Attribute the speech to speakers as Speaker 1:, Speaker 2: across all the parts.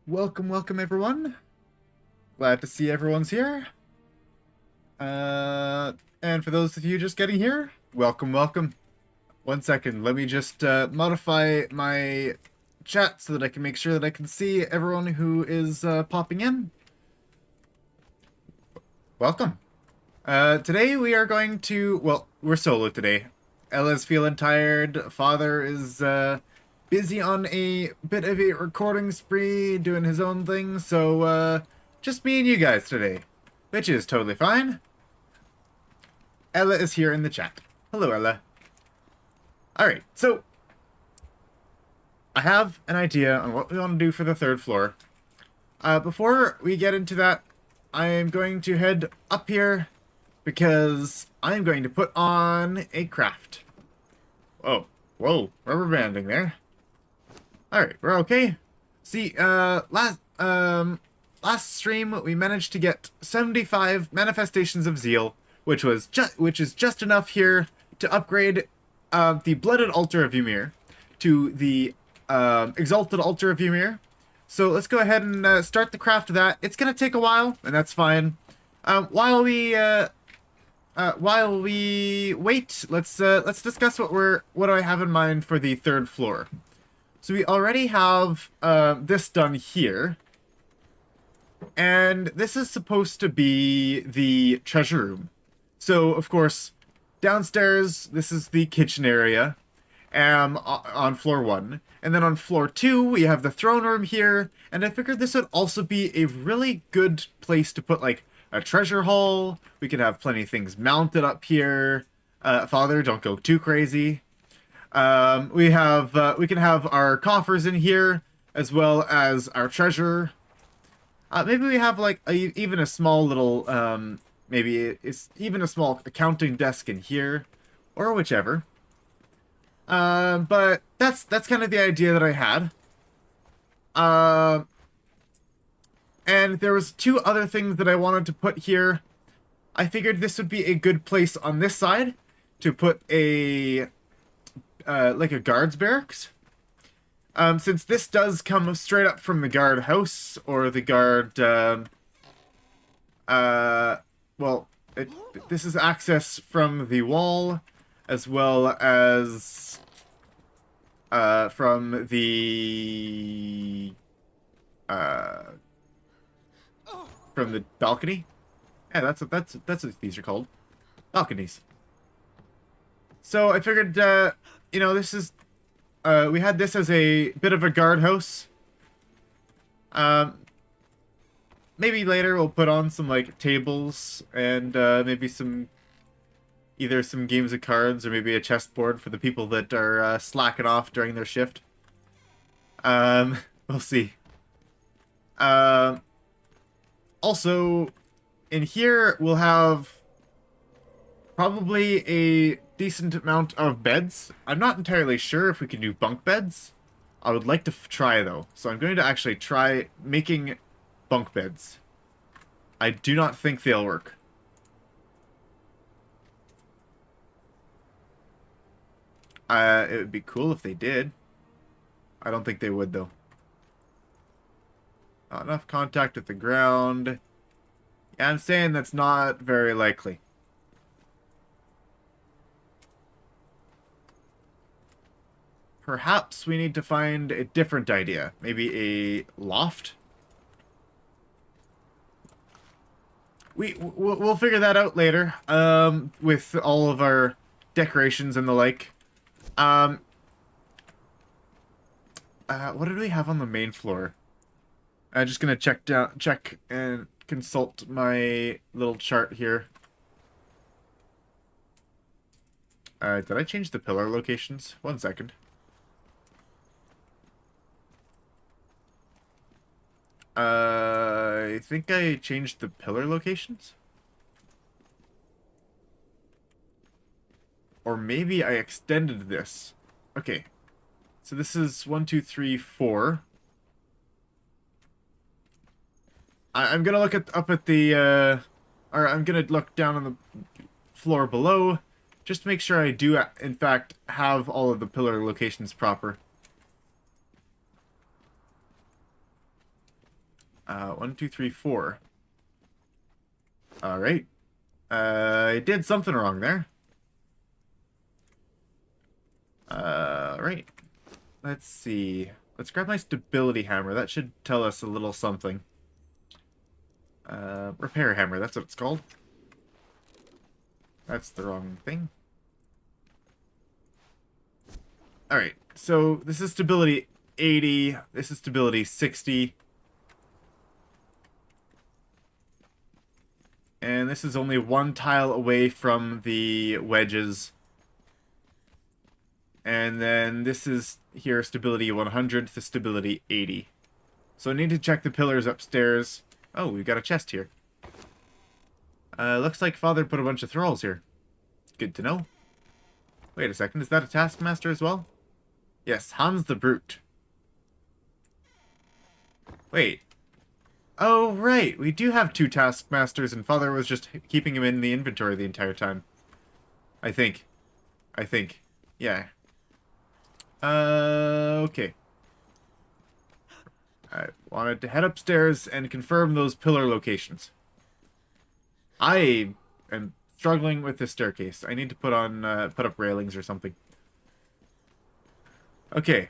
Speaker 1: Welcome everyone. Glad to see everyone's here. And for those of you just getting here, welcome. 1 second, let me just modify my chat so that I can make sure that I can see everyone who is popping in. Welcome. Today we are going to, well, we're solo today. Ella's feeling tired, Father is busy on a bit of a recording spree, doing his own thing, so just me and you guys today, which is totally fine. Ella is here in the chat. Hello, Ella. Alright, so I have an idea on what we want to do for the third floor. Before we get into that, I am going to head up here because I'm going to put on a craft. Whoa, rubber banding there. Alright, we're okay. See, last stream we managed to get 75 manifestations of zeal, which is just enough here to upgrade the blooded altar of Ymir to the exalted altar of Ymir. So let's go ahead and start the craft of that. It's gonna take a while, and that's fine. While we wait, let's discuss what I have in mind for the third floor. So we already have this done here, and this is supposed to be the treasure room. So of course, downstairs this is the kitchen area, on floor 1, and then on floor 2 we have the throne room here. And I figured this would also be a really good place to put like a treasure hall. We could have plenty of things mounted up here. Father, don't go too crazy. We can have our coffers in here as well as our treasure. Maybe we have like even a small little maybe it's even a small accounting desk in here, or whichever. But that's kind of the idea that I had. And there was 2 other things that I wanted to put here. I figured this would be a good place on this side to put a like a guard's barracks. Since this does come straight up from the guard house, or the guard, this is access from the wall, as well as, from the balcony. Yeah, that's what these are called. Balconies. So I figured, you know, this is, we had this as a bit of a guard house. Maybe later we'll put on some, like, tables and, maybe either some games of cards or maybe a chessboard for the people that are, slacking off during their shift. We'll see. Also, in here we'll have probably a decent amount of beds. I'm not entirely sure if we can do bunk beds. I would like to try though, so I'm going to actually try making bunk beds. I do not think they'll work. It would be cool if they did. I don't think they would though. Not enough contact with the ground. Yeah, I'm saying that's not very likely. Perhaps we need to find a different idea. Maybe a loft? We'll figure that out later, with all of our decorations and the like. What did we have on the main floor? I'm just gonna check and consult my little chart here. Did I change the pillar locations? 1 second. I think I changed the pillar locations? Or maybe I extended this. Okay. So this is 1, 2, 3, 4. I'm gonna look up at the, or I'm gonna look down on the floor below, just to make sure I do, in fact, have all of the pillar locations proper. 1, 2, 3, 4. All right. I did something wrong there. Right. Let's see. Let's grab my stability hammer. That should tell us a little something. Repair hammer. That's what it's called. That's the wrong thing. Alright, so this is stability 80. This is stability 60. And this is only one tile away from the wedges. And then this is here stability 100 to stability 80. So I need to check the pillars upstairs. Oh, we've got a chest here. Looks like Father put a bunch of thralls here. Good to know. Wait a second, is that a taskmaster as well? Yes, Hans the Brute. Wait. Oh, right. We do have 2 taskmasters, and Father was just keeping him in the inventory the entire time. I think. Yeah. Okay. I wanted to head upstairs and confirm those pillar locations. I am struggling with this staircase. I need to put up railings or something. Okay.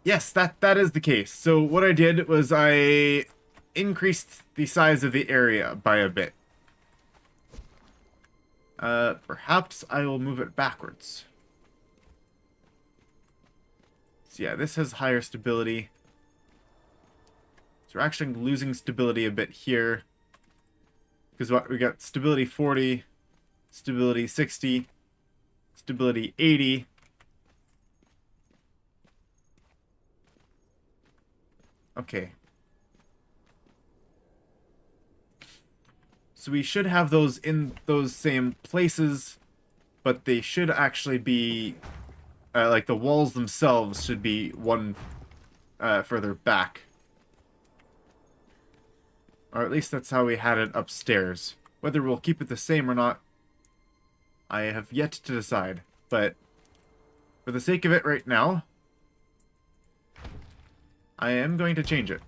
Speaker 1: Yes, that is the case. So what I did was I increased the size of the area by a bit. Perhaps I will move it backwards. So yeah, this has higher stability. So we're actually losing stability a bit here. Because what we got stability 40, stability 60, stability 80. Okay. So we should have those in those same places, but they should actually be, like the walls themselves should be one further back. Or at least that's how we had it upstairs. Whether we'll keep it the same or not, I have yet to decide. But for the sake of it right now, I am going to change it.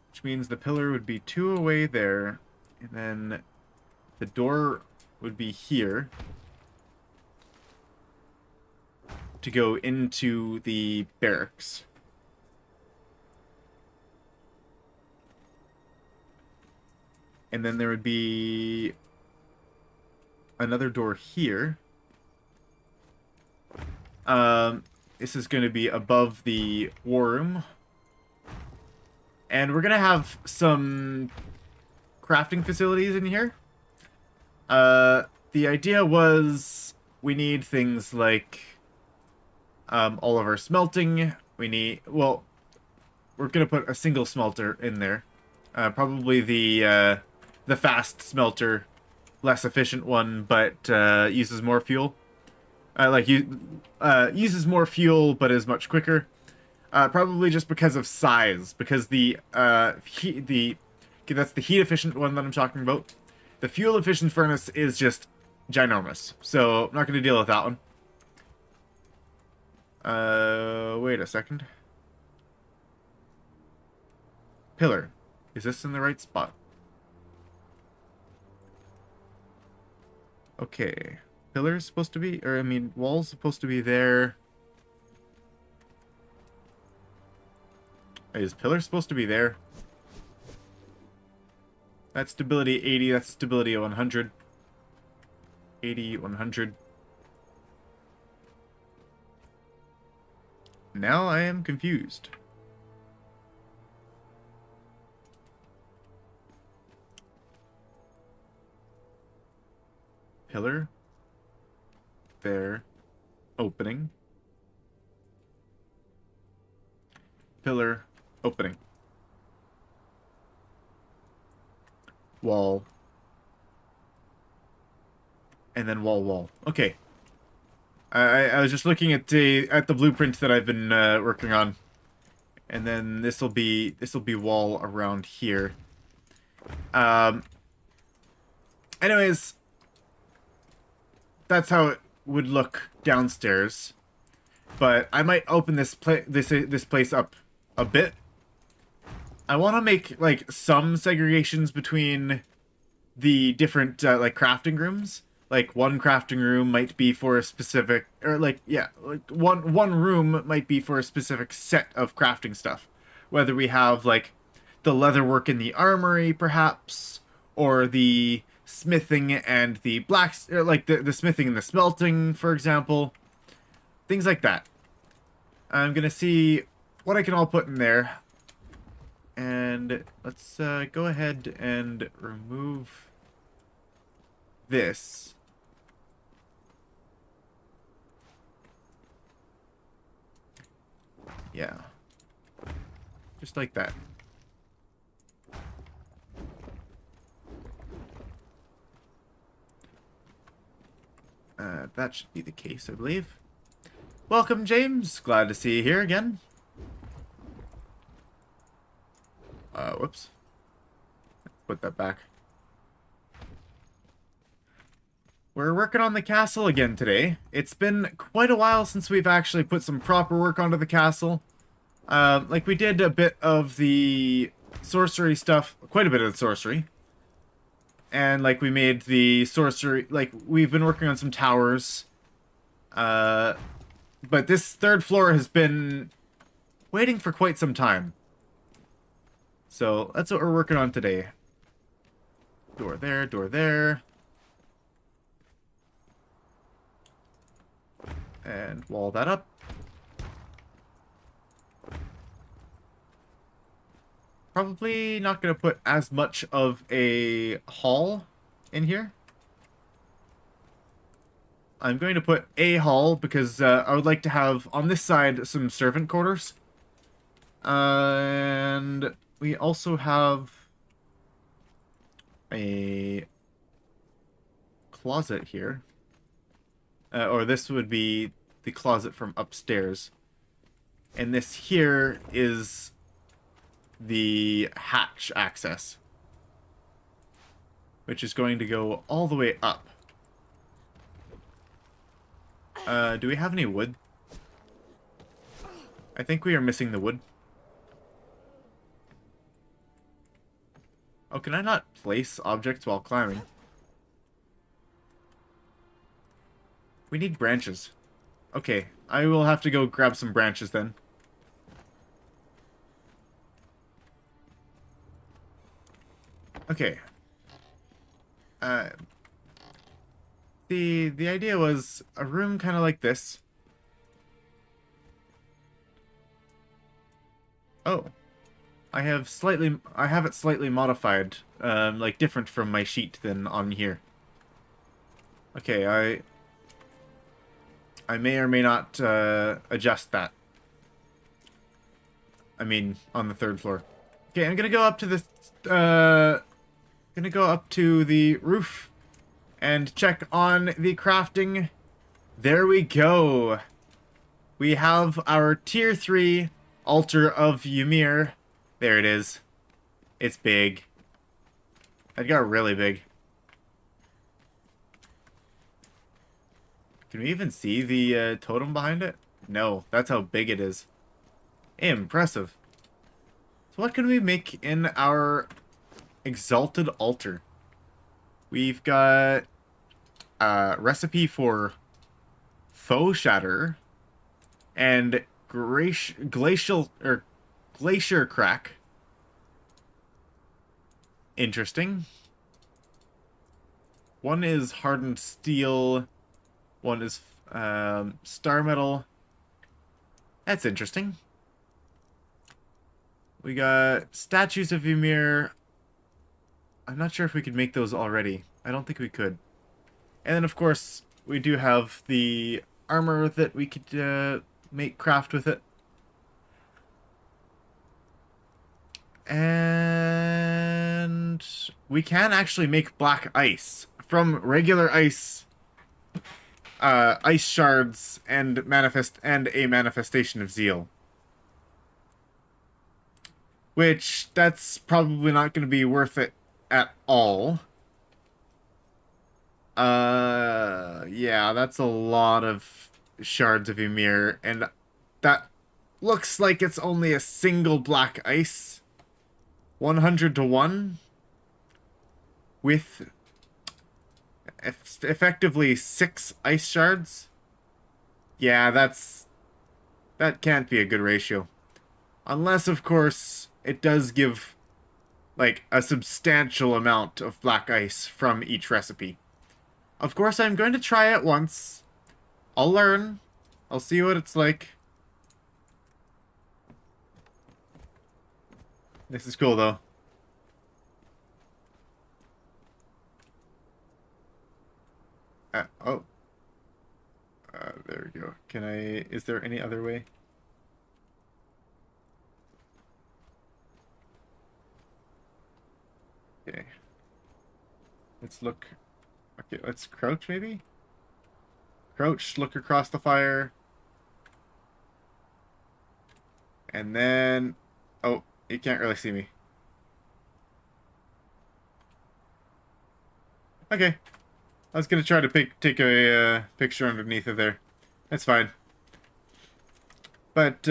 Speaker 1: Which means the pillar would be 2 away there, and then the door would be here to go into the barracks. And then there would be another door here. This is going to be above the war room. And we're going to have some crafting facilities in here. The idea was we need things like all of our smelting. We need, well, we're going to put a single smelter in there. Probably the fast smelter, less efficient one, but uses more fuel. Uses more fuel, but is much quicker. Probably just because of size, because that's the heat efficient one that I'm talking about. The fuel efficient furnace is just ginormous, so I'm not going to deal with that one. Wait a second. Pillar. Is this in the right spot? Okay. Pillar's supposed to be, or I mean, wall's supposed to be there. Is pillar supposed to be there? That's stability 80, that's stability 100. 80, 100. Now I am confused. Pillar. There. Opening. Pillar. Opening. Wall. And then wall. Okay. I was just looking at the blueprint that I've been working on. And then this'll be wall around here. Anyways, that's how it would look downstairs. But I might open this place up a bit. I want to make like some segregations between the different like crafting rooms. Like one crafting room might be for a specific, or like yeah, like one room might be for a specific set of crafting stuff. Whether we have like the leatherwork in the armory, perhaps, or the smithing and the blacks, or like the smithing and the smelting, for example, things like that. I'm gonna see what I can all put in there, and let's go ahead and remove this. Yeah. Just like that. That should be the case, I believe. Welcome, James. Glad to see you here again. Whoops. Put that back. We're working on the castle again today. It's been quite a while since we've actually put some proper work onto the castle. Like we did a bit of the sorcery stuff, quite a bit of the sorcery. And like we made the sorcery, like we've been working on some towers. But this third floor has been waiting for quite some time. So that's what we're working on today. Door there, door there. And wall that up. Probably not going to put as much of a hall in here. I'm going to put a hall because I would like to have on this side some servant quarters. And we also have a closet here. Or this would be the closet from upstairs. And this here is the hatch access, which is going to go all the way up. Do we have any wood? I think we are missing the wood. Oh, can I not place objects while climbing? We need branches. Okay, I will have to go grab some branches then. Okay. The idea was a room kind of like this. Oh. I have it slightly modified, like different from my sheet than on here. Okay, I may or may not adjust that. I mean, on the third floor. Okay, I'm gonna go up to the roof and check on the crafting. There we go. We have our tier 3 altar of Ymir. There it is. It's big. It got really big. Can we even see the totem behind it? No, that's how big it is. Impressive. So what can we make in our exalted altar? We've got a recipe for faux shatter and glacier crack. Interesting. One is hardened steel. One is star metal. That's interesting. We got statues of Ymir. I'm not sure if we could make those already. I don't think we could. And then, of course, we do have the armor that we could make craft with it. And we can actually make black ice from regular ice. Ice shards and a manifestation of zeal. Which, that's probably not going to be worth it at all. Yeah, that's a lot of shards of Ymir, and that looks like it's only a single black ice. 100 to 1 with effectively 6 ice shards. Yeah, that can't be a good ratio. Unless, of course, it does give, like, a substantial amount of black ice from each recipe. Of course, I'm going to try it once. I'll learn. I'll see what it's like. This is cool, though. Oh. There we go. Can I... Is there any other way? Okay. Let's look... Okay, let's crouch, maybe? Crouch, look across the fire. And then... Oh, you can't really see me. Okay. I was gonna try to take a picture underneath of there. That's fine. But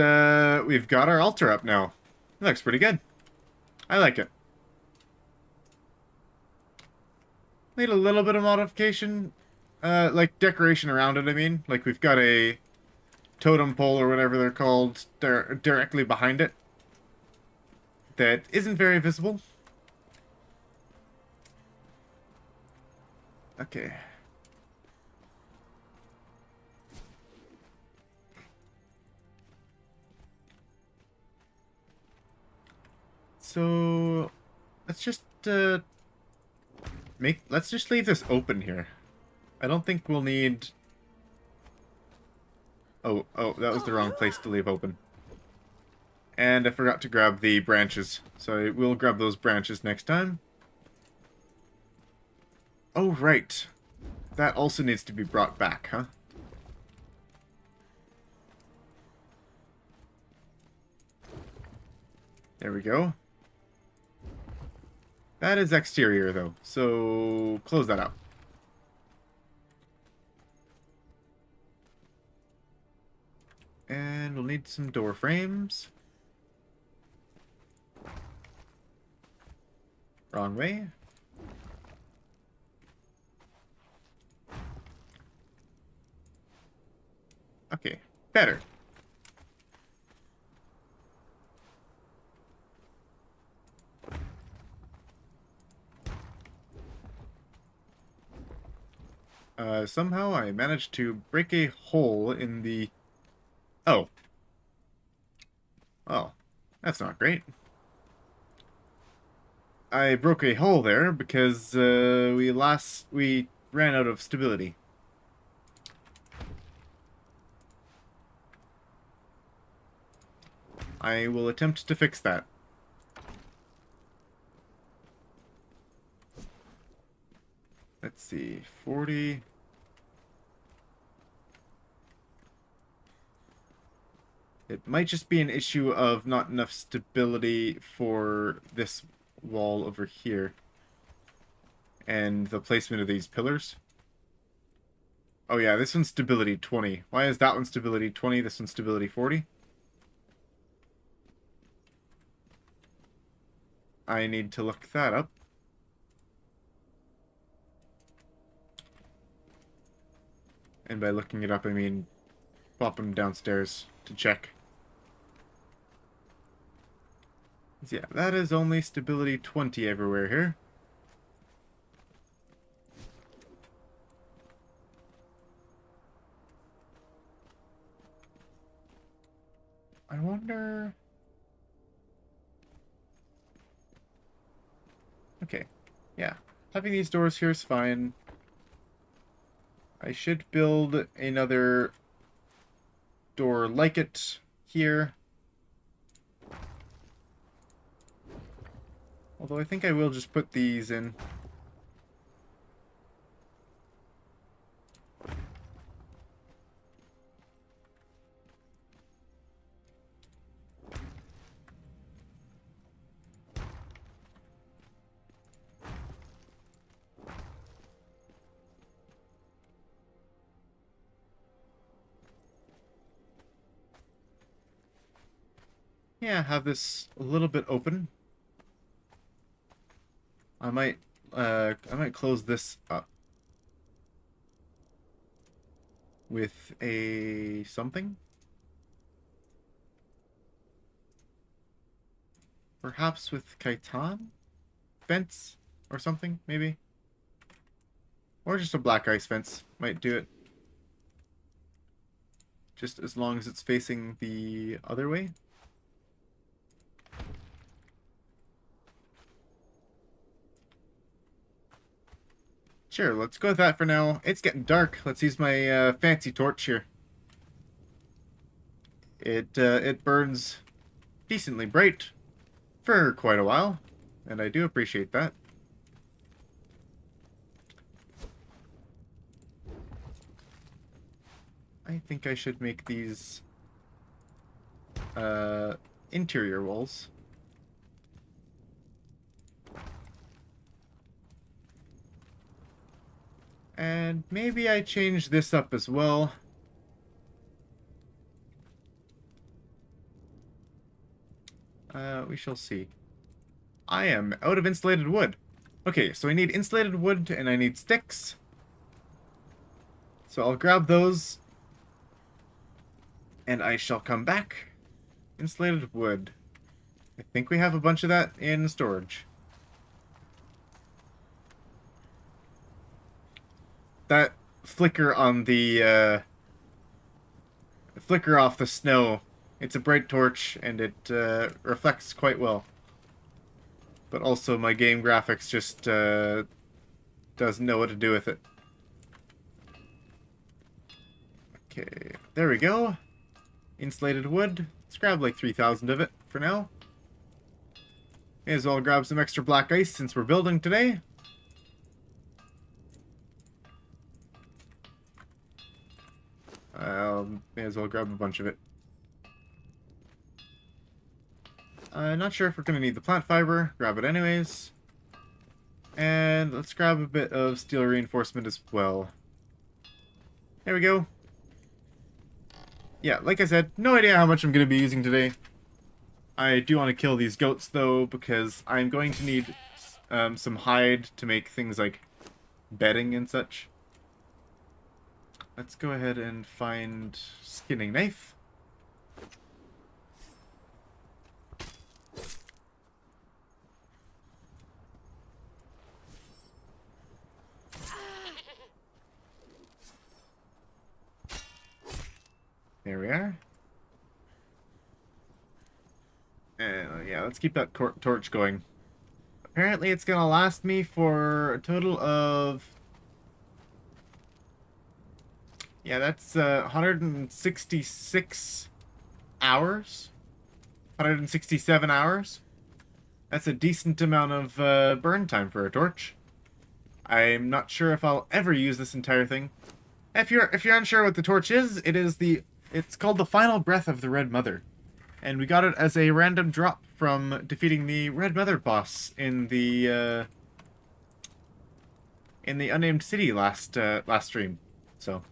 Speaker 1: we've got our altar up now. It looks pretty good. I like it. Need a little bit of modification. Like decoration around it, I mean. Like we've got a totem pole or whatever they're called directly behind it. That isn't very visible. Okay. So let's just let's just leave this open here. I don't think we'll need... Oh, that was the wrong place to leave open. And I forgot to grab the branches, so we'll grab those branches next time. Oh, right. That also needs to be brought back, huh? There we go. That is exterior, though, so close that up. And we'll need some door frames. Wrong way. Okay, better. Somehow I managed to break a hole in the... Oh. Oh, that's not great. I broke a hole there because we ran out of stability. I will attempt to fix that. Let's see, 40. It might just be an issue of not enough stability for this wall over here. And the placement of these pillars. Oh yeah, this one's stability 20. Why is that one stability 20, this one's stability 40? I need to look that up. And by looking it up, I mean pop them downstairs to check. So yeah, that is only stability 20 everywhere here. I wonder... Okay, yeah. Having these doors here is fine. I should build another door like it here. Although I think I will just put these in. yeah, have this a little bit open. I might close this up with a something. Perhaps with chitin fence or something, maybe. Or just a black ice fence might do it. Just as long as it's facing the other way. Sure, let's go with that for now. It's getting dark. Let's use my fancy torch here. It burns decently bright for quite a while, and I do appreciate that. I think I should make these interior walls. And maybe I change this up as well. We shall see. I am out of insulated wood. Okay, so I need insulated wood and I need sticks. So I'll grab those. And I shall come back. Insulated wood. I think we have a bunch of that in storage. That flicker on the flicker off the snow. It's a bright torch and it reflects quite well. But also my game graphics just doesn't know what to do with it. Okay, there we go. Insulated wood. Let's grab like 3,000 of it for now. May as well grab some extra black ice since we're building today. May as well grab a bunch of it. Not sure if we're going to need the plant fiber. Grab it anyways. And let's grab a bit of steel reinforcement as well. There we go. Yeah, like I said, no idea how much I'm going to be using today. I do want to kill these goats, though, because I'm going to need some hide to make things like bedding and such. Let's go ahead and find skinning knife. There we are. And yeah, let's keep that torch going. Apparently it's gonna last me for a total of... Yeah, that's 166 hours. 167 hours. That's a decent amount of burn time for a torch. I'm not sure if I'll ever use this entire thing. If you're unsure what the torch is, it's called the Final Breath of the Red Mother. And we got it as a random drop from defeating the Red Mother boss in the Unnamed City last stream. So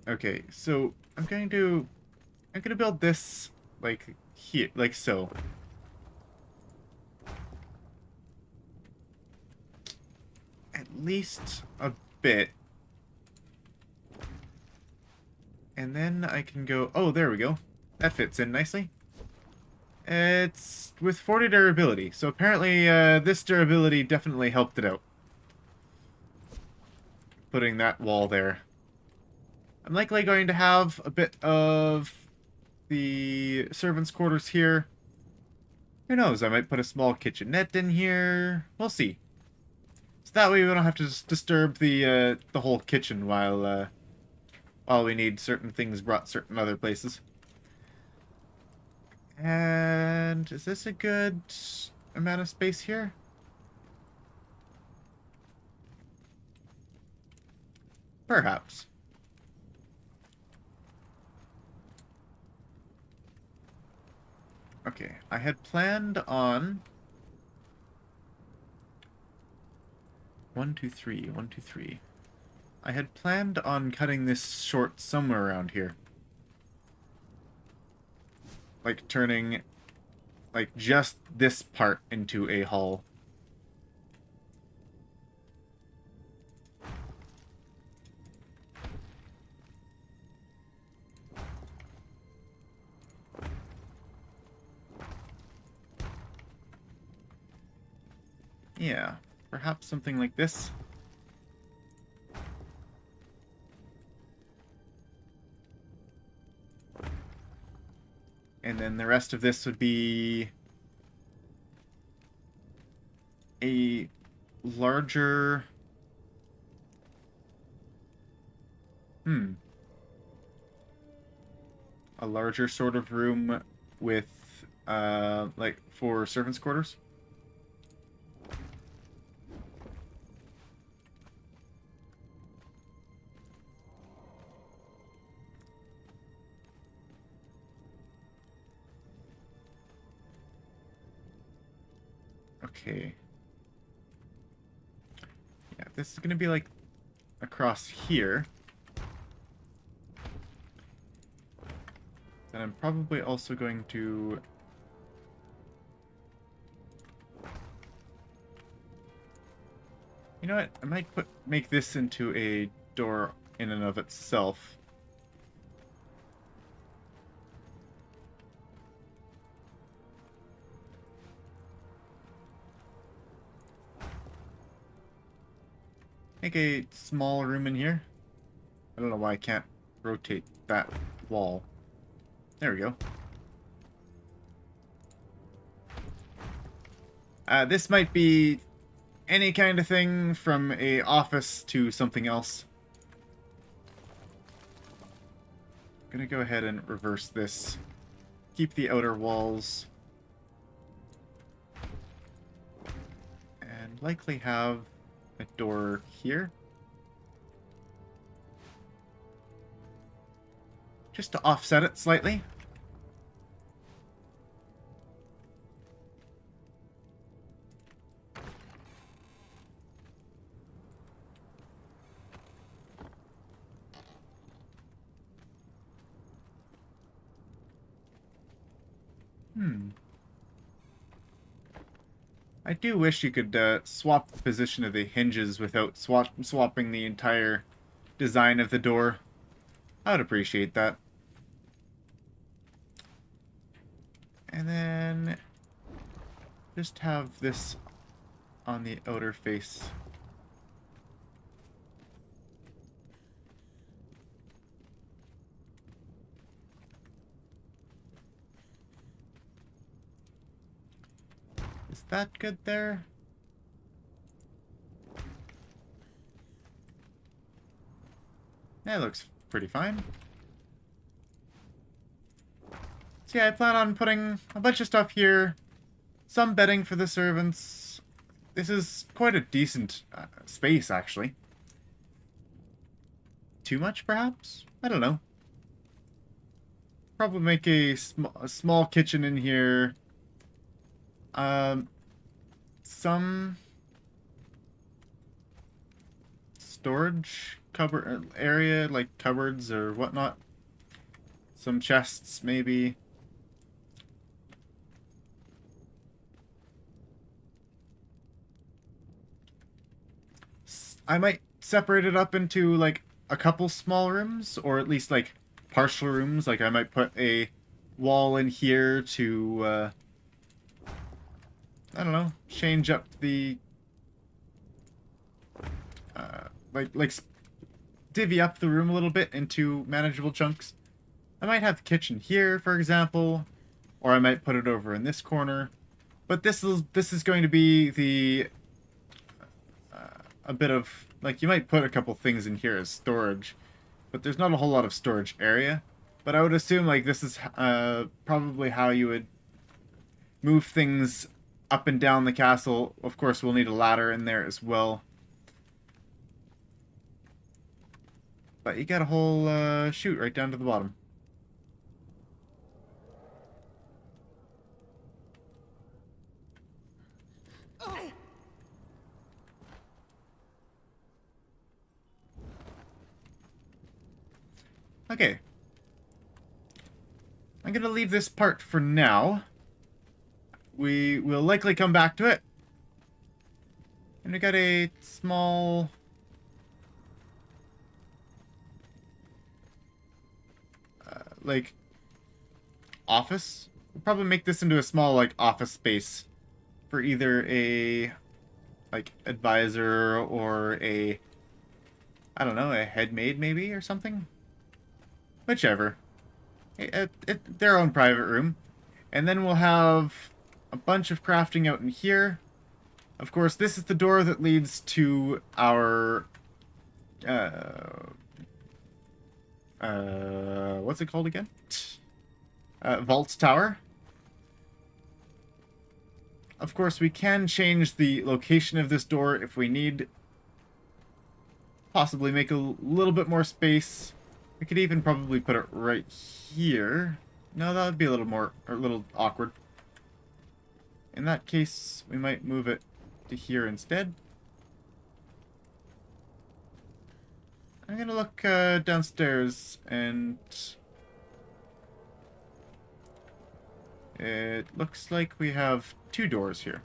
Speaker 1: okay, so I'm gonna build this like here, like so. At least a bit. And then I can go... Oh, there we go. That fits in nicely. It's with 40 durability. So apparently this durability definitely helped it out. Putting that wall there. I'm likely going to have a bit of the servants' quarters here. Who knows? I might put a small kitchenette in here. We'll see. So that way we don't have to disturb the whole kitchen while we need certain things brought certain other places. And is this a good amount of space here? Perhaps. Okay, I had planned on 1, 2, 3, 1, 2, 3. I had planned on cutting this short somewhere around here. Like turning, like, just this part into a hall. Yeah, perhaps something like this. And then the rest of this would be a larger... A larger sort of room with, like, for servants' quarters. Okay. Yeah, this is gonna be like across here. Then I'm probably also going to... You know what? I might make this into a door in and of itself. Make a small room in here. I don't know why I can't rotate that wall. There we go. This might be any kind of thing from a office to something else. I'm gonna go ahead and reverse this. Keep the outer walls. And likely have a door here. Just to offset it slightly. I do wish you could swap the position of the hinges without swapping the entire design of the door. I would appreciate that. And then just have this on the outer face. Is that good there? That looks pretty fine. So yeah, I plan on putting a bunch of stuff here. Some bedding for the servants. This is quite a decent space, actually. Too much, perhaps? I don't know. Probably make a small kitchen in here. Some storage cupboard area, like cupboards or whatnot. Some chests, maybe. I might separate it up into, like, a couple small rooms, or at least, like, partial rooms. Like, I might put a wall in here to, I don't know, change up the, like, divvy up the room a little bit into manageable chunks. I might have the kitchen here, for example, or I might put it over in this corner. But this is going to be the a bit of, like, you might put a couple things in here as storage, but there's not a whole lot of storage area. But I would assume, like, this is probably how you would move things up and down the castle. Of course, we'll need a ladder in there as well. But you got a whole chute right down to the bottom. Okay. I'm gonna leave this part for now. We will likely come back to it. And we got a small... like, office. We'll probably make this into a small, like, office space for either a, like, advisor or a, I don't know, a head maid maybe or something. Whichever. Their own private room. And then we'll have a bunch of crafting out in here. Of course, this is the door that leads to our, what's it called again? Vault Tower. Of course, we can change the location of this door if we need. Possibly make a little bit more space. We could even probably put it right here. No, that would be a little more, or a little awkward. In that case, we might move it to here instead. I'm gonna look downstairs, and it looks like we have 2 doors here.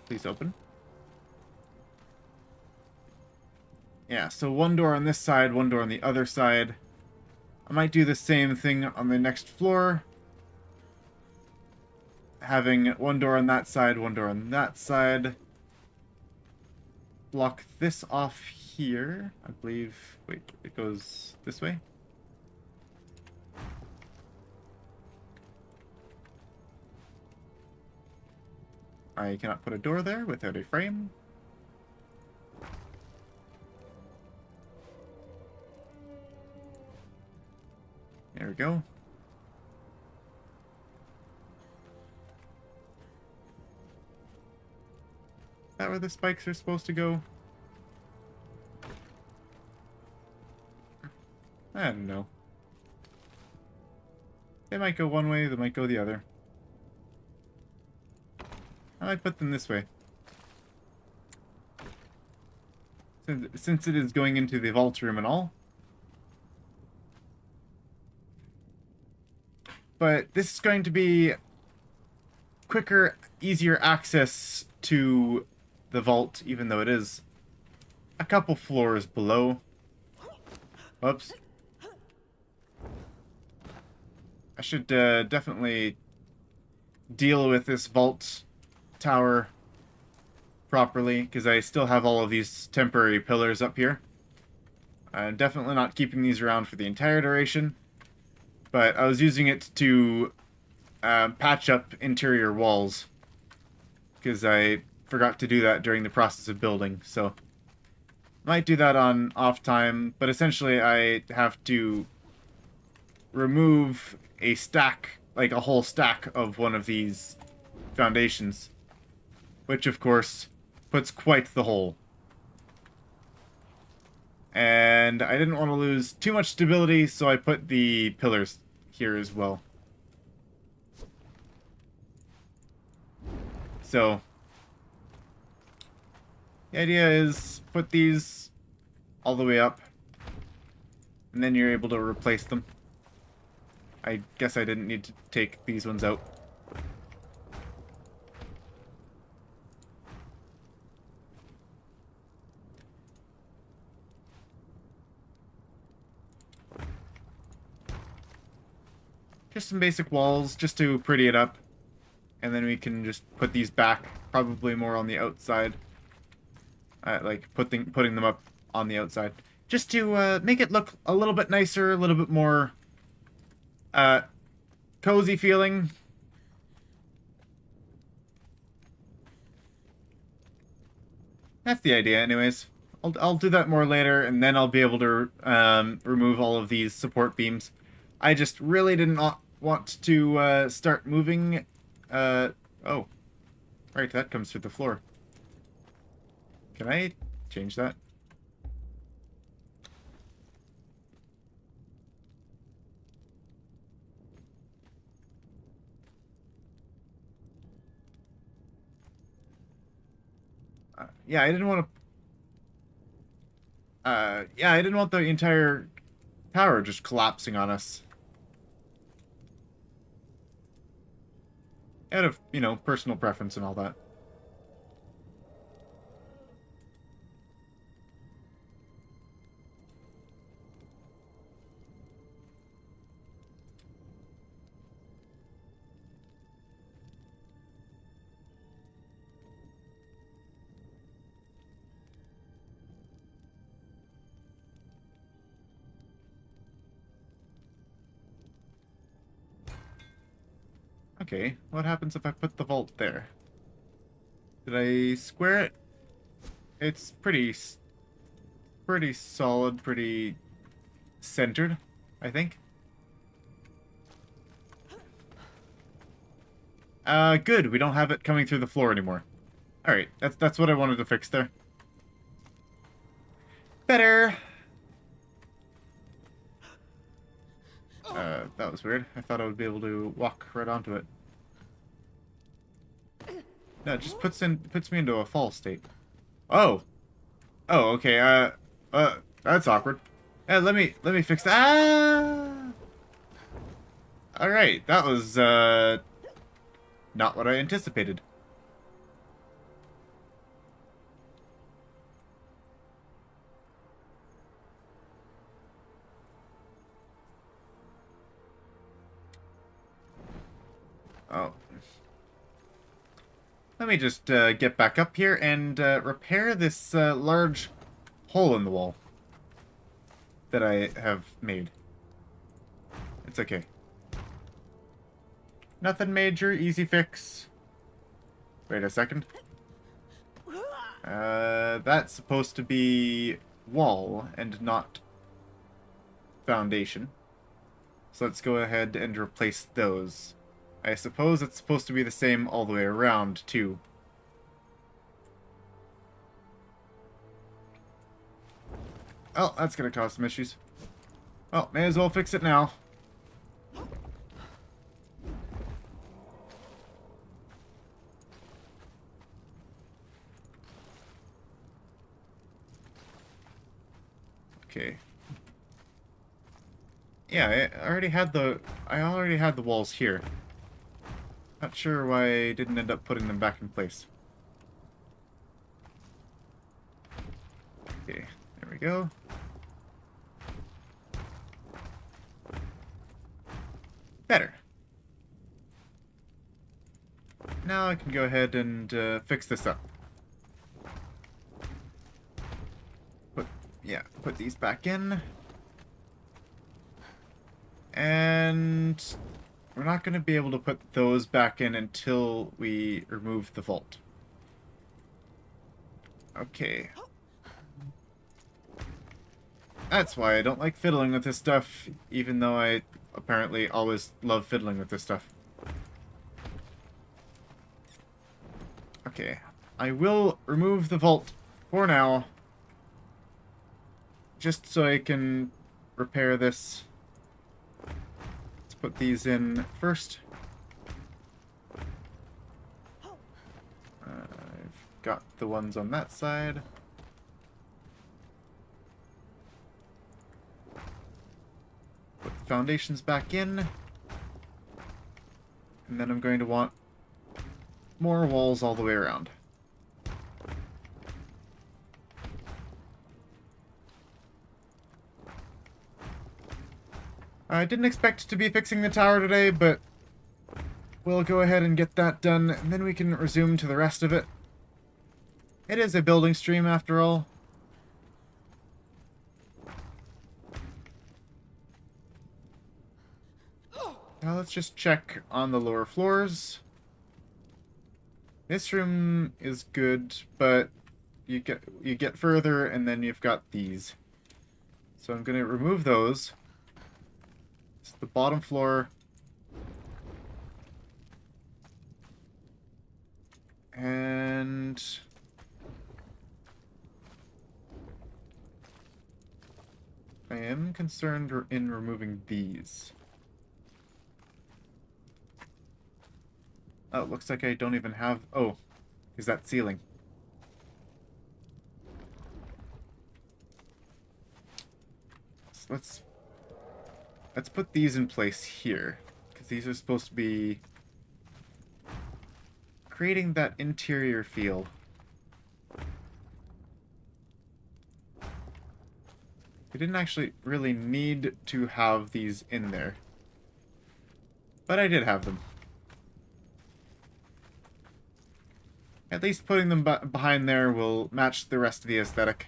Speaker 1: Please open. Yeah, so 1 door on this side, 1 door on the other side. I might do the same thing on the next floor. Having 1 door on that side, 1 door on that side. Block this off here. I believe... Wait, it goes this way? I cannot put a door there without a frame. There we go. Is that where the spikes are supposed to go? I don't know. They might go one way, they might go the other. I might put them this way. Since it is going into the vault room and all. But this is going to be quicker, easier access to the vault, even though it is a couple floors below. Whoops. I should definitely deal with this vault tower properly, because I still have all of these temporary pillars up here. I'm definitely not keeping these around for the entire duration, but I was using it to patch up interior walls, because I forgot to do that during the process of building, so might do that on off time, but essentially I have to remove a stack, like a whole stack of one of these foundations, which of course puts quite the hole. And I didn't want to lose too much stability, so I put the pillars here as well. So the idea is put these all the way up, and then you're able to replace them. I guess I didn't need to take these ones out. Just some basic walls, just to pretty it up. And then we can just put these back, probably more on the outside. Like, putting them up on the outside. Just to make it look a little bit nicer, a little bit more cozy feeling. That's the idea, anyways. I'll do that more later, and then I'll be able to remove all of these support beams. I just really did not want to start moving. Oh, right, that comes through the floor. Can I change that? Yeah, I didn't want to... Yeah, I didn't want the entire tower just collapsing on us. Out of, personal preference and all that. Okay, what happens if I put the vault there? Did I square it? It's pretty solid, pretty centered, I think. Good. We don't have it coming through the floor anymore. All right, that's what I wanted to fix there. Better. That was weird. I thought I would be able to walk right onto it. No, it just puts me into a fall state. Oh. Oh, okay. That's awkward. Let me fix that. Ah! All right, that was not what I anticipated. Oh. Let me just get back up here and repair this large hole in the wall that I have made. It's okay. Nothing major, easy fix. Wait a second. That's supposed to be wall and not foundation. So let's go ahead and replace those. I suppose it's supposed to be the same all the way around, too. Oh, that's gonna cause some issues. Well, may as well fix it now. Okay. Yeah, I already had the walls here. Not sure why I didn't end up putting them back in place. Okay, there we go. Better. Now I can go ahead and fix this up. Put these back in. And we're not going to be able to put those back in until we remove the vault. Okay. That's why I don't like fiddling with this stuff, even though I apparently always love fiddling with this stuff. Okay. I will remove the vault for now, just so I can repair this. Let's put these in first. I've got the ones on that side. Put the foundations back in. And then I'm going to want more walls all the way around. I didn't expect to be fixing the tower today, but we'll go ahead and get that done, and then we can resume to the rest of it. It is a building stream, after all. Now let's just check on the lower floors. This room is good, but you get further, and then you've got these. So I'm going to remove those. It's the bottom floor. And I am concerned in removing these. Oh, it looks like I don't even have... Oh, is that ceiling? let's put these in place here, because these are supposed to be creating that interior feel. We didn't actually really need to have these in there, but I did have them. At least putting them behind there will match the rest of the aesthetic.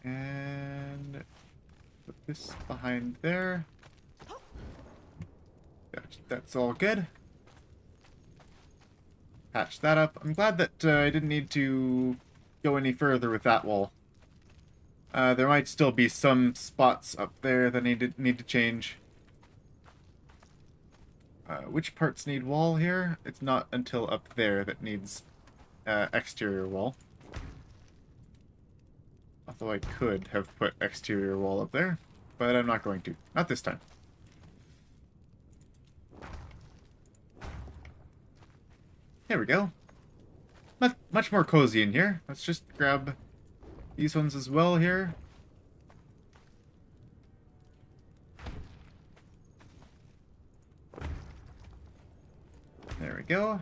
Speaker 1: And put this behind there. That's all good. Patch that up. I'm glad that I didn't need to go any further with that wall. There might still be some spots up there that need to change. Which parts need wall here? It's not until up there that needs exterior wall. Although I could have put exterior wall up there, but I'm not going to. Not this time. There we go. Much more cozy in here. Let's just grab these ones as well here. There we go.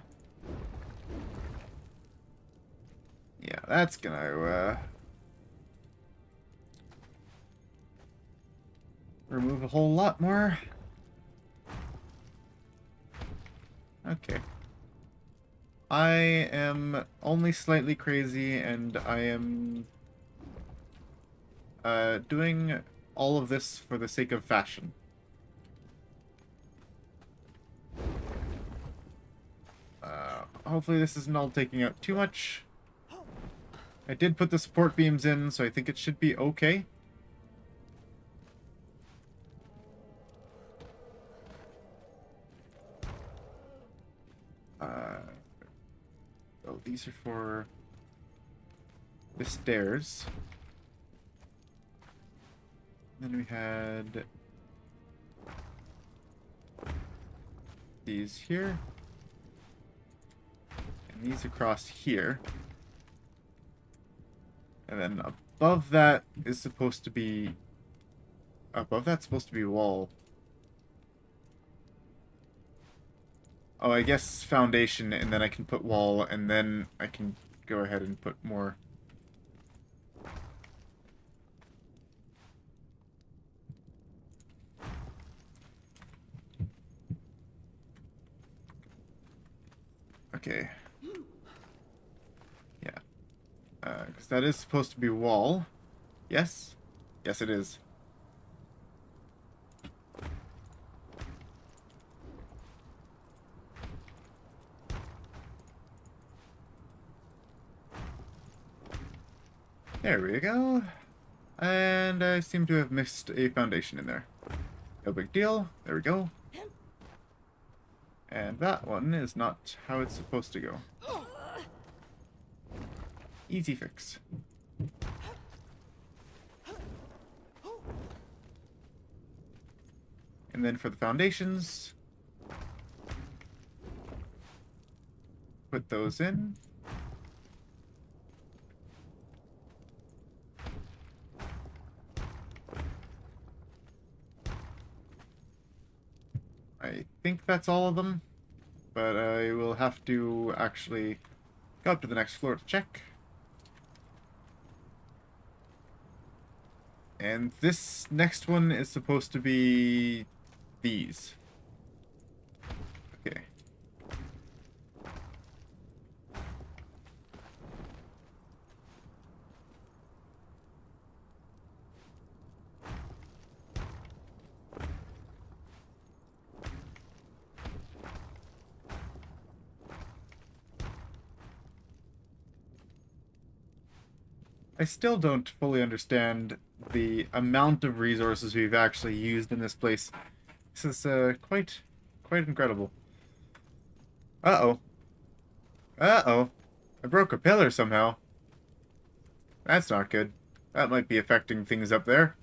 Speaker 1: Yeah, that's gonna remove a whole lot more. Okay. I am only slightly crazy, and I am doing all of this for the sake of fashion. Hopefully this isn't all taking out too much. I did put the support beams in, so I think it should be okay. Oh, these are for the stairs. Then we had these here. And these across here. And then above that is supposed to be... Above that's supposed to be wall. Oh, I guess foundation, and then I can put wall, and then I can go ahead and put more. Okay. Yeah. Because that is supposed to be wall. Yes? Yes, it is. There we go. And I seem to have missed a foundation in there. No big deal. There we go. And that one is not how it's supposed to go. Easy fix. And then for the foundations, put those in. I think that's all of them, but I will have to actually go up to the next floor to check. And this next one is supposed to be these. Okay. I still don't fully understand the amount of resources we've actually used in this place. This is quite incredible. Uh-oh. Uh-oh. I broke a pillar somehow. That's not good. That might be affecting things up there.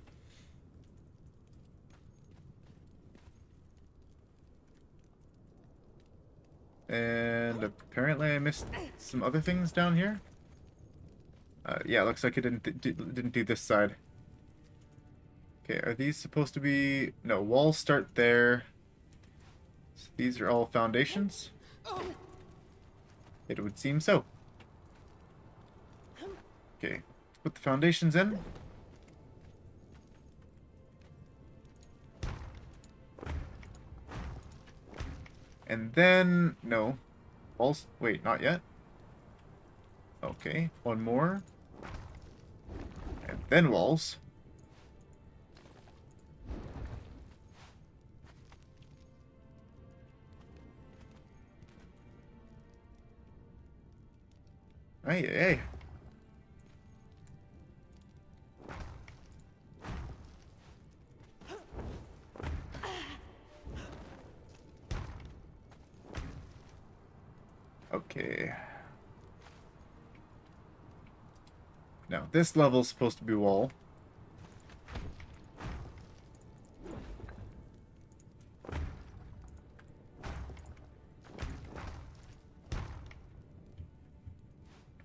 Speaker 1: And apparently I missed some other things down here. Yeah, looks like it didn't do this side. Okay, are these supposed to be... No, walls start there. So these are all foundations? It would seem so. Okay, let's put the foundations in. And then... No. Walls... Wait, not yet. Okay, one more. And then walls. Hey. Okay. Now, this level's supposed to be wall.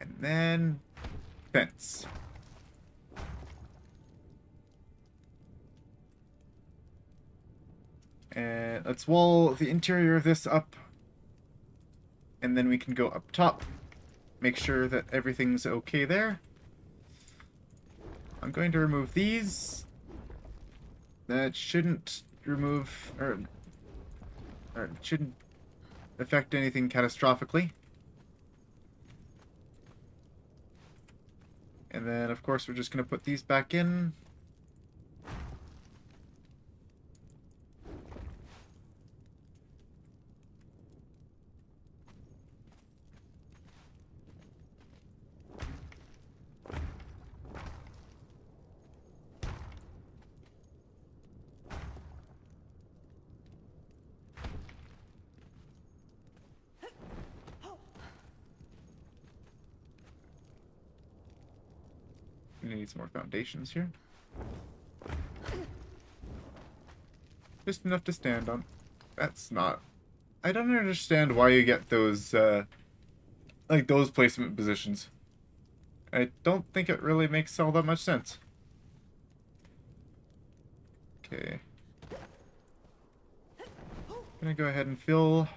Speaker 1: And then... fence. And let's wall the interior of this up. And then we can go up top. Make sure that everything's okay there. I'm going to remove these. That shouldn't remove... or shouldn't affect anything catastrophically. And then, of course, we're just going to put these back in. We need some more foundations here. Just enough to stand on. That's not... I don't understand why you get those, like those placement positions. I don't think it really makes all that much sense. Okay. Gonna go ahead and fill...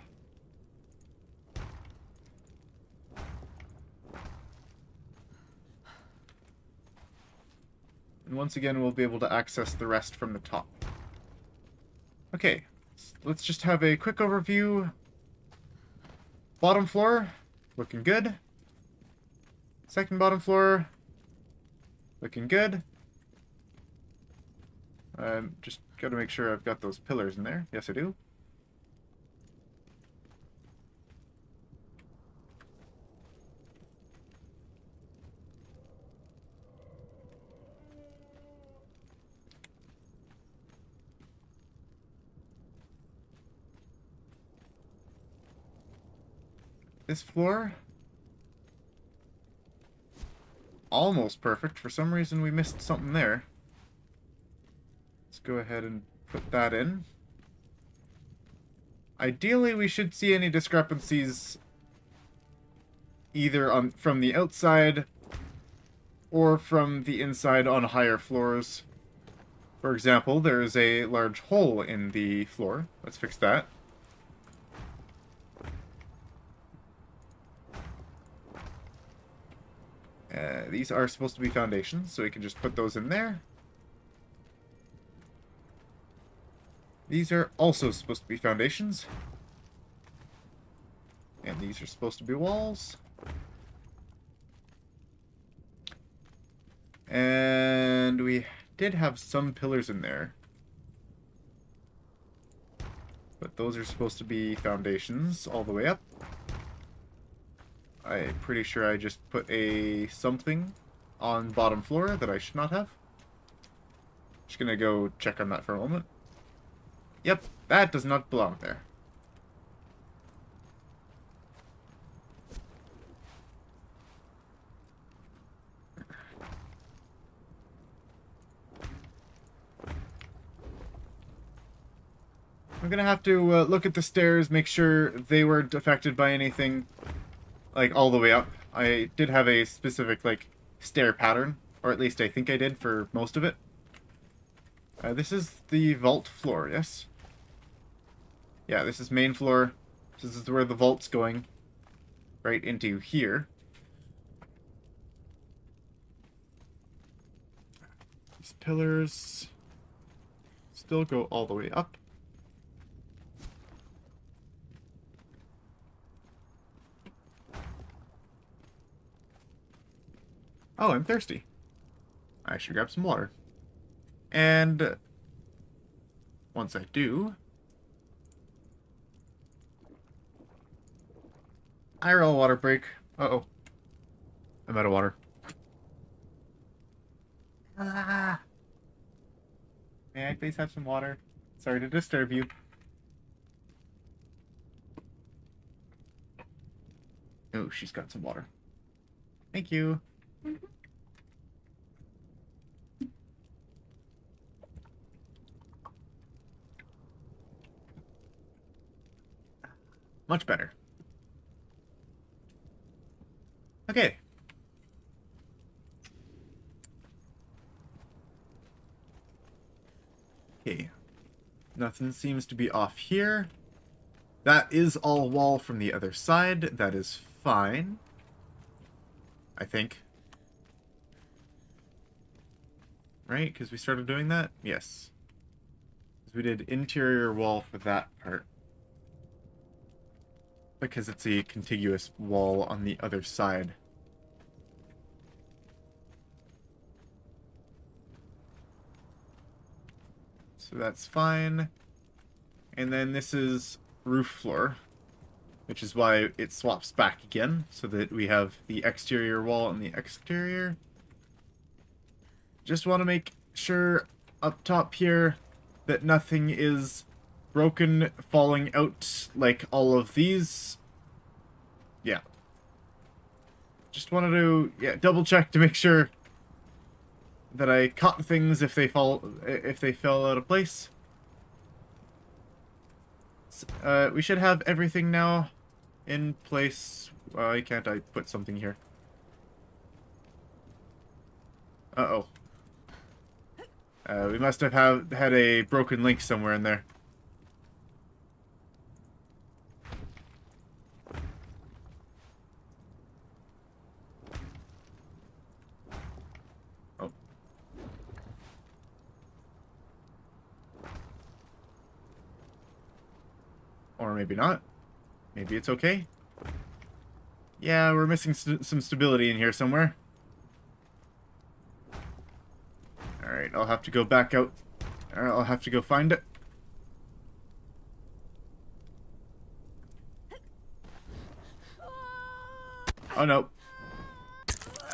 Speaker 1: And once again, we'll be able to access the rest from the top. Okay, let's just have a quick overview. Bottom floor, looking good. Second bottom floor, looking good. Just gotta make sure I've got those pillars in there. Yes, I do. This floor, almost perfect. For some reason we missed something there. Let's go ahead and put that in. Ideally, we should see any discrepancies either from the outside or from the inside on higher floors. For example, there is a large hole in the floor. Let's fix that. These are supposed to be foundations, so we can just put those in there. These are also supposed to be foundations. And these are supposed to be walls. And we did have some pillars in there. But those are supposed to be foundations all the way up. I'm pretty sure I just put a something on bottom floor that I should not have. Just gonna go check on that for a moment. Yep, that does not belong there. I'm gonna have to look at the stairs, make sure they weren't affected by anything, like, all the way up. I did have a specific, like, stair pattern, or at least I think I did for most of it. This is the vault floor, yes? Yeah, this is main floor. This is where the vault's going. Right into here. These pillars still go all the way up. Oh, I'm thirsty. I should grab some water. And once I do, I roll a water break. Uh-oh. I'm out of water. Ah. May I please have some water? Sorry to disturb you. Oh, she's got some water. Thank you. Much better. Okay. Okay. Nothing seems to be off here. That is all wall from the other side. That is fine. I think. Right? Because we started doing that? Yes. We did interior wall for that part. Because it's a contiguous wall on the other side. So that's fine. And then this is roof floor, which is why it swaps back again, so that we have the exterior wall and the exterior. Just want to make sure up top here that nothing is broken, falling out like all of these. Yeah. Just wanted to double check to make sure that I caught things if they fell out of place. We should have everything now in place. Why can't I put something here? Uh-oh. We must have had a broken link somewhere in there. Oh. Or maybe not. Maybe it's okay. Yeah, we're missing some stability in here somewhere. Alright, I'll have to go back out. I'll have to go find it. Oh no.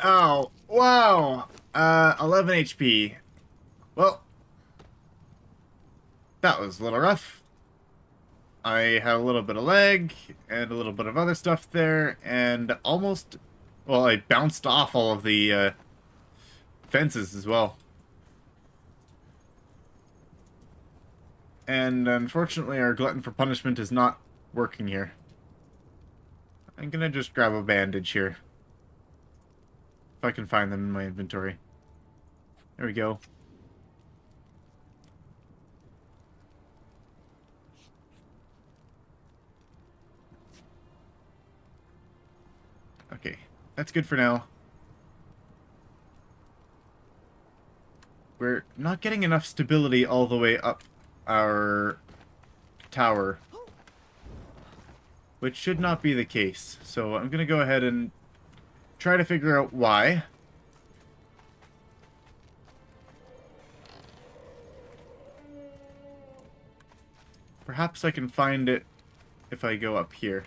Speaker 1: Oh, wow. 11 HP. Well, that was a little rough. I had a little bit of lag and a little bit of other stuff there, and almost, well, I bounced off all of the fences as well. And unfortunately, our glutton for punishment is not working here. I'm gonna just grab a bandage here. If I can find them in my inventory. There we go. Okay, that's good for now. We're not getting enough stability all the way up our tower, which should not be the case. So I'm going to go ahead and try to figure out why. Perhaps I can find it if I go up here.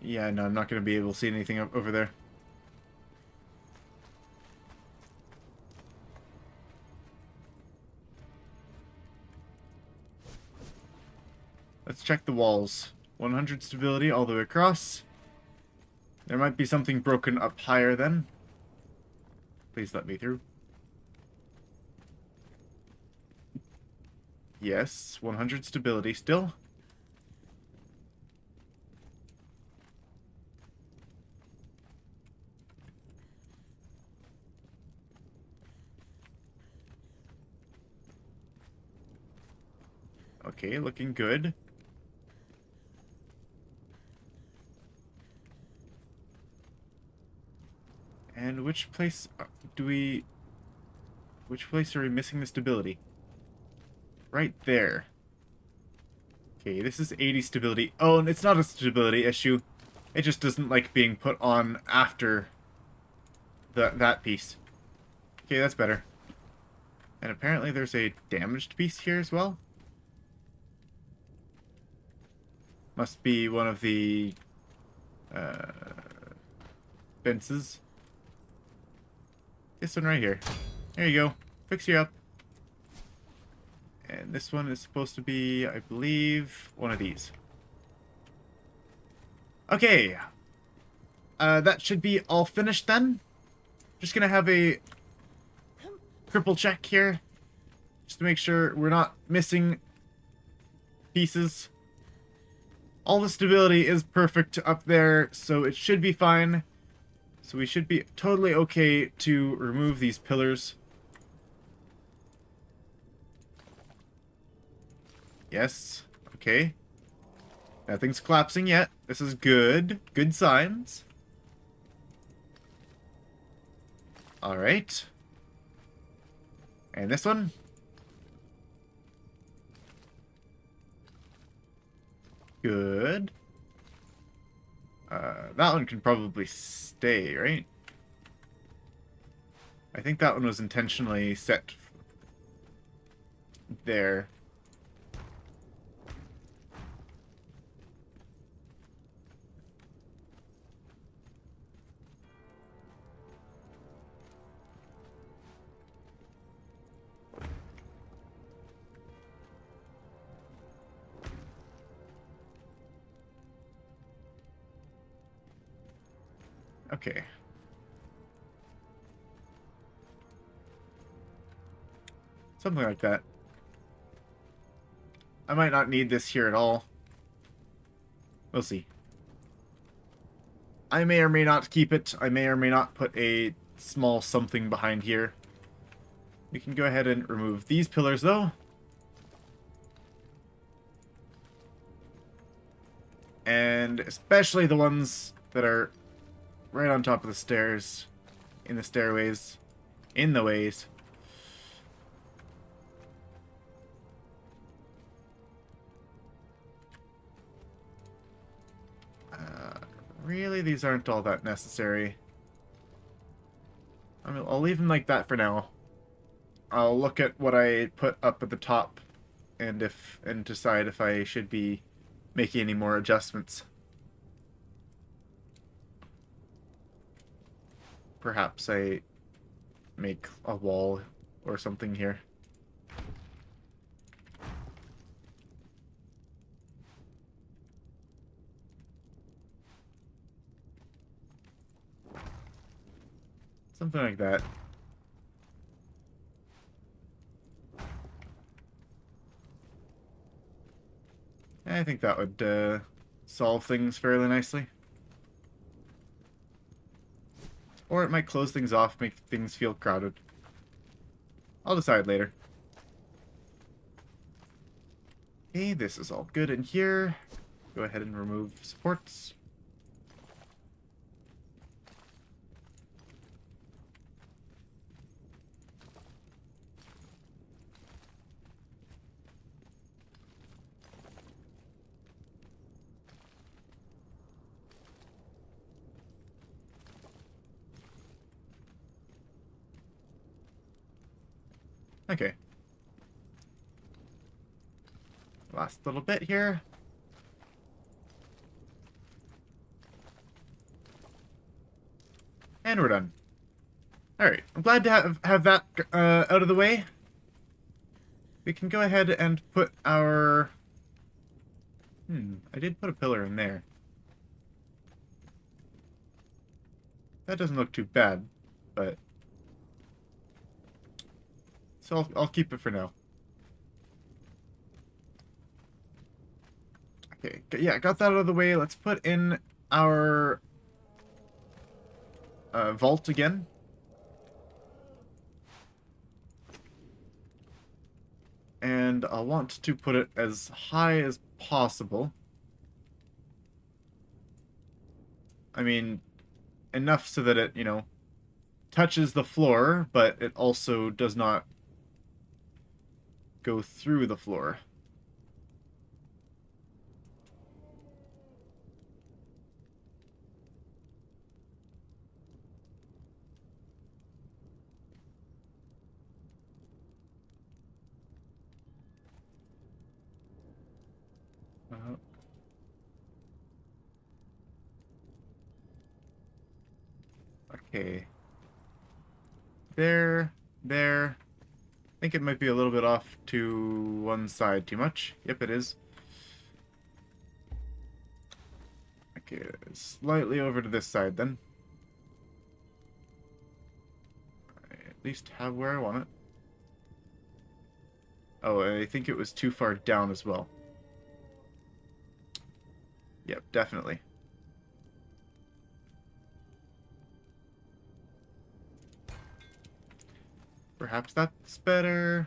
Speaker 1: Yeah, no, I'm not going to be able to see anything up over there. Let's check the walls. 100 stability all the way across. There might be something broken up higher then. Please let me through. Yes, 100 stability still. Okay, looking good. And which place which place are we missing the stability? Right there. Okay, this is 80 stability. Oh, and it's not a stability issue. It just doesn't like being put on after that piece. Okay, that's better. And apparently there's a damaged piece here as well. Must be one of the fences. This one right here. There you go. Fix you up. And this one is supposed to be, I believe, one of these. Okay. That should be all finished then. Just gonna have a triple check here. Just to make sure we're not missing pieces. All the stability is perfect up there, so it should be fine. So we should be totally okay to remove these pillars. Yes. Okay. Nothing's collapsing yet. This is good. Good signs. Alright. And this one? Good. That one can probably stay, right? I think that one was intentionally set there. Okay. Something like that. I might not need this here at all. We'll see. I may or may not keep it. I may or may not put a small something behind here. We can go ahead and remove these pillars, though. And especially the ones that are right on top of the stairs, in the stairways, in the ways. Really, these aren't all that necessary. I mean, I'll leave them like that for now. I'll look at what I put up at the top and decide if I should be making any more adjustments. Perhaps I make a wall or something here. Something like that. I think that would solve things fairly nicely. Or it might close things off, make things feel crowded. I'll decide later. Okay, this is all good in here. Go ahead and remove supports. Okay. Last little bit here. And we're done. Alright, I'm glad to have that out of the way. We can go ahead and put our... I did put a pillar in there. That doesn't look too bad, but... So I'll keep it for now. Okay, yeah, got that out of the way. Let's put in our vault again. And I'll want to put it as high as possible. I mean, enough so that it, touches the floor, but it also does not go through the floor. Uh, okay. There. I think it might be a little bit off to one side too much. Yep, it is. Okay, slightly over to this side then. I at least have where I want it. Oh, I think it was too far down as well. Yep, definitely. Perhaps that's better.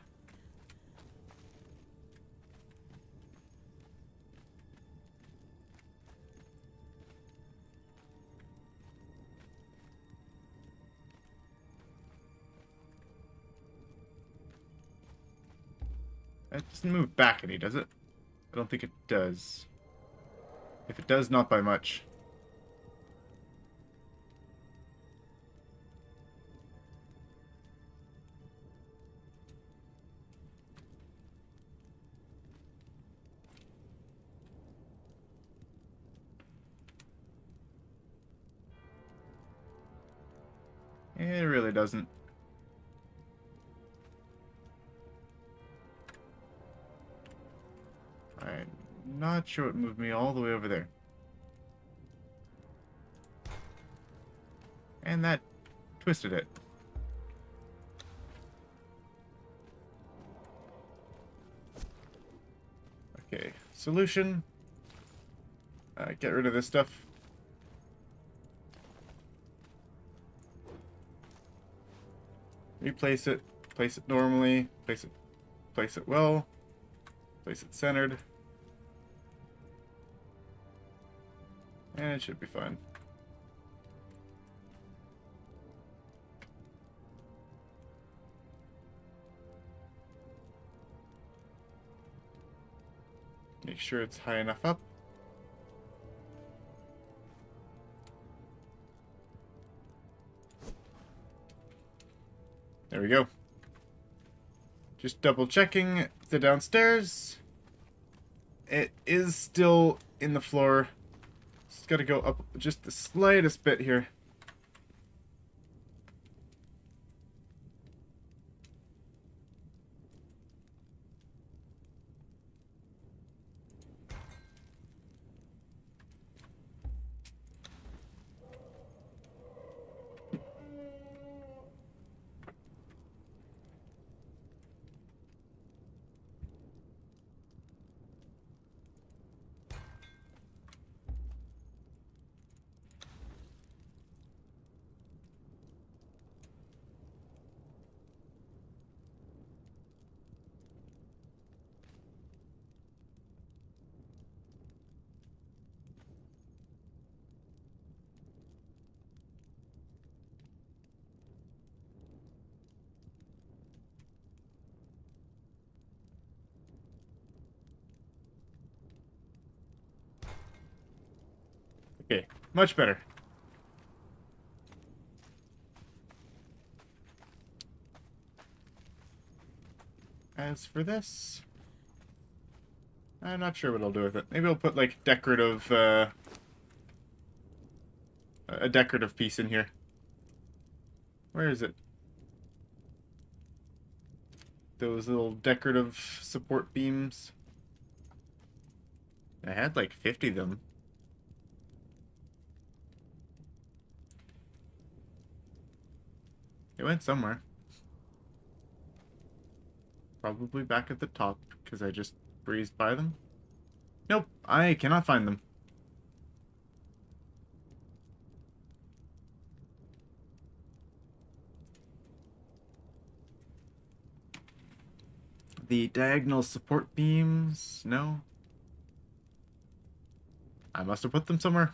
Speaker 1: It doesn't move back any, does it? I don't think it does. If it does, not by much. It really doesn't. I'm not sure it moved me all the way over there. And that twisted it. Okay, solution. Get rid of this stuff. Replace it. Place it normally. Place it well. Place it centered. And it should be fine. Make sure it's high enough up. There we go. Just double checking the downstairs. It is still in the floor. Just gotta go up just the slightest bit here. Okay, much better. As for this, I'm not sure what I'll do with it. Maybe I'll put like decorative, a decorative piece in here. Where is it? Those little decorative support beams. I had like 50 of them. It went somewhere. Probably back at the top, because I just breezed by them. Nope, I cannot find them. The diagonal support beams, no. I must have put them somewhere.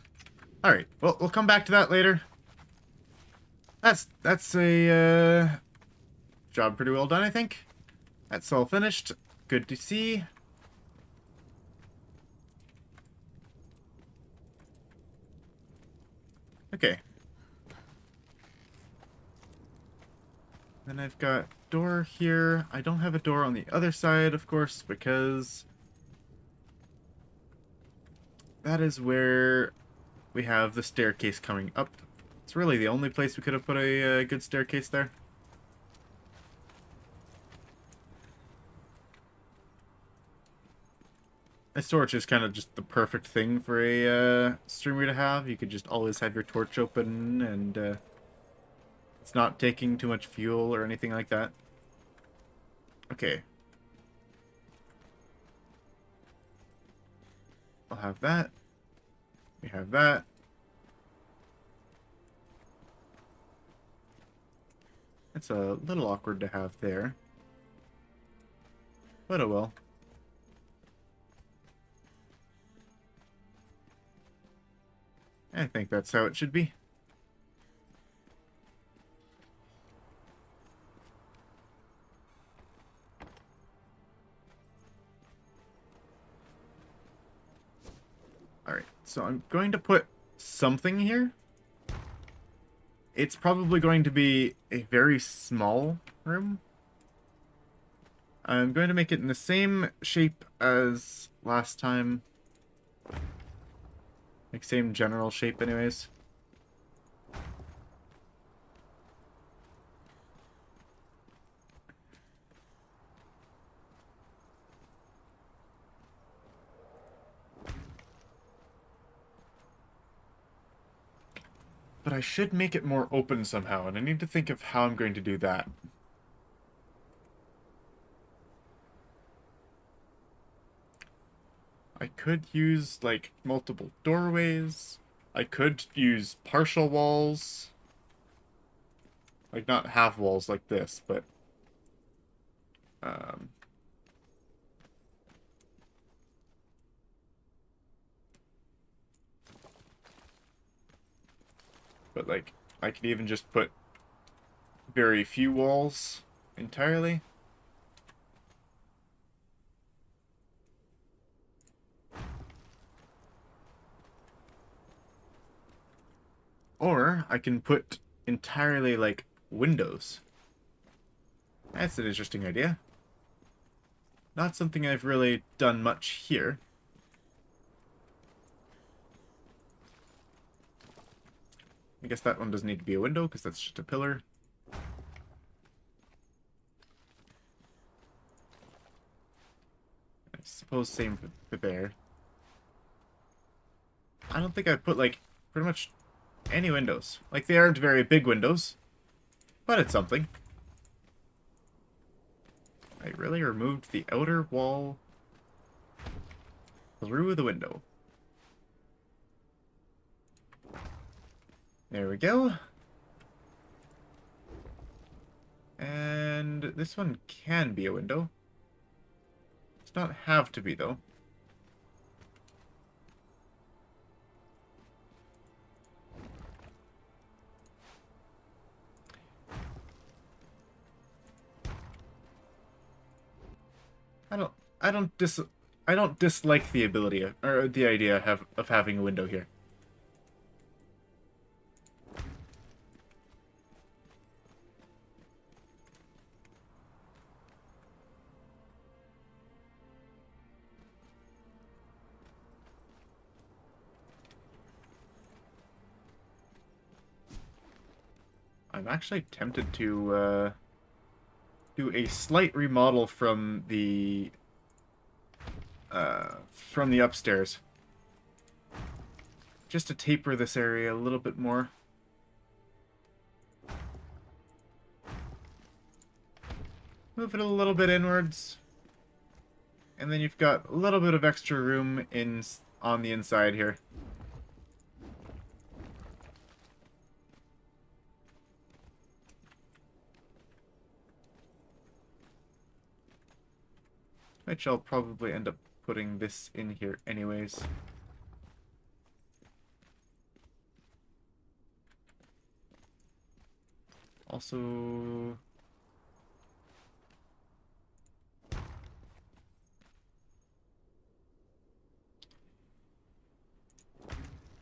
Speaker 1: Alright, well, we'll come back to that later. That's a job pretty well done, I think. That's all finished. Good to see. Okay. Then I've got door here. I don't have a door on the other side, of course, because that is where we have the staircase coming up. It's really the only place we could have put a good staircase there. A torch is kind of just the perfect thing for a streamer to have. You could just always have your torch open, and it's not taking too much fuel or anything like that. Okay. I'll have that. We have that. It's a little awkward to have there. But oh well. I think that's how it should be. Alright, so I'm going to put something here. It's probably going to be a very small room. I'm going to make it in the same shape as last time. Like, same general shape anyways. But I should make it more open somehow, and I need to think of how I'm going to do that. I could use, like, multiple doorways. I could use partial walls. Like, not half walls like this, but... But, like, I could even just put very few walls entirely. Or I can put entirely, like, windows. That's an interesting idea. Not something I've really done much here. I guess that one doesn't need to be a window, because that's just a pillar. I suppose same for there. I don't think I've put, like, pretty much any windows. Like, they aren't very big windows, but it's something. I really removed the outer wall through the window. There we go. And this one can be a window. Does not have to be, though. I don't dislike the ability or the idea of having a window here. I'm actually tempted to do a slight remodel from the upstairs. Just to taper this area a little bit more. Move it a little bit inwards. And then you've got a little bit of extra room on the inside here. Which I'll probably end up putting this in here anyways. Also...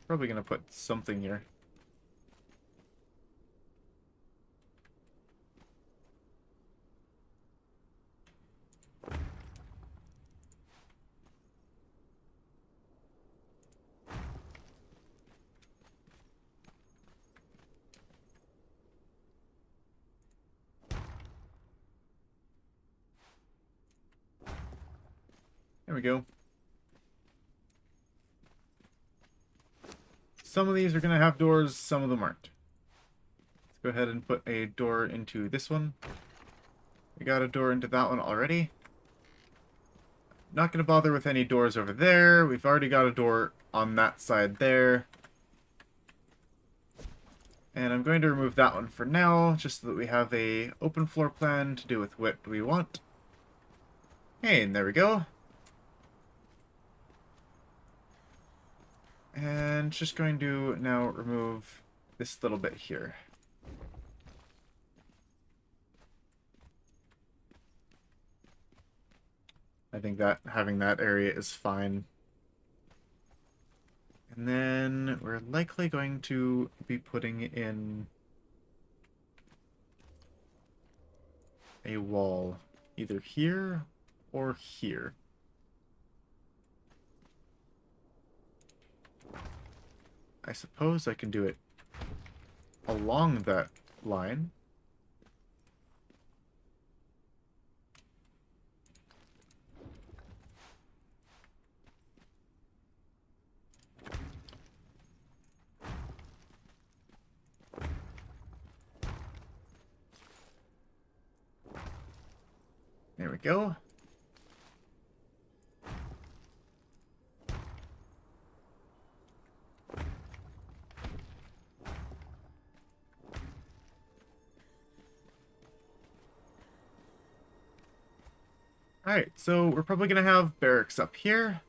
Speaker 1: probably gonna put something here. There we go. Some of these are going to have doors, some of them aren't. Let's go ahead and put a door into this one. We got a door into that one already. Not going to bother with any doors over there. We've already got a door on that side there. And I'm going to remove that one for now, just so that we have a open floor plan to do with what we want. Hey, and there we go. And just going to now remove this little bit here. I think that having that area is fine. And then we're likely going to be putting in a wall, either here or here. I suppose I can do it along that line. There we go. Alright, so we're probably going to have barracks up here.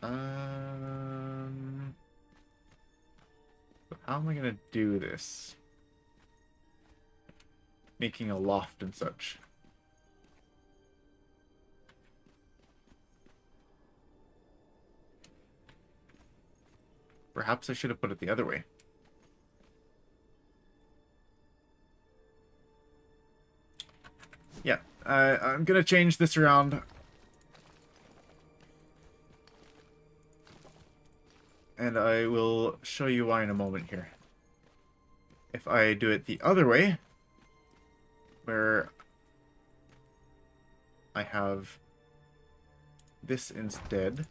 Speaker 1: So how am I going to do this? Making a loft and such. Perhaps I should have put it the other way. Yeah, I'm gonna change this around. And I will show you why in a moment here. If I do it the other way, where I have this instead.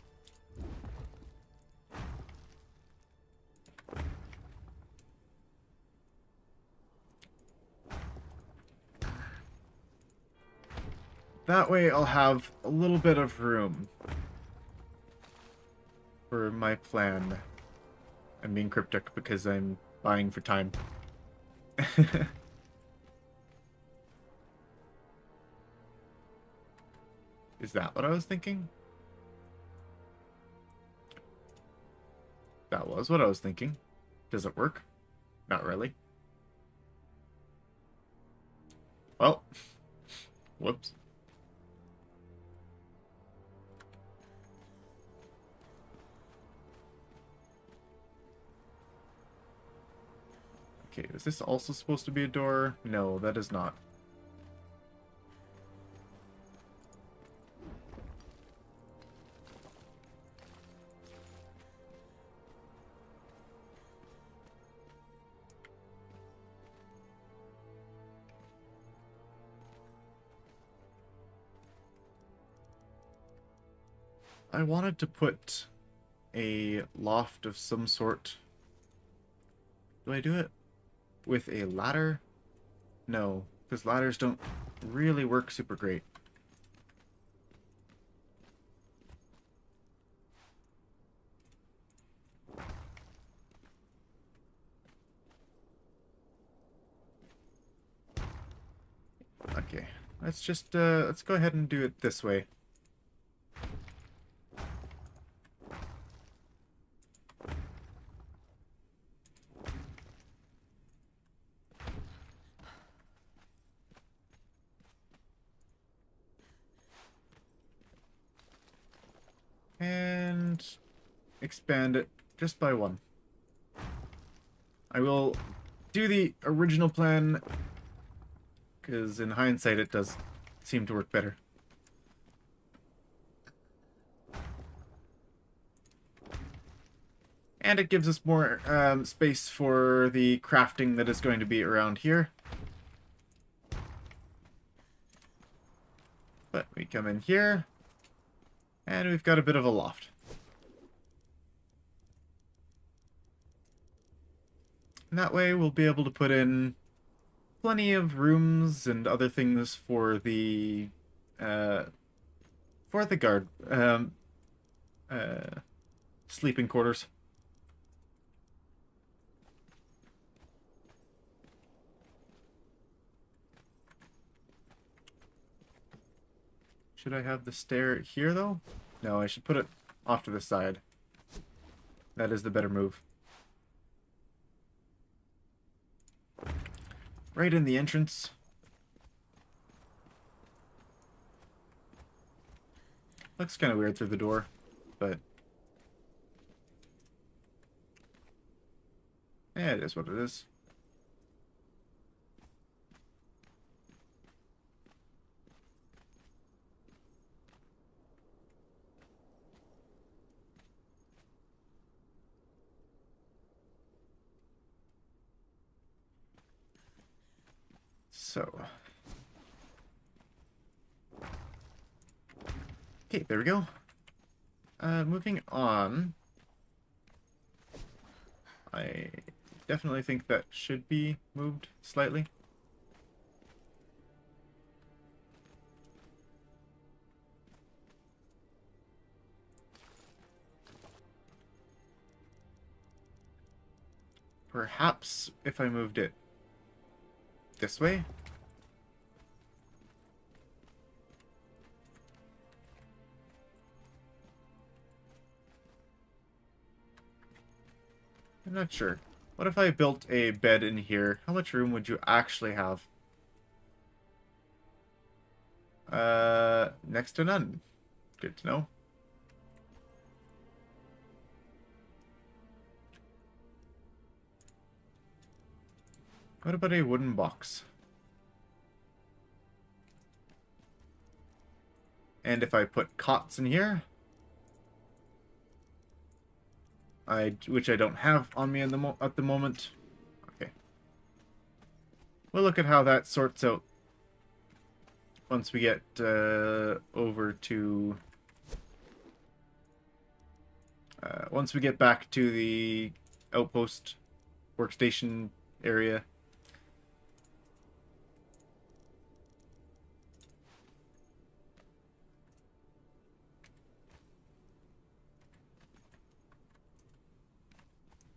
Speaker 1: That way I'll have a little bit of room for my plan. I'm being cryptic because I'm buying for time. Is that what I was thinking? That was what I was thinking. Does it work? Not really. Well, whoops. Okay, is this also supposed to be a door? No, that is not. I wanted to put a loft of some sort. Do I do it with a ladder? No, because ladders don't really work super great. Okay, let's just let's go ahead and do it this way. And expand it just by one. I will do the original plan because in hindsight it does seem to work better. And it gives us more space for the crafting that is going to be around here. But we come in here, and we've got a bit of a loft. And that way we'll be able to put in plenty of rooms and other things for the guard sleeping quarters. Should I have the stair here, though? No, I should put it off to the side. That is the better move. Right in the entrance. Looks kind of weird through the door, but... yeah, it is what it is. So, okay, there we go. Moving on. I definitely think that should be moved slightly. Perhaps if I moved it this way. I'm not sure. What if I built a bed in here? How much room would you actually have? Next to none. Good to know. What about a wooden box? And if I put cots in here, which I don't have on me at the moment. Okay. We'll look at how that sorts out once we get over to once we get back to the outpost workstation area.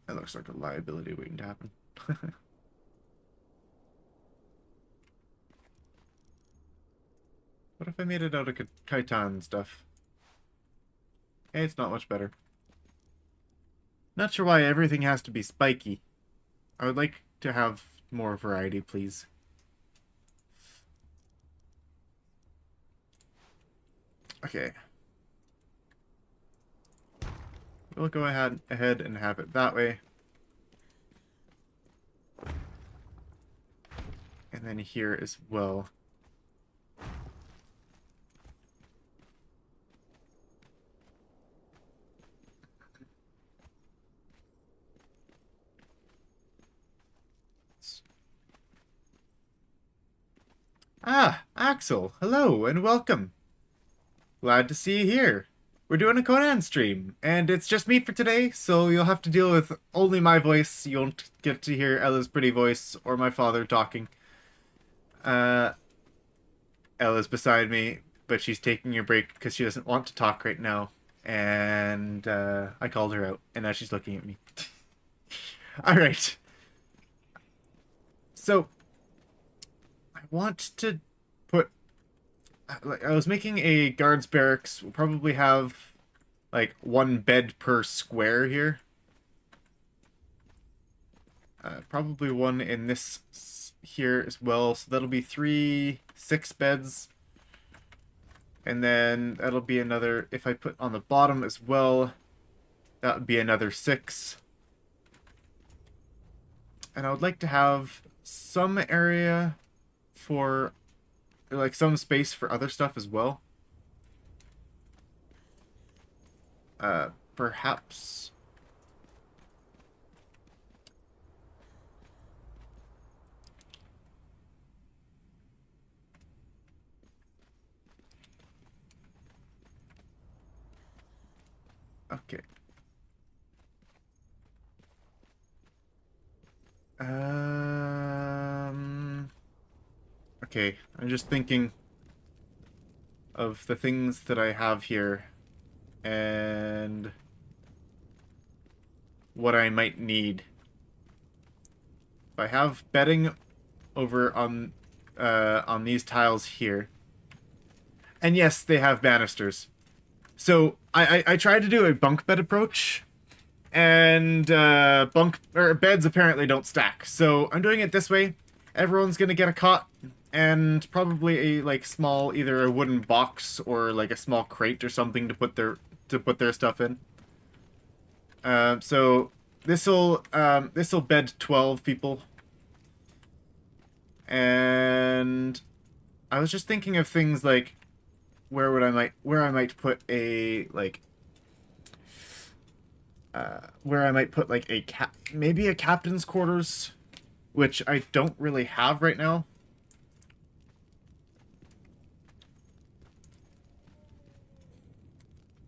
Speaker 1: That looks like a liability waiting to happen. What if I made it out of chitin stuff? Hey, it's not much better. Not sure why everything has to be spiky. I would like to have more variety, please. Okay. We'll go ahead and have it that way. And then here as well. Ah, Axel, hello and welcome. Glad to see you here. We're doing a Conan stream, and it's just me for today, so you'll have to deal with only my voice. You won't get to hear Ella's pretty voice or my father talking. Ella's beside me, but she's taking a break because she doesn't want to talk right now. And I called her out, and now she's looking at me. All right. So I want to put. Like, I was making a guards barracks. We'll probably have like one bed per square here. Probably one in this here as well. So that'll be 6 beds. And then that'll be another, if I put on the bottom as well, that would be another 6. And I would like to have some area for, like, some space for other stuff as well. Perhaps... Okay. Okay, I'm just thinking of the things that I have here and what I might need. If I have bedding over on these tiles here, and yes, they have banisters. So I tried to do a bunk bed approach, and beds apparently don't stack. So I'm doing it this way. Everyone's gonna get a cot and probably a like small, either a wooden box or like a small crate or something to put their stuff in. So this'll bed 12 people. And I was just thinking of things like where I might put a like where I might put like maybe a captain's quarters, which I don't really have right now.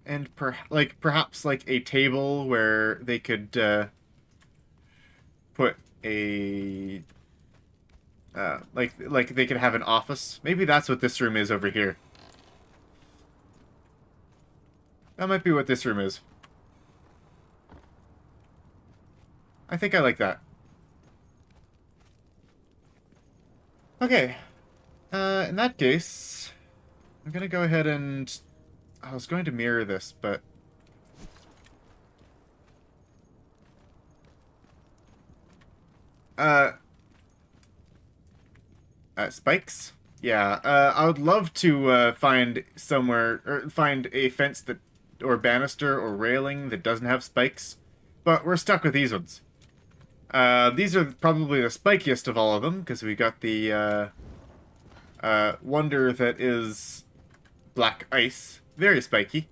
Speaker 1: And perhaps like a table where they could put a like they could have an office. Maybe that's what this room is over here. That might be what this room is. I think I like that. Okay. In that case, I'm gonna go ahead and... I was going to mirror this, but... spikes? Yeah, I would love to find somewhere, or find a fence that, or banister or railing that doesn't have spikes, but we're stuck with these ones. These are probably the spikiest of all of them, because we got the wonder that is black ice. Very spiky.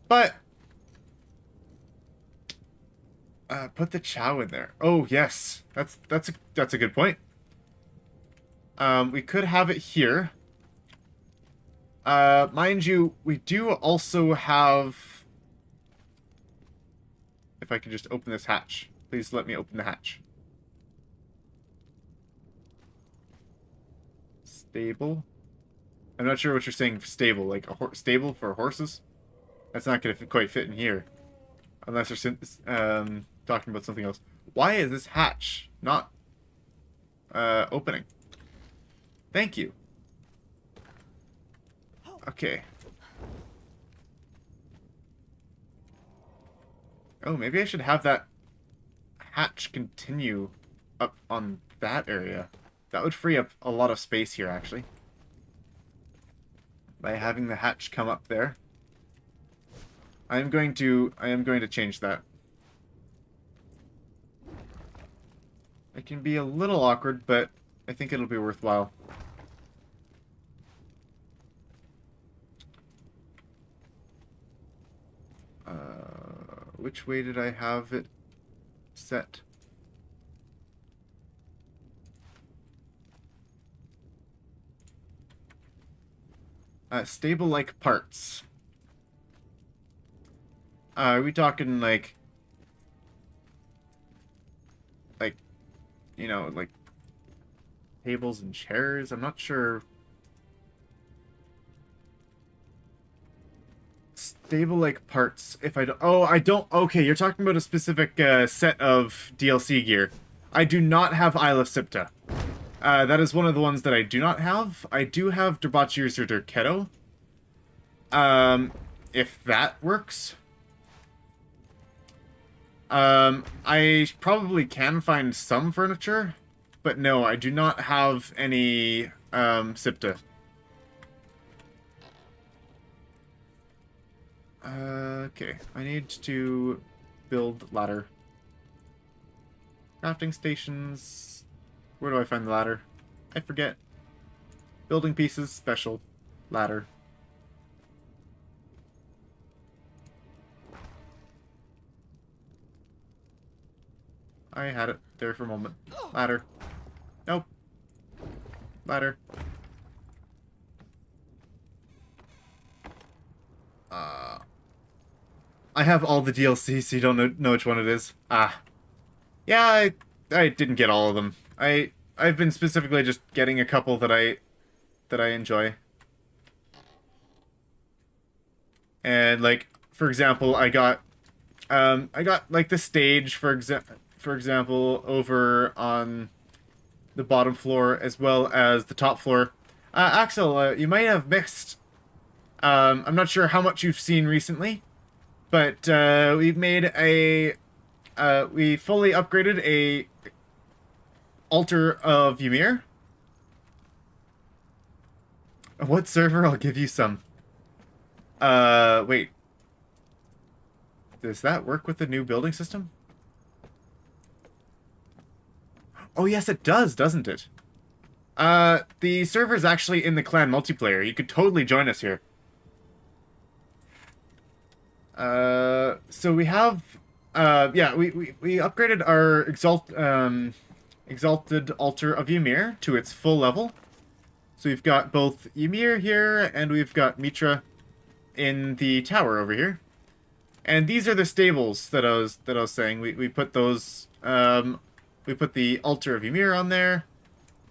Speaker 1: But put the chow in there. Oh yes, that's a good point. We could have it here. Mind you, we do also have... If I could just open this hatch. Please let me open the hatch. Stable? I'm not sure what you're saying for stable. Like a stable for horses? That's not going to quite fit in here. Unless you're talking about something else. Why is this hatch not opening? Thank you. Okay. Oh, maybe I should have that hatch continue up on that area. That would free up a lot of space here, actually. By having the hatch come up there. I am going to change that. It can be a little awkward, but I think it'll be worthwhile. Which way did I have it set? Stable-like parts. Are we talking like, you know, like tables and chairs? I'm not sure stable like parts if I don't... Oh, I don't... Okay, you're talking about a specific set of DLC gear. I do not have Isle of Sipta. That is one of the ones that I do not have. I do have Debaucheers or Derketo. If that works. I probably can find some furniture, but no, I do not have any, Sipta. Okay, I need to build ladder. Crafting stations. Where do I find the ladder? I forget. Building pieces, special. Ladder. I had it there for a moment. Ladder. Nope. Ladder. I have all the DLC, so you don't know which one it is. Ah. Yeah, I didn't get all of them. I've been specifically just getting a couple that I enjoy. And like, for example, I got like the stage for example over on the bottom floor as well as the top floor. Axel, you might have missed. I'm not sure how much you've seen recently, but we've made a we fully upgraded a altar of Ymir. What server? I'll give you some. Wait. Does that work with the new building system? Oh, yes, it does, doesn't it? The server's actually in the clan multiplayer. You could totally join us here. So we have, yeah, we upgraded our exalted altar of Ymir to its full level. So we've got both Ymir here, and we've got Mitra in the tower over here. And these are the stables that I was saying. We put those, we put the altar of Ymir on there,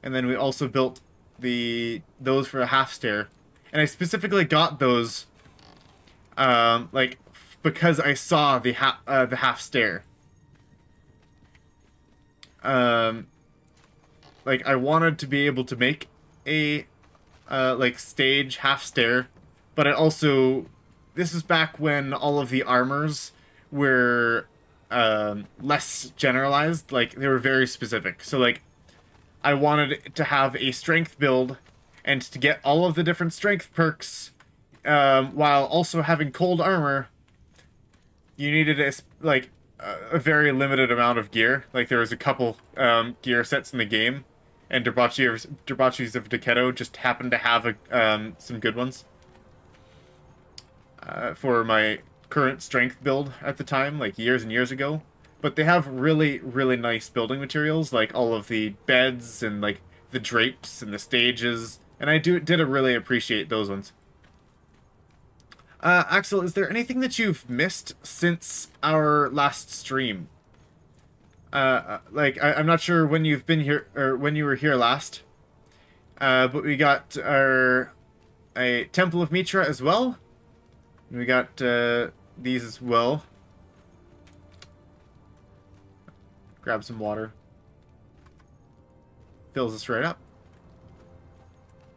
Speaker 1: and then we also built those for a half stair. And I specifically got those, like, because I saw the half stair. Like, I wanted to be able to make a like stage half stair, but I also, this is back when all of the armors were less generalized. Like, they were very specific. So like, I wanted to have a strength build and to get all of the different strength perks while also having cold armor. You needed a very limited amount of gear. Like, there was a couple gear sets in the game, and Debaucheers of Derketo just happened to have some good ones for my current strength build at the time, like years and years ago. But they have really, really nice building materials, like all of the beds and like the drapes and the stages, and I did really appreciate those ones. Axel, is there anything that you've missed since our last stream? Like, I'm not sure when you've been here, or when you were here last. But we got a Temple of Mitra as well. We got, these as well. Grab some water. Fills us right up.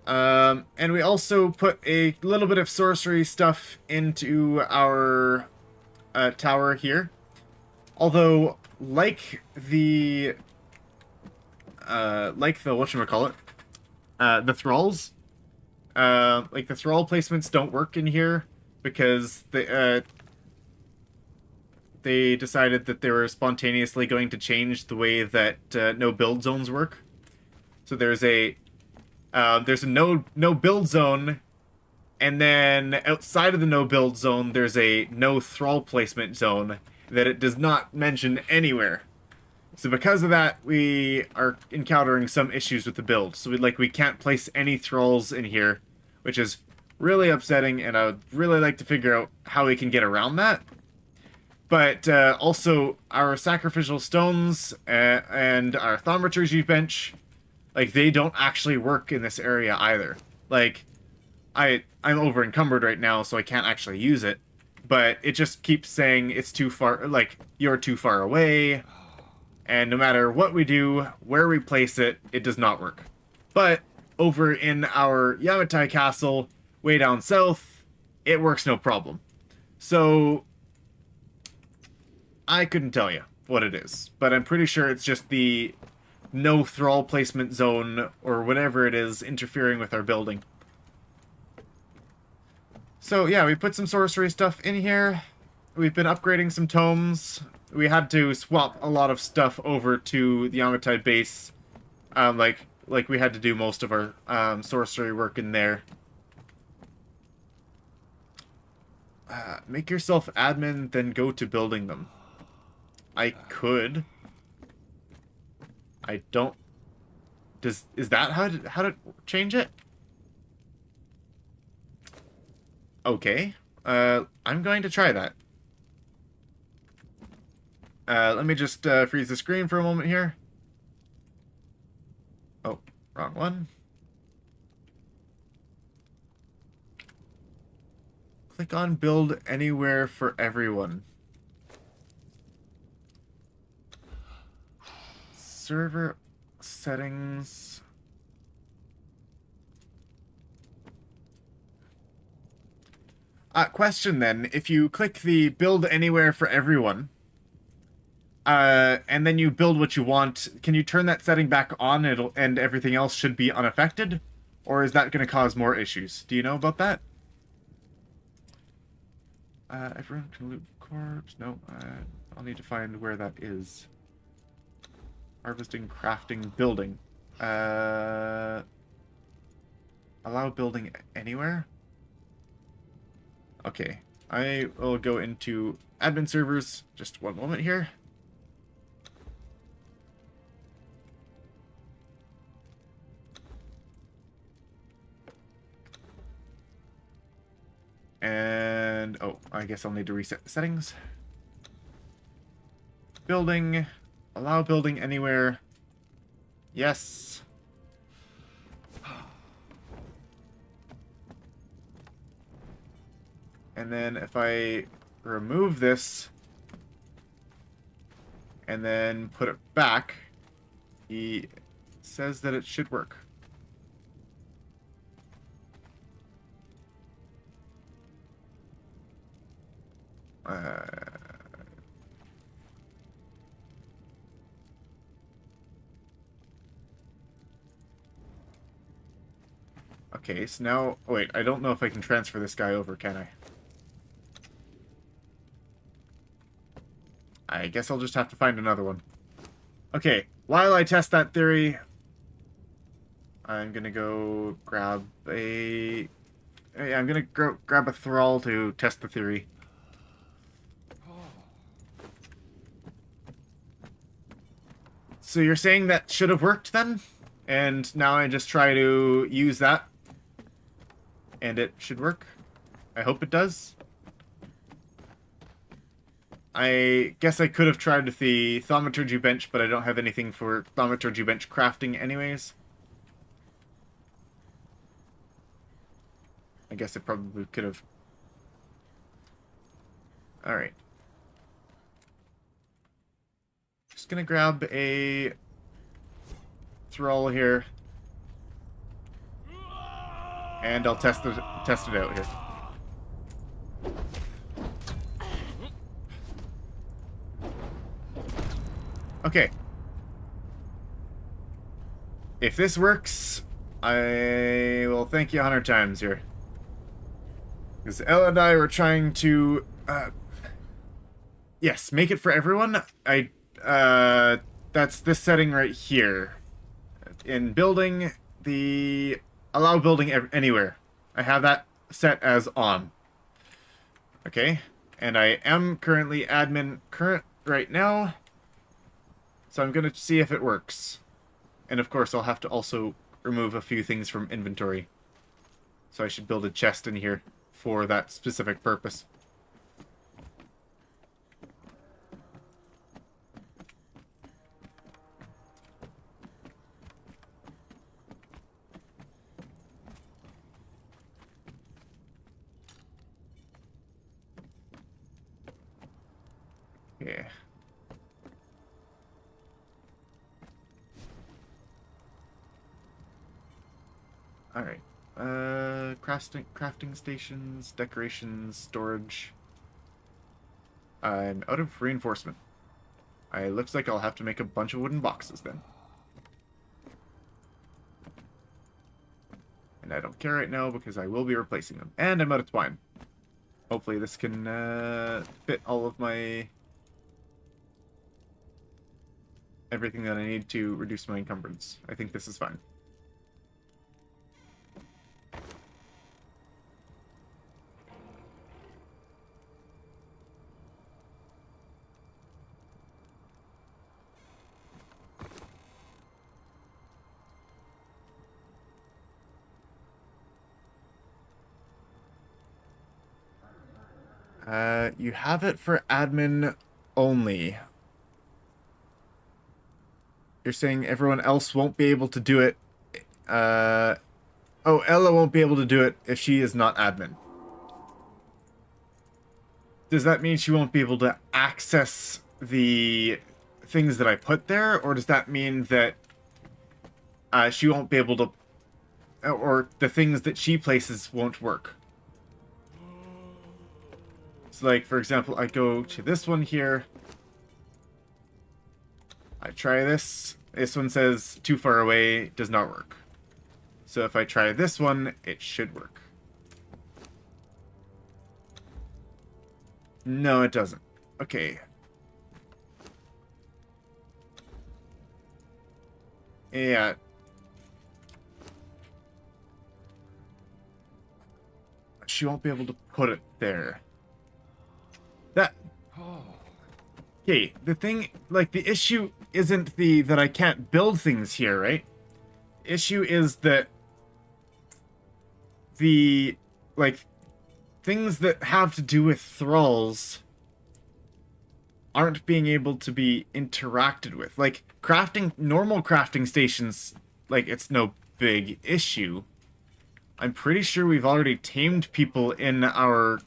Speaker 1: And we also put a little bit of sorcery stuff into our tower here. Although, like the whatchamacallit, the thralls, like the thrall placements don't work in here because they decided that they were spontaneously going to change the way that no build zones work. So there's a no build zone, and then outside of the no build zone, there's a no thrall placement zone that it does not mention anywhere. So because of that, we are encountering some issues with the build. So we can't place any thralls in here, which is really upsetting, and I would really like to figure out how we can get around that. But also, our sacrificial stones and our thaumaturgy bench, like, they don't actually work in this area either. Like, I'm over encumbered right now, so I can't actually use it. but it just keeps saying it's too far, like, you're too far away, and no matter what we do, where we place it, it does not work. But over in our Yamatai castle, way down south, it works no problem. So I couldn't tell you what it is, but I'm pretty sure it's just the no thrall placement zone or whatever it is interfering with our building. So yeah, we put some sorcery stuff in here. We've been upgrading some tomes. We had to swap a lot of stuff over to the Yamatai base. Like we had to do most of our sorcery work in there. Make yourself admin, then go to building them. I could. I don't... Is that how to change it? Okay. I'm going to try that. Let me just freeze the screen for a moment here. Oh, wrong one. Click on build anywhere for everyone. Server settings. Question then, if you click the build anywhere for everyone, and then you build what you want, can you turn that setting back on and everything else should be unaffected? Or is that going to cause more issues? Do you know about that? Everyone can loot corpse. No, I'll need to find where that is. Harvesting, crafting, building. Allow building anywhere? Okay, I will go into admin servers. Just one moment here. And, oh, I guess I'll need to reset the settings. Building. Allow building anywhere. Yes. And then if I remove this and then put it back, he says that it should work. Okay, so now... Oh, wait, I don't know if I can transfer this guy over, can I? I guess I'll just have to find another one. Okay, while I test that theory, I'm gonna go grab a... Yeah, I'm gonna grab a thrall to test the theory. So you're saying that should have worked then? And now I just try to use that? And it should work? I hope it does. I guess I could have tried with the thaumaturgy bench, but I don't have anything for thaumaturgy bench crafting anyways. I guess I probably could have. Alright. Just gonna grab a thrall here. And I'll test it out here. Okay. If this works, I will thank you 100 times here. Because Ella and I were trying to, yes, make it for everyone. That's this setting right here. In building, the allow building anywhere. I have that set as on. Okay, and I am currently admin right now. So I'm going to see if it works. And of course, I'll have to also remove a few things from inventory. So I should build a chest in here for that specific purpose. Okay. Alright. Crafting stations, decorations, storage. I'm out of reinforcement. Looks like I'll have to make a bunch of wooden boxes then. And I don't care right now because I will be replacing them. And I'm out of twine. Hopefully this can fit all of my... everything that I need to reduce my encumbrance. I think this is fine. You have it for admin only. You're saying everyone else won't be able to do it. Oh, Ella won't be able to do it if she is not admin. Does that mean she won't be able to access the things that I put there? Or does that mean that she won't be able to... or the things that she places won't work? So, like, for example, I go to this one here. I try this. This one says too far away, does not work. So if I try this one, it should work. No, it doesn't. Okay. Yeah. She won't be able to put it there. That... Okay, the thing, like, the issue isn't that I can't build things here, right? Issue is that the, like, things that have to do with thralls aren't being able to be interacted with. Like, normal crafting stations, like, it's no big issue. I'm pretty sure we've already tamed people in our...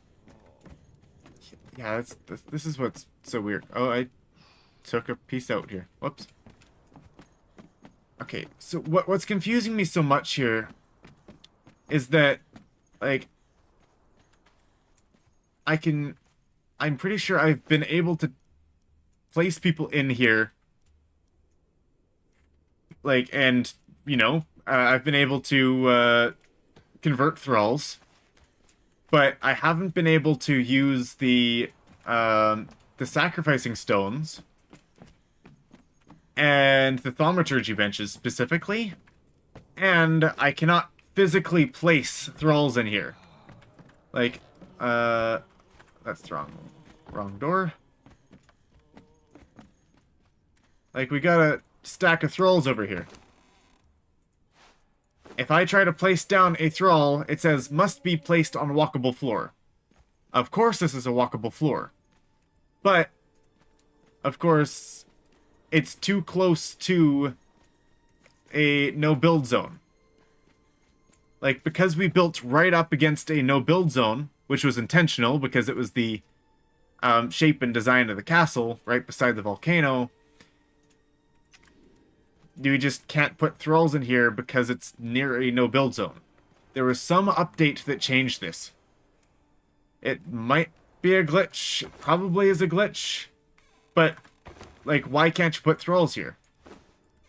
Speaker 1: Yeah, this is what's so weird. Oh, I took a piece out here. Whoops. Okay, so what's confusing me so much here is that, like, I'm pretty sure I've been able to place people in here, like, and, you know, I've been able to convert thralls, but I haven't been able to use the sacrificing stones and the thaumaturgy benches specifically, and I cannot physically place thralls in here. Like, that's the wrong door. Like, we got a stack of thralls over here. If I try to place down a thrall, it says, must be placed on walkable floor. Of course this is a walkable floor. But, of course, it's too close to a no-build zone. Like, because we built right up against a no-build zone, which was intentional because it was the shape and design of the castle right beside the volcano, we just can't put thralls in here because it's near a no-build zone. There was some update that changed this. It might be a glitch. It probably is a glitch. But, like, why can't you put thralls here?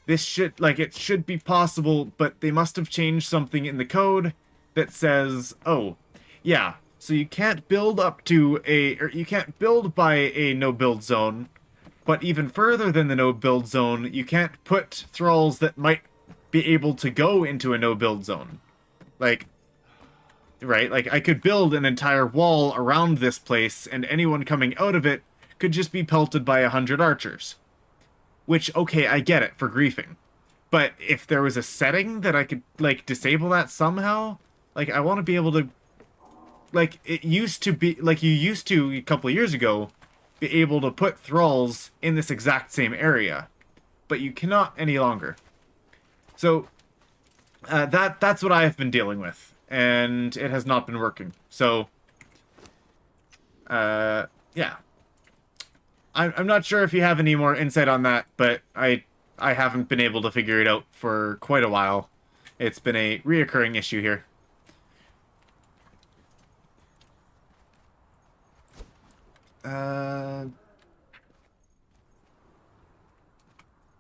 Speaker 1: This should, like, it should be possible, but they must have changed something in the code that says, oh, yeah, so you can't build up to or you can't build by a no-build zone, but even further than the no-build zone, you can't put thralls that might be able to go into a no-build zone. Like, right? Like, I could build an entire wall around this place, and anyone coming out of it could just be pelted by 100 archers. Which, okay, I get it, for griefing. But if there was a setting that I could, like, disable that somehow, like, I want to be able to... Like, it used to be... Like, you used to, a couple of years ago, be able to put thralls in this exact same area. But you cannot any longer. So, that's what I have been dealing with. And it has not been working. So, yeah. I'm not sure if you have any more insight on that, but I haven't been able to figure it out for quite a while. It's been a reoccurring issue here.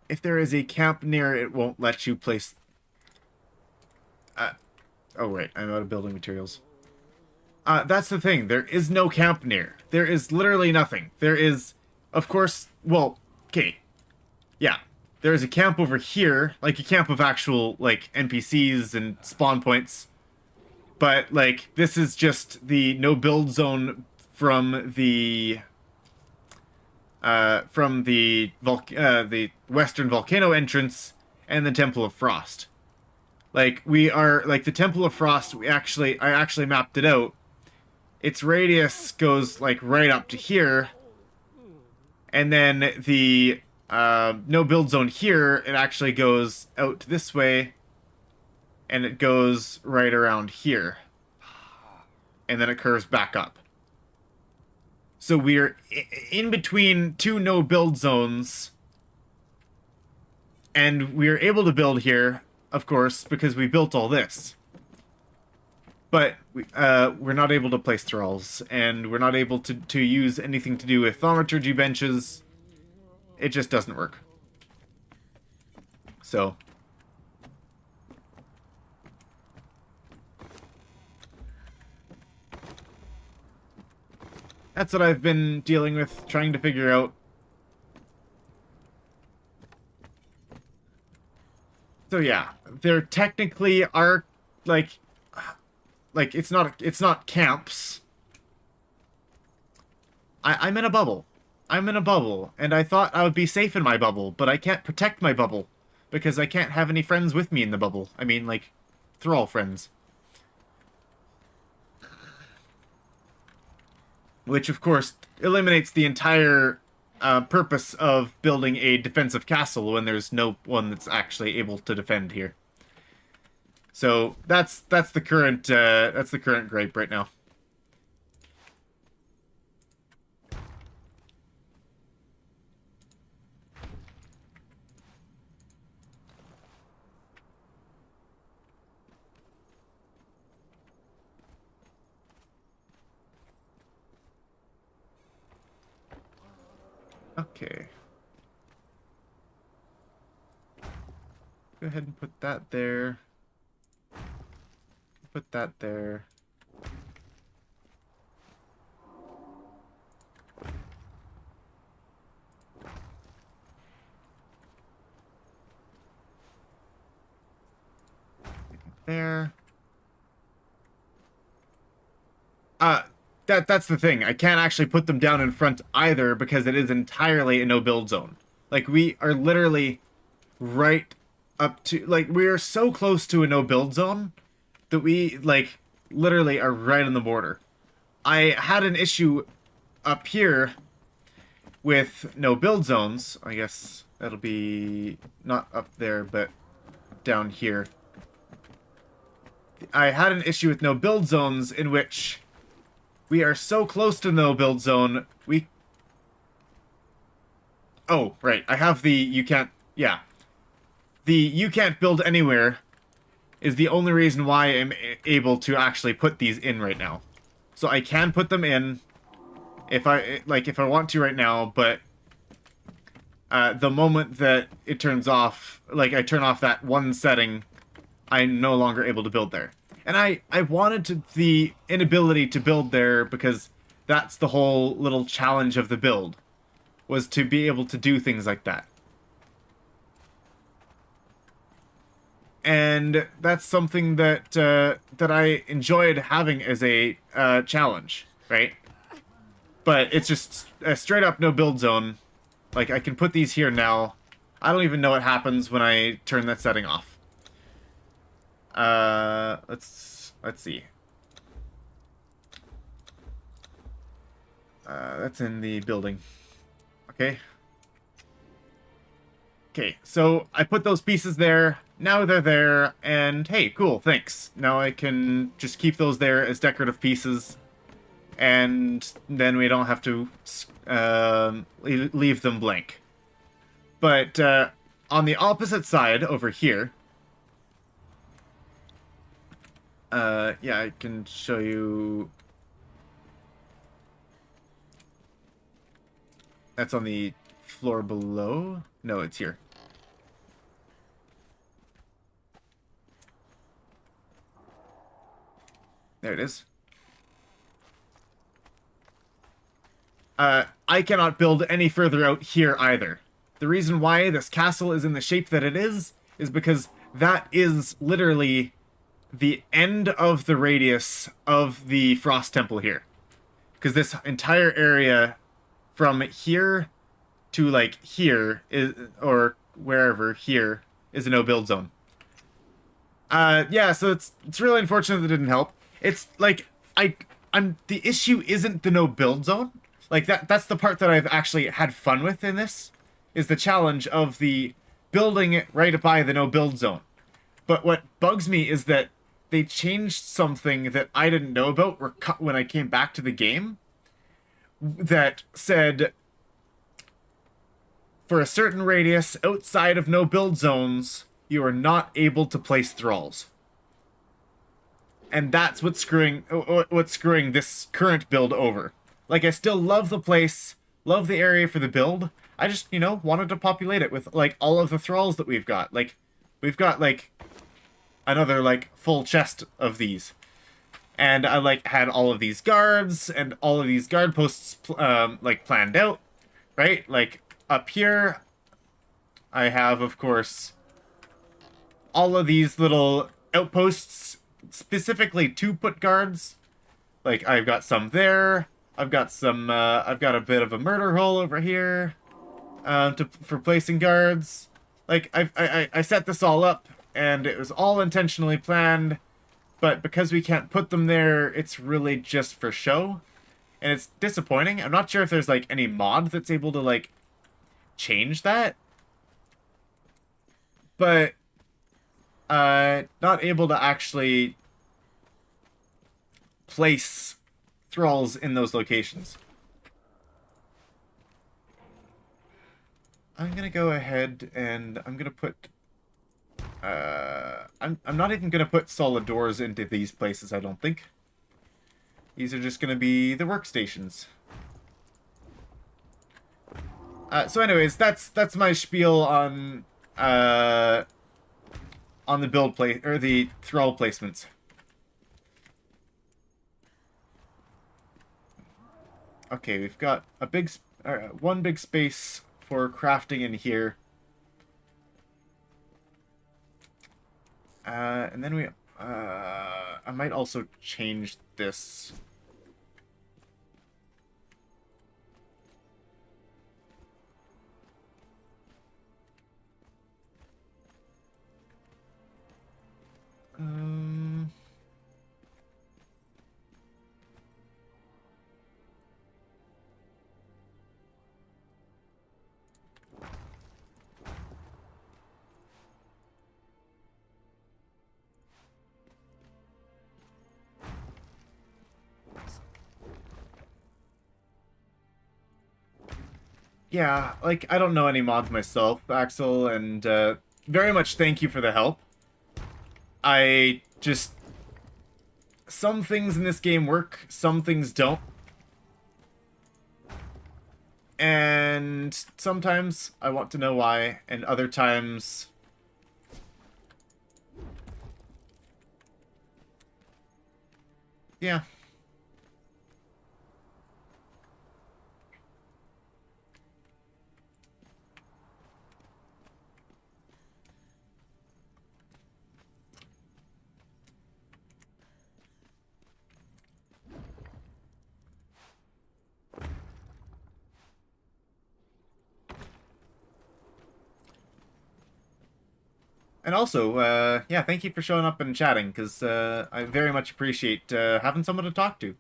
Speaker 1: If there is a camp near, it won't let you place... oh, right. I'm out of building materials. That's the thing. There is no camp near. There is literally nothing. There is, of course... Well, okay. Yeah. There is a camp over here. Like, a camp of actual, like, NPCs and spawn points. But, like, this is just the no-build zone from the... the Western Volcano entrance and the Temple of Frost. Like, we are, like, the Temple of Frost, I actually mapped it out. Its radius goes, like, right up to here. And then the, no-build zone here, it actually goes out this way. And it goes right around here. And then it curves back up. So we're in between two no-build zones. And we're able to build here, of course, because we built all this. But we're not able to place thralls, and we're not able to use anything to do with thaumaturgy benches. It just doesn't work. So... that's what I've been dealing with, trying to figure out. So yeah, there technically are, like it's not camps. I'm in a bubble. I'm in a bubble, and I thought I would be safe in my bubble, but I can't protect my bubble, because I can't have any friends with me in the bubble. I mean, like, thrall friends. Which, of course, eliminates the entire purpose of building a defensive castle when there's no one that's actually able to defend here. So that's the current gripe right now. Okay. Go ahead and put that there. Put that there. There. That's the thing. I can't actually put them down in front either because it is entirely a no-build zone. Like, we are literally right up to... like, we are so close to a no-build zone that we, like, literally are right on the border. I had an issue up here with no-build zones. I guess that'll be not up there, but down here. I had an issue with no-build zones in which... we are so close to no build zone, we... oh, right. I have the you can't... yeah. The you can't build anywhere is the only reason why I'm able to actually put these in right now. So I can put them in if I want to right now, but the moment that it turns off, like I turn off that one setting, I'm no longer able to build there. And I wanted the inability to build there because that's the whole little challenge of the build, was to be able to do things like that. And that's something that that I enjoyed having as a challenge, right? But it's just a straight up no build zone. Like, I can put these here now. I don't even know what happens when I turn that setting off. Let's see. That's in the building. Okay. Okay, so I put those pieces there. Now they're there, and hey, cool, thanks. Now I can just keep those there as decorative pieces. and then we don't have to leave them blank. But on the opposite side, over here, yeah, I can show you. That's on the floor below. No, it's here. There it is. I cannot build any further out here either. The reason why this castle is in the shape that it is because that is literally the end of the radius of the Frost Temple here. Because this entire area from here to, like, here, is, or wherever here, is a no-build zone. Yeah, so it's really unfortunate that it didn't help. It's, like, the issue isn't the no-build zone. Like, that's the part that I've actually had fun with in this, is the challenge of the building it right by the no-build zone. But what bugs me is that they changed something that I didn't know about when I came back to the game, that said, for a certain radius outside of no-build zones, you are not able to place thralls. And that's what's screwing this current build over. Like, I still love the place, love the area for the build. I just, you know, wanted to populate it with, like, all of the thralls that we've got. Like, we've got, like, another, like, full chest of these. And I, like, had all of these guards and all of these guard posts, like, planned out, right? Like, up here, I have, of course, all of these little outposts, specifically to put guards. Like, I've got some there. I've got some, I've got a bit of a murder hole over here, for placing guards. Like, I set this all up, and it was all intentionally planned, but because we can't put them there, it's really just for show. And it's disappointing. I'm not sure if there's, like, any mod that's able to, like, change that. But, not able to actually place thralls in those locations. I'm gonna go ahead and I'm gonna put I'm not even gonna put solid doors into these places, I don't think. These are just gonna be the workstations. So anyways, that's my spiel on the build or the thrall placements. Okay, we've got a big one big space for crafting in here. And then we I might also change this. Yeah, like, I don't know any mods myself, Axel, and very much thank you for the help. I just... Some things in this game work, some things don't. And sometimes I want to know why, and other times... Yeah. And also, yeah, thank you for showing up and chatting, because I very much appreciate having someone to talk to.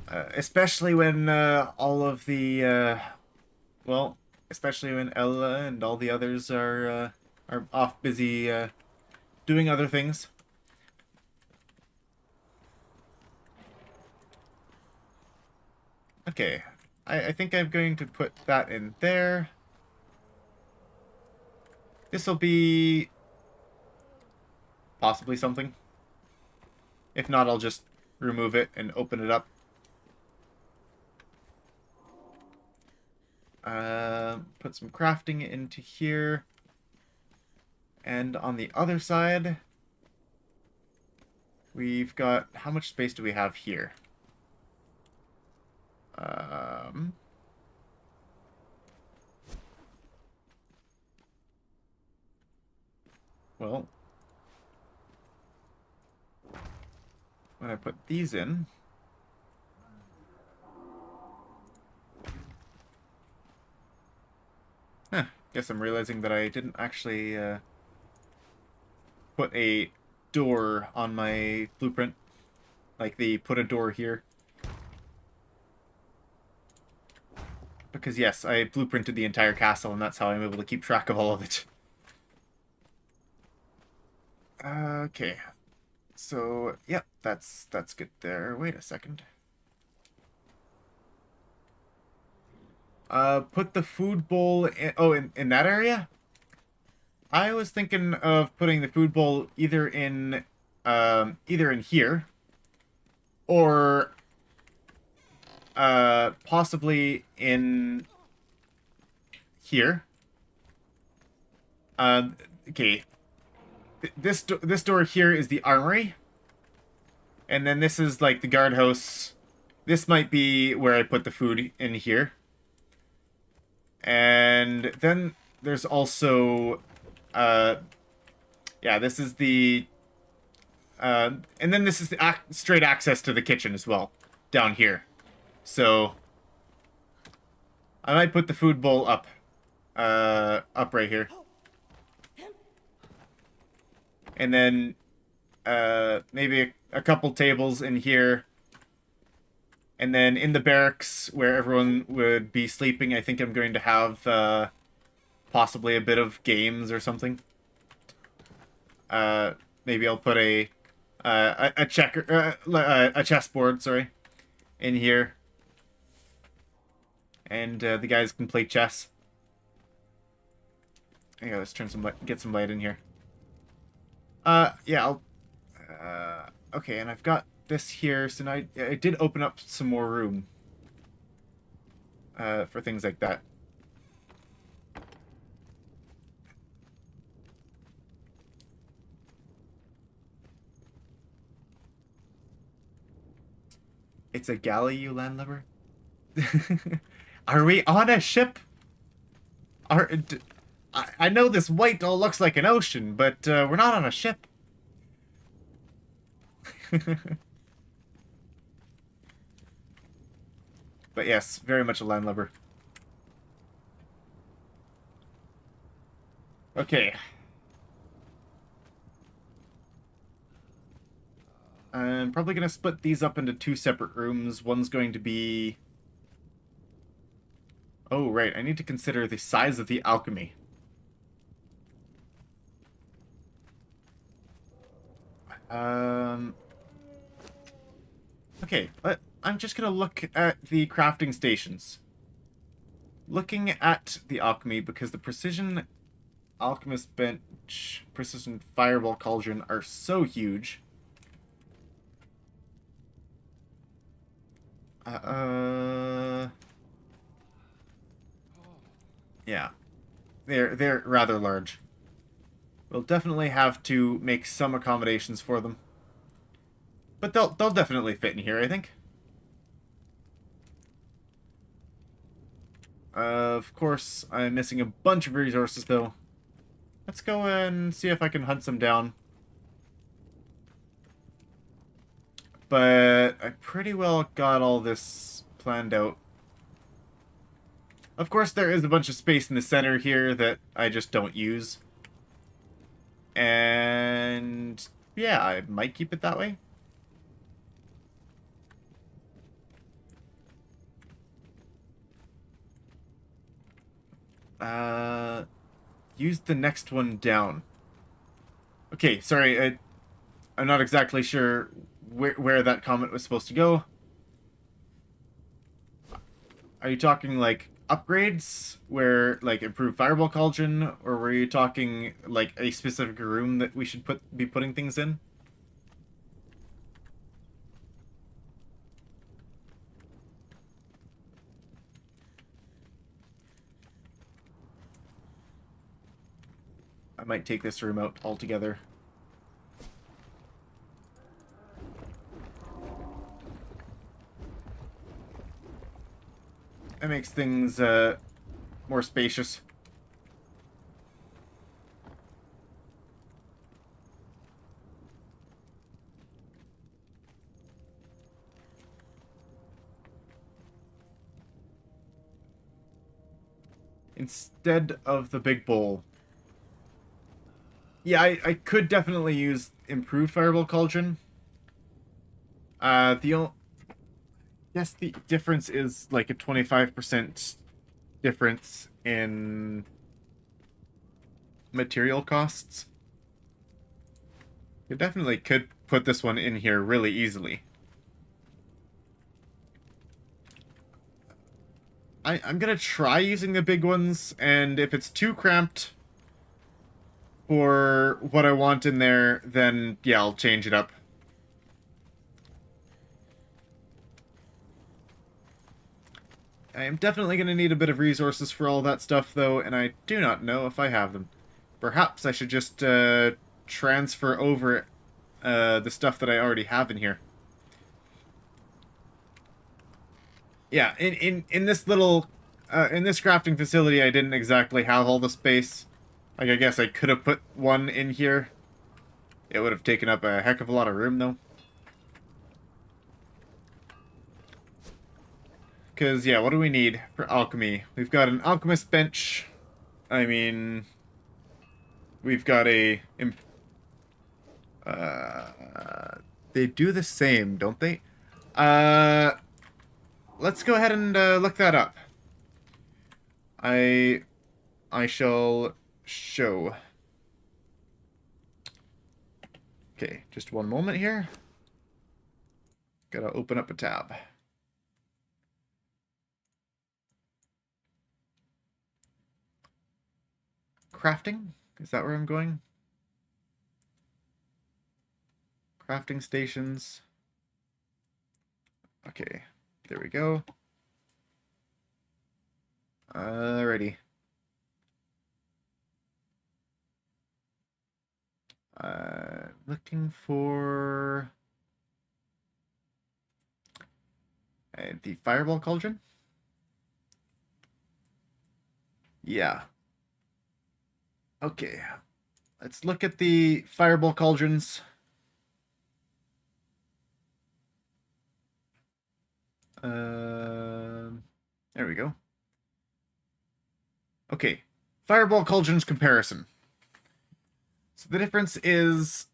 Speaker 1: Especially when all of the, well, especially when Ella and all the others are off busy doing other things. Okay. I think I'm going to put that in there. This will be possibly something. If not, I'll just remove it and open it up. Put some crafting into here. And on the other side, we've got... How much space do we have here? Well, when I put these in... Huh, guess I'm realizing that I didn't actually put a door on my blueprint. Like the put a door here. Because yes, I blueprinted the entire castle and that's how I'm able to keep track of all of it. Okay. So, yep, that's good there. Wait a second. Put the food bowl in... Oh, in that area? I was thinking of putting the food bowl either in here, or possibly in here. Okay. This door here is the armory, and then this is like the guardhouse. This might be where I put the food in here. And then there's also, yeah, this is the, and then this is the straight access to the kitchen as well, down here. So, I might put the food bowl up right here. And then, maybe a couple tables in here. And then in the barracks, where everyone would be sleeping, I think I'm going to have possibly a bit of games or something. Maybe I'll put a chessboard, sorry, in here, and the guys can play chess. Hang on, let's turn some light, get some light in here. Yeah, I'll. Okay, and I've got this here, so now I did open up some more room for things like that. It's a galley, you landlubber? Are we on a ship? I know this white all looks like an ocean, but we're not on a ship. But yes, very much a landlubber. Okay. I'm probably going to split these up into two separate rooms. One's going to be... Oh, right. I need to consider the size of the alchemy. Okay, I'm just going to look at the crafting stations. Looking at the alchemy, because the precision alchemist bench, precision fireball cauldron are so huge. Yeah. They're rather large. We'll definitely have to make some accommodations for them. But they'll definitely fit in here, I think. Of course, I'm missing a bunch of resources, though. Let's go and see if I can hunt some down. But I pretty well got all this planned out. Of course, there is a bunch of space in the center here that I just don't use. And yeah, I might keep it that way. Use the next one down. Okay, sorry, I'm not exactly sure where that comment was supposed to go. Are you talking like upgrades where like improved fireball cauldron, or were you talking like a specific room that we should be putting things in? I might take this room out altogether. It makes things more spacious. Instead of the big bowl. Yeah, I could definitely use improved fireball cauldron. The guess the difference is like a 25% difference in material costs. You definitely could put this one in here really easily. I'm gonna try using the big ones, and if it's too cramped for what I want in there, then yeah, I'll change it up. I am definitely going to need a bit of resources for all that stuff, though, and I do not know if I have them. Perhaps I should just transfer over the stuff that I already have in here. Yeah, in this little in this crafting facility, I didn't exactly have all the space. Like, I guess I could have put one in here. It would have taken up a heck of a lot of room, though. Because, yeah, what do we need for alchemy? We've got an alchemist bench. I mean, we've got a... they do the same, don't they? Let's go ahead and look that up. I shall show. Okay, just one moment here. Gotta open up a tab. Crafting? Is that where I'm going? Crafting stations. Okay, there we go. Alrighty. Looking for the fireball cauldron. Yeah. Okay. Let's look at the fireball cauldrons. There we go. Okay. Fireball cauldrons comparison. So the difference is,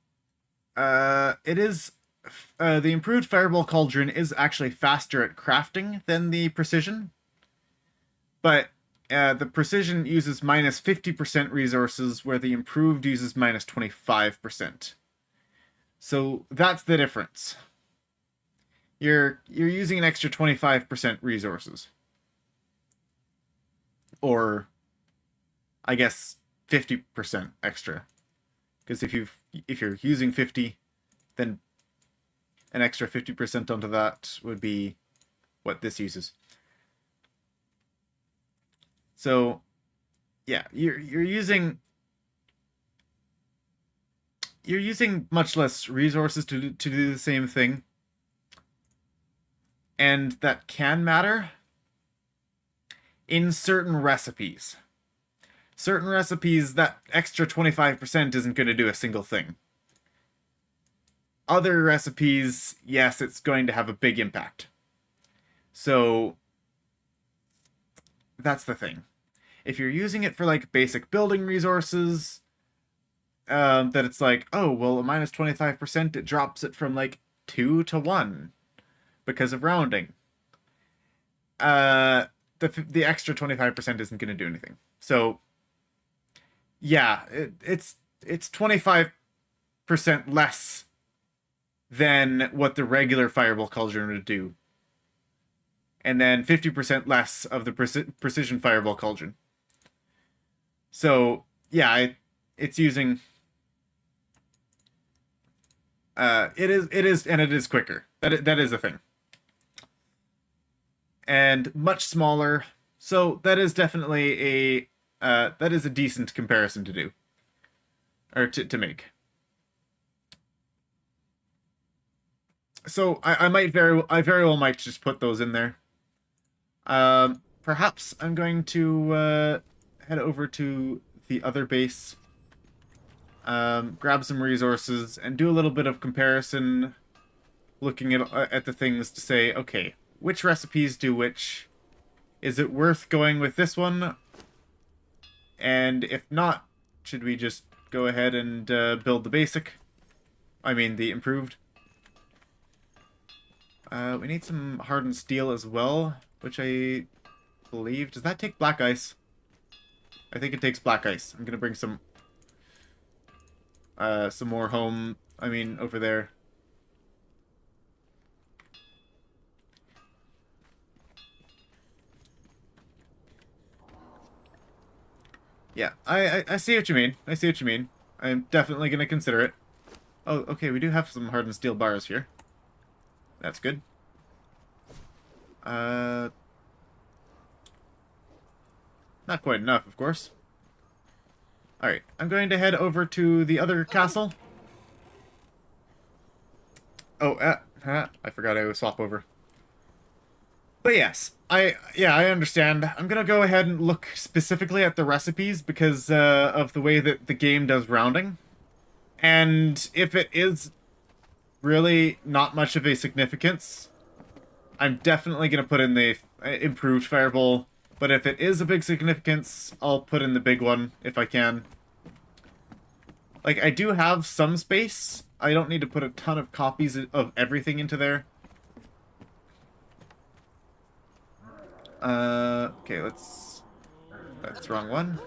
Speaker 1: the improved fireball cauldron is actually faster at crafting than the precision, but the precision uses minus 50% resources, where the improved uses minus 25%. So that's the difference. You're using an extra 25% resources, or I guess 50% extra. Because if you're using 50, then an extra 50% onto that would be what this uses. So, yeah, you're using much less resources to do the same thing, and that can matter in certain recipes. Certain recipes, that extra 25% isn't going to do a single thing. Other recipes, yes, it's going to have a big impact. So, that's the thing. If you're using it for, like, basic building resources, that it's like, oh, well, a minus 25%, it drops it from, like, 2 to 1 because of rounding. The extra 25% isn't going to do anything. So, yeah, it's 25% less than what the regular fireball cauldron would do. and then 50% less of the precision fireball cauldron. So yeah, it's using. It is quicker. That is a thing, and much smaller. So that is definitely that is a decent comparison to do, or to make. So I very well might just put those in there. Perhaps I'm going to head over to the other base, grab some resources, and do a little bit of comparison, looking at the things to say, okay, which recipes do which? Is it worth going with this one? And if not, should we just go ahead and build the basic? I mean, the improved. We need some hardened steel as well, which I believe... Does that take black ice? I think it takes black ice. I'm gonna bring some more home. I mean, over there. Yeah, I see what you mean. I see what you mean. I'm definitely gonna consider it. Oh, okay, we do have some hardened steel bars here. That's good. Not quite enough, of course. Alright, I'm going to head over to the other castle. Oh, I forgot I would swap over. But yes, I understand. I'm gonna go ahead and look specifically at the recipes because of the way that the game does rounding. And if it is really not much of a significance, I'm definitely gonna put in the improved fireball. But if it is a big significance, I'll put in the big one if I can. Like, I do have some space. I don't need to put a ton of copies of everything into there. Okay, that's the wrong one.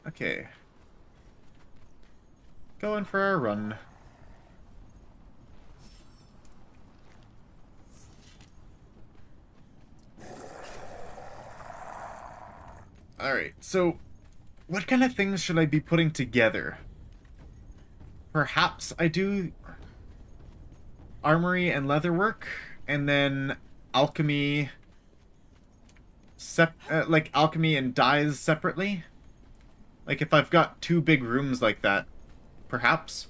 Speaker 1: Okay. Going for a run. Alright, so what kind of things should I be putting together? Perhaps I do armory and leatherwork, and then alchemy, like alchemy and dyes separately. Like if I've got two big rooms like that, perhaps.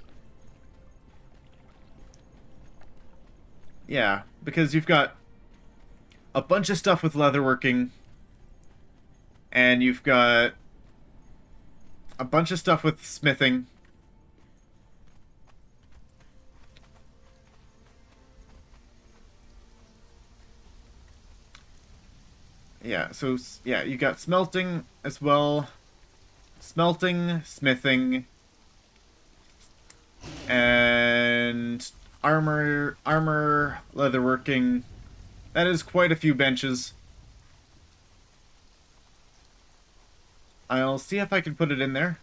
Speaker 1: Yeah, because you've got a bunch of stuff with leatherworking, and you've got a bunch of stuff with smithing. Yeah, so, yeah, you got smelting as well. Smelting, smithing, and armor, leatherworking. That is quite a few benches. I'll see if I can put it in there,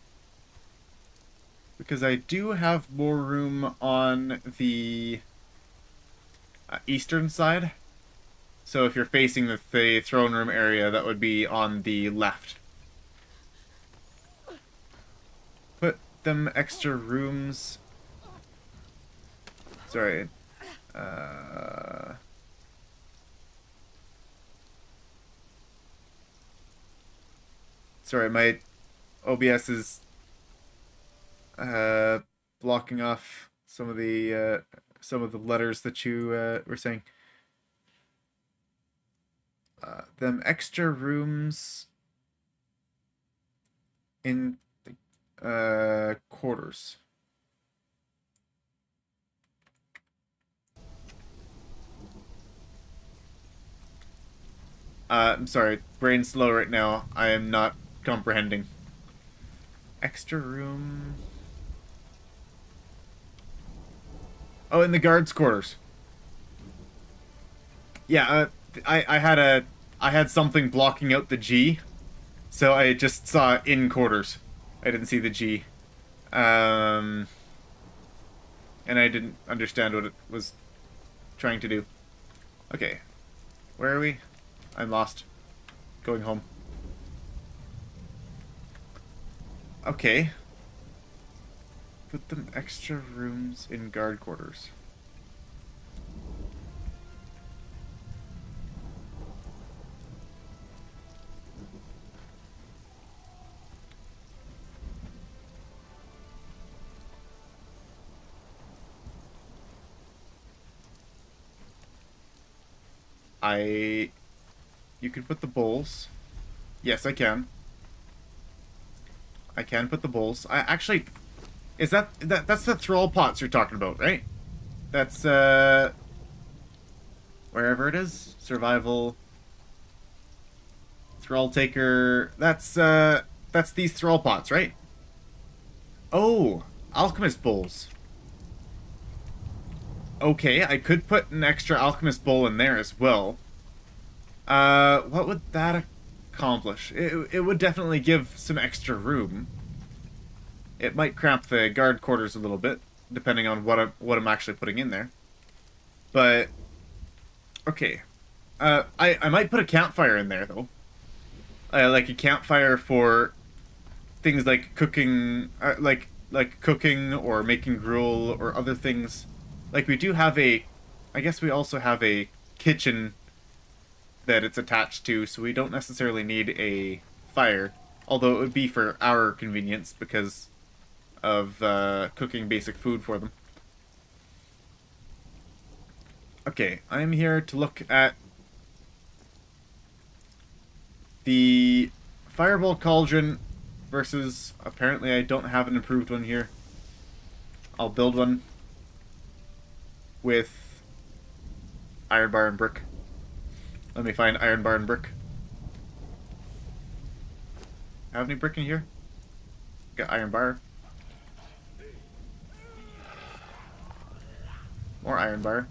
Speaker 1: because I do have more room on the eastern side. So if you're facing the throne room area, that would be on the left. Put them extra rooms. Sorry. Sorry, my OBS is blocking off some of the letters that you were saying. Them extra rooms in the quarters. I'm sorry, brain's slow right now. I am not comprehending. Extra room. Oh, in the guards' quarters. Yeah, I had a I had something blocking out the G, so I just saw in quarters. I didn't see the G. And I didn't understand what it was trying to do. Okay. Where are we? I'm lost. Going home. Okay. Put them extra rooms in guard quarters. You can put the bowls. Yes, I can. I can put the bowls. I actually... Is that's the thrall pots you're talking about, right? That's, wherever it is. Survival. Thrall taker. That's these thrall pots, right? Oh, alchemist bowls. Okay, I could put an extra alchemist bowl in there as well. What would that accomplish? It would definitely give some extra room. It might cramp the guard quarters a little bit, depending on what I'm actually putting in there. But okay, I might put a campfire in there though. Like a campfire for things like cooking, like cooking or making gruel or other things. Like we do have I guess we also have a kitchen that it's attached to, so we don't necessarily need a fire. Although it would be for our convenience because of cooking basic food for them. Okay, I'm here to look at the Fireball Cauldron versus, apparently I don't have an improved one here. I'll build one with iron bar and brick. Let me find iron bar and brick. Have any brick in here? Got iron bar. More iron bar.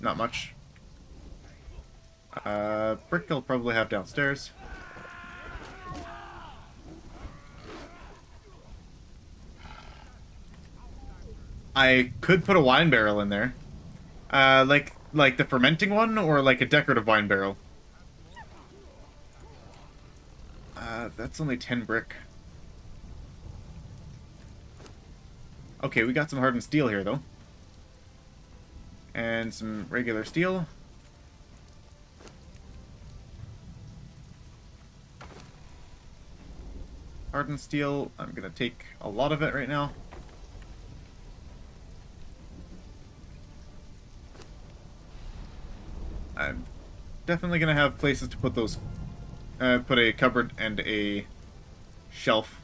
Speaker 1: Not much. Brick I'll probably have downstairs. I could put a wine barrel in there. Like the fermenting one, or like a decorative wine barrel? That's only 10 brick. Okay, we got some hardened steel here, though. And some regular steel. Hardened steel, I'm gonna take a lot of it right now. I'm definitely gonna have places to put those. Put a cupboard and a shelf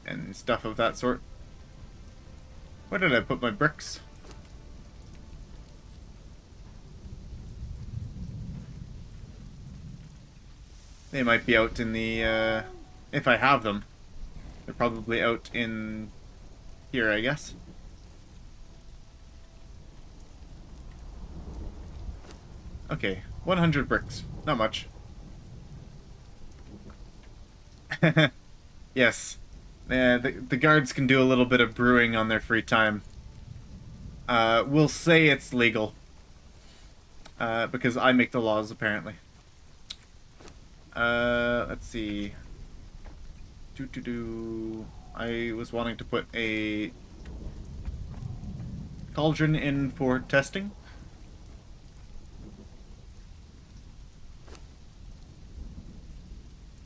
Speaker 1: and stuff of that sort. Where did I put my bricks? They might be out in the, if I have them. They're probably out in here, I guess. Okay, 100 bricks. Not much. Yes. The guards can do a little bit of brewing on their free time. We'll say it's legal. Because I make the laws, apparently. Let's see. I was wanting to put a cauldron in for testing.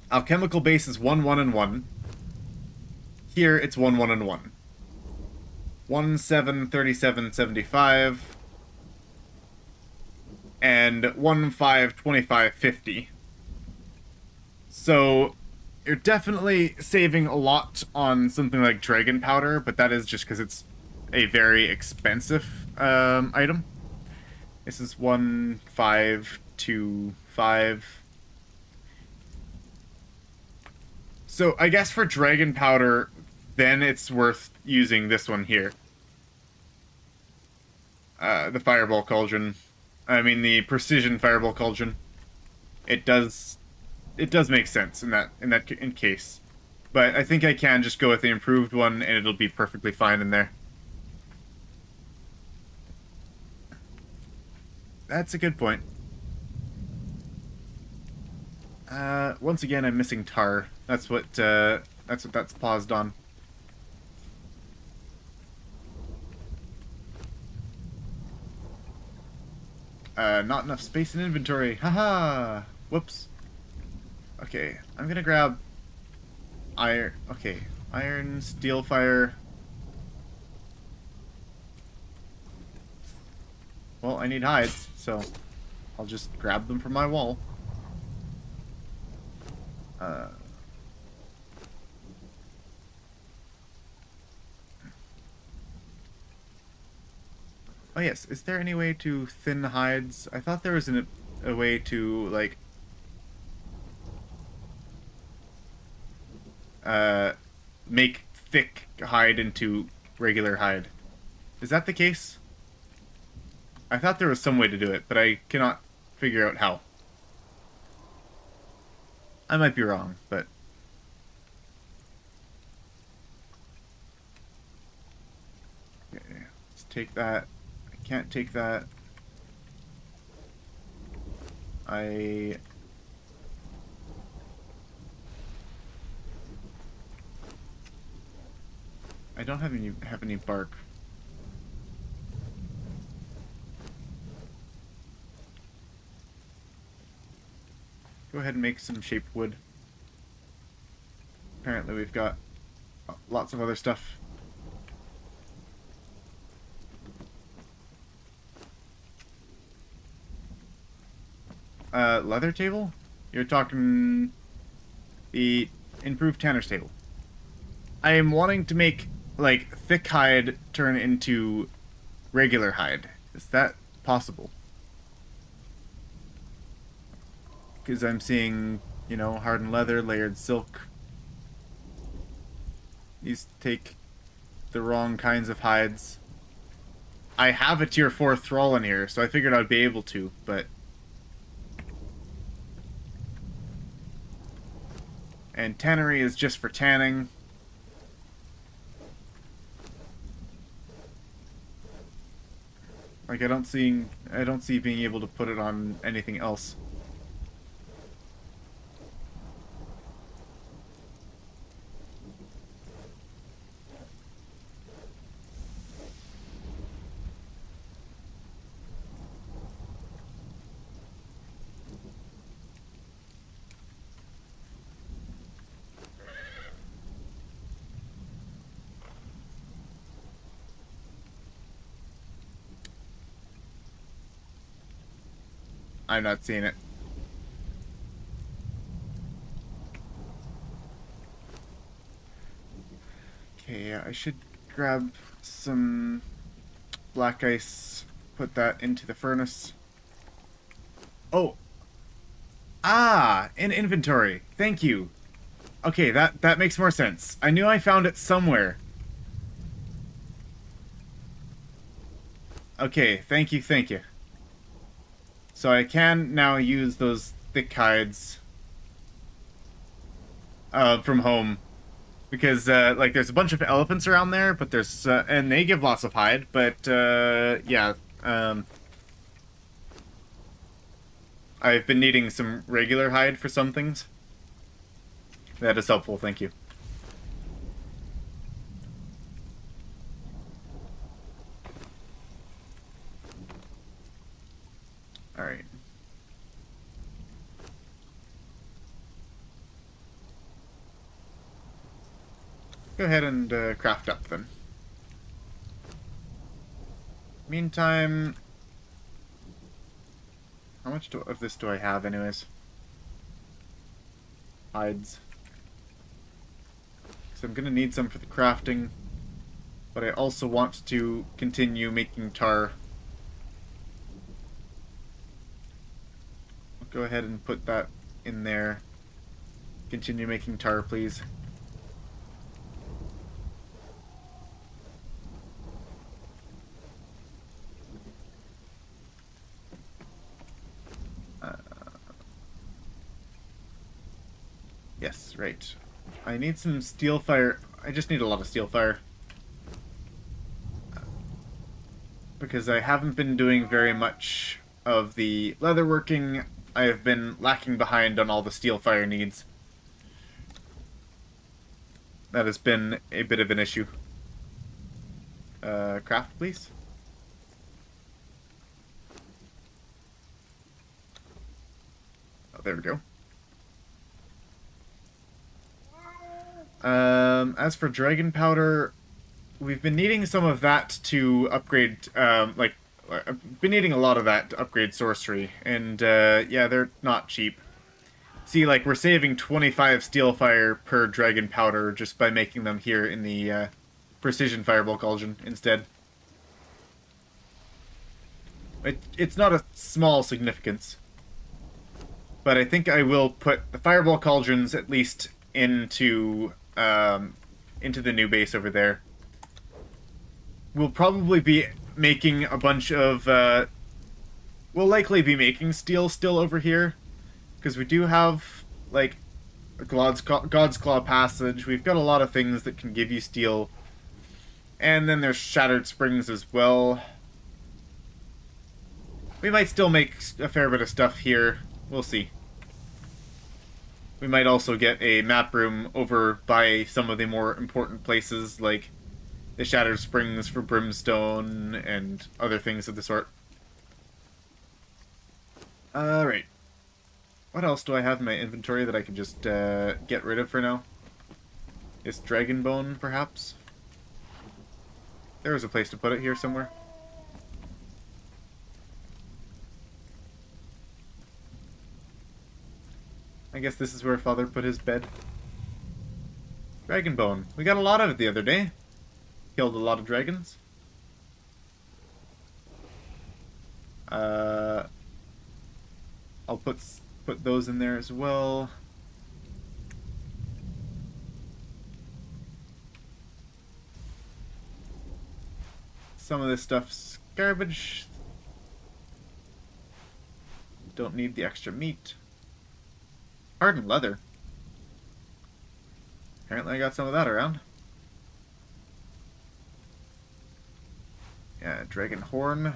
Speaker 1: Alchemical base is 1, 1, and 1. Here it's 1, 1, and 1. 1, 7, 37, 75. And 1, 5, 25, 50. So you're definitely saving a lot on something like dragon powder, but that is just because it's a very expensive item. This is 1, 5, 2, 5. So I guess for dragon powder, then it's worth using this one here. The Fireball Cauldron. I mean, the precision fireball cauldron. It does make sense in case. But I think I can just go with the improved one, and it'll be perfectly fine in there. That's a good point. Once again, I'm missing tar. That's what that's paused on. Not enough space in inventory. Haha! Whoops. Okay, I'm gonna grab iron. Okay, iron, steel fire. Well, I need hides, so I'll just grab them from my wall. Oh yes, is there any way to thin hides? I thought there was a way to, like, make thick hide into regular hide. Is that the case? I thought there was some way to do it, but I cannot figure out how. I might be wrong, but... Okay, let's take that. I can't take that. I don't have any bark. Go ahead and make some shaped wood. Apparently we've got lots of other stuff. Leather table? You're talking the improved tanner's table. I am wanting to make, like, thick hide turn into regular hide. Is that possible? Because I'm seeing, you know, hardened leather, layered silk. These take the wrong kinds of hides. I have a tier 4 thrall in here, so I figured I'd be able to, but... And tannery is just for tanning. Like, I don't see being able to put it on anything else. I'm not seeing it. Okay, yeah, I should grab some black ice, put that into the furnace. Oh! Ah! In inventory. Thank you. Okay, that makes more sense. I knew I found it somewhere. Okay, thank you, thank you. So I can now use those thick hides from home. Because, like, there's a bunch of elephants around there, but there's, and they give lots of hide, but, yeah, I've been needing some regular hide for some things. That is helpful, thank you. Alright. Go ahead and craft up then. Meantime, how much of this do I have anyways? Hides. So I'm gonna need some for the crafting, but I also want to continue making tar. I'll go ahead and put that in there. Continue making tar, please. Yes, right. I need some steel fire. I just need a lot of steel fire. Because I haven't been doing very much of the leatherworking. I have been lacking behind on all the steel fire needs. That has been a bit of an issue. Craft, please. Oh, there we go. As for dragon powder, we've been needing some of that to upgrade, I've been needing a lot of that to upgrade sorcery, and, yeah, they're not cheap. See, like, we're saving 25 steel fire per dragon powder just by making them here in the, precision fireball cauldron instead. It's not a small significance. But I think I will put the fireball cauldrons at least into the new base over there. We'll probably be making a bunch of... we'll likely be making steel still over here. Because we do have, like, God's Claw Passage. We've got a lot of things that can give you steel. And then there's Shattered Springs as well. We might still make a fair bit of stuff here. We'll see. We might also get a map room over by some of the more important places, like the Shattered Springs for Brimstone and other things of the sort. Alright. What else do I have in my inventory that I can just get rid of for now? Is Dragon Bone, perhaps? There was a place to put it here somewhere. I guess this is where Father put his bed. Dragon Bone. We got a lot of it the other day. Killed a lot of dragons. I'll put those in there as well. Some of this stuff's garbage. Don't need the extra meat. Hardened leather. Apparently I got some of that around. Yeah, dragon horn.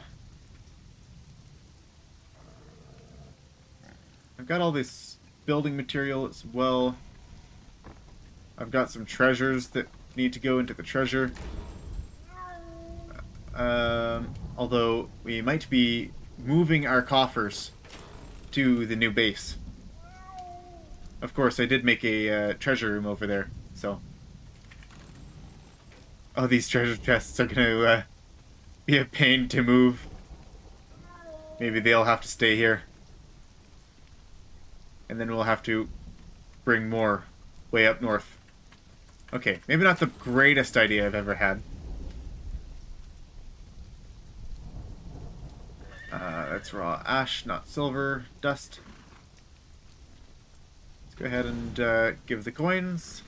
Speaker 1: I've got all this building material as well. I've got some treasures that need to go into the treasure. Although we might be moving our coffers to the new base. Of course, I did make a treasure room over there, so... Oh, these treasure chests are gonna be a pain to move. Maybe they'll have to stay here. And then we'll have to bring more way up north. Okay, maybe not the greatest idea I've ever had. That's raw ash, not silver. Dust. Let's go ahead and give the coins.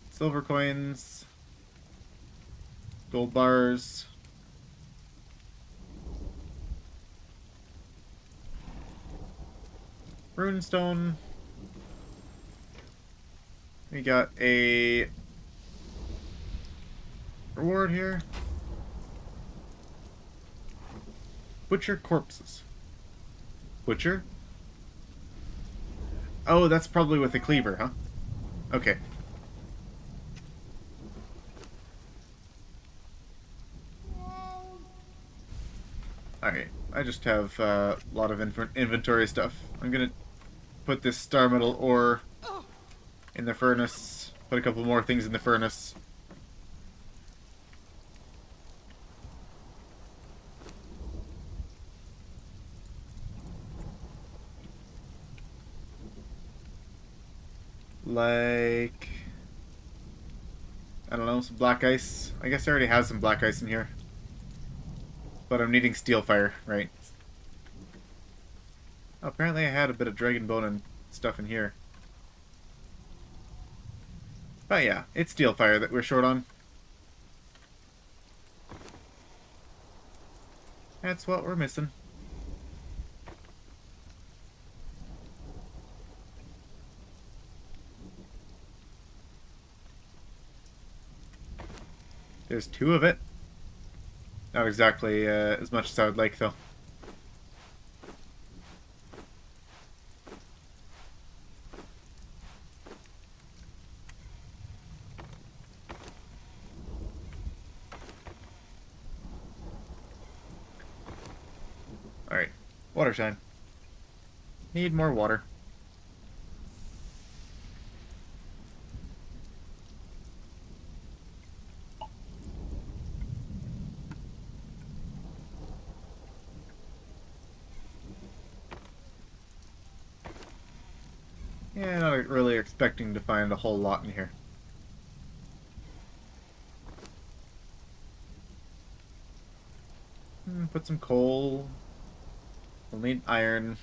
Speaker 1: Silver coins. Gold bars. Runestone. We got a reward here. Butcher corpses. Butcher? Oh, that's probably with a cleaver, huh? Okay. Alright, I just have a lot of inventory stuff. I'm gonna put this star metal ore in the furnace. Put a couple more things in the furnace. Like... I don't know, some black ice. I guess I already have some black ice in here. But I'm needing steel fire, right? Oh, apparently I had a bit of dragon bone and stuff in here. But yeah, it's steel fire that we're short on. That's what we're missing. There's 2 of it. Not exactly as much as I would like, though. Alright, water time. Need more water. Yeah, not really expecting to find a whole lot in here. Put some coal. We'll need iron.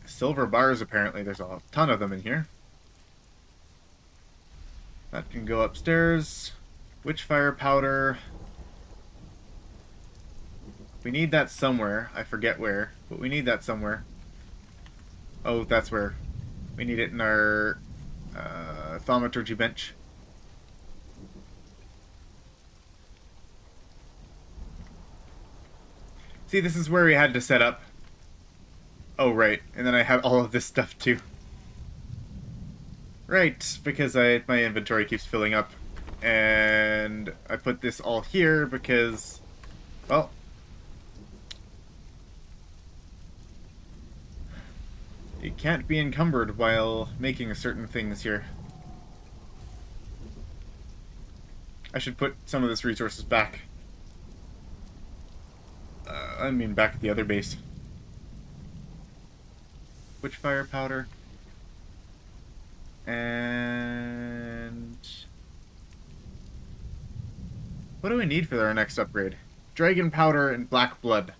Speaker 1: Silver bars, apparently. There's a ton of them in here. That can go upstairs. Witchfire powder. We need that somewhere. I forget where, but we need that somewhere. Oh, that's where. We need it in our thaumaturgy bench. See, this is where we had to set up. Oh, right. And then I have all of this stuff, too. Right, because my inventory keeps filling up. And I put this all here because, well, it can't be encumbered while making certain things here. I should put some of this resources back. I mean, back at the other base. Witchfire powder. And what do we need for our next upgrade? Dragon powder and black blood.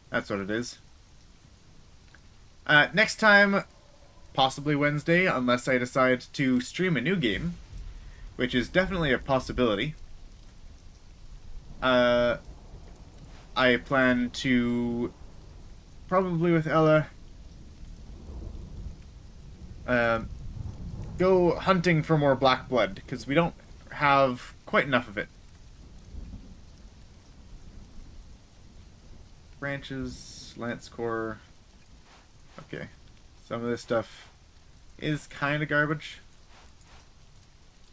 Speaker 1: That's what it is. Next time, possibly Wednesday, unless I decide to stream a new game, which is definitely a possibility. I plan to, probably with Ella, go hunting for more black blood, because we don't have quite enough of it. Branches, lance core. Okay. Some of this stuff is kind of garbage.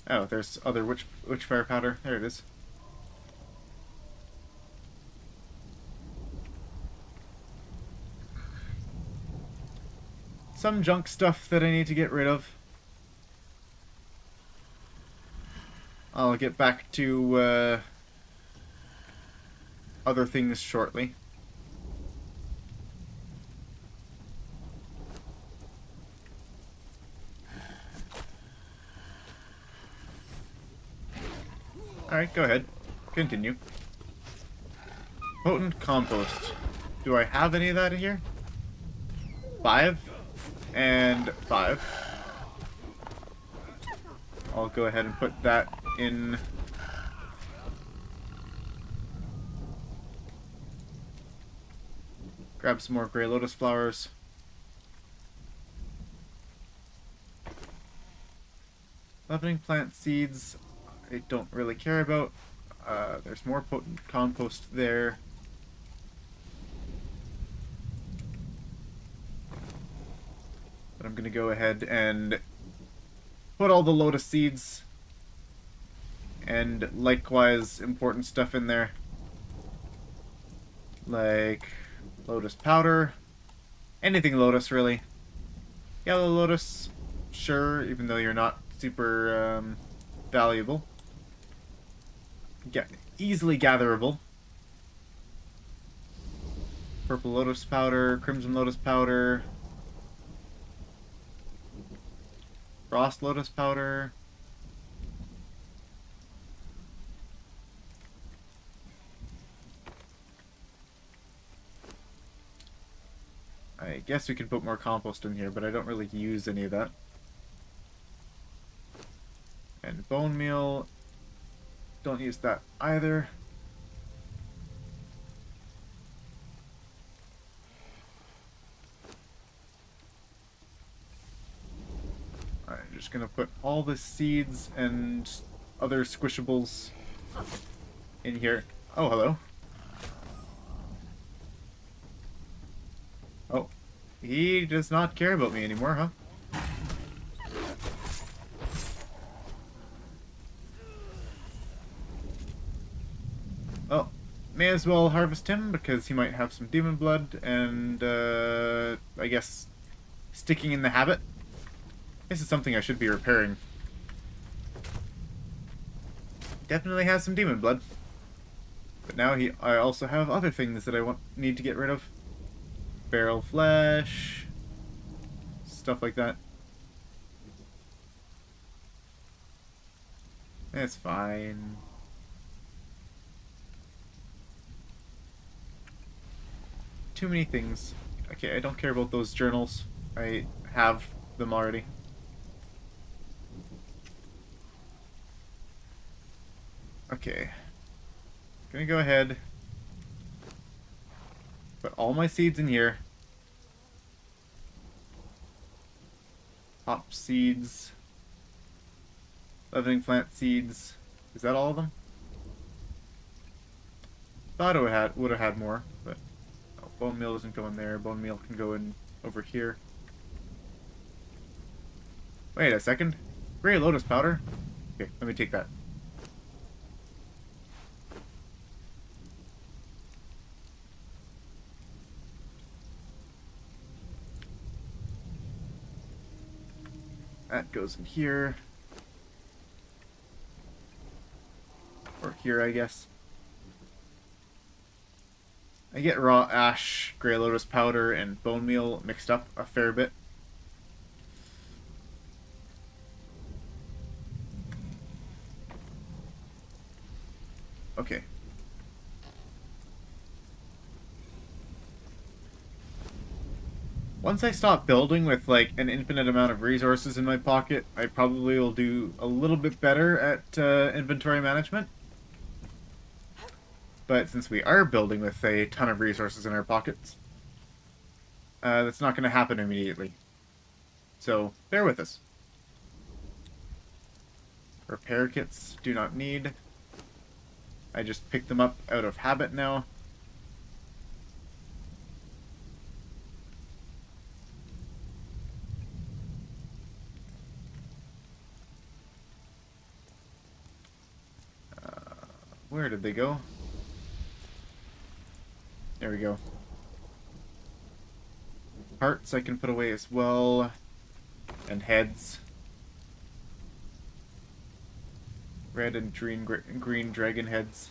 Speaker 1: Oh, there's other witchfire powder. There it is. Some junk stuff that I need to get rid of. I'll get back to other things shortly. Alright, go ahead. Continue. Potent compost. Do I have any of that in here? 5 and 5. I'll go ahead and put that in. Grab some more gray lotus flowers. Leavening plant seeds, I don't really care about. There's more potent compost there. But I'm going to go ahead and put all the lotus seeds and likewise important stuff in there. Like lotus powder. Anything lotus, really. Yellow lotus, sure, even though you're not super valuable. Easily gatherable. Purple lotus powder, crimson lotus powder. Frost lotus powder. I guess we could put more compost in here, but I don't really use any of that. And bone meal. Don't use that either. just gonna put all the seeds and other squishables in here. Oh, hello. Oh, he does not care about me anymore, huh? Oh, may as well harvest him because he might have some demon blood and, I guess, sticking in the habit. This is something I should be repairing. Definitely has some demon blood. But now I also have other things that I need to get rid of. Feral flesh, stuff like that. It's fine. Too many things. Okay, I don't care about those journals. I have them already. Okay. Gonna go ahead. Put all my seeds in here. Hop seeds. Leavening plant seeds. Is that all of them? Thought it would have had more, but oh, bone meal doesn't go in there. Bone meal can go in over here. Wait a second. Gray lotus powder? Okay, let me take that. That goes in here. Or here, I guess. I get raw ash, gray lotus powder, and bone meal mixed up a fair bit. Okay. Once I stop building with like an infinite amount of resources in my pocket, I probably will do a little bit better at inventory management. But since we are building with a ton of resources in our pockets, that's not going to happen immediately. So bear with us. Repair kits do not need. I just picked them up out of habit now. Where did they go? There we go. Hearts I can put away as well. And heads. Red and green dragon heads.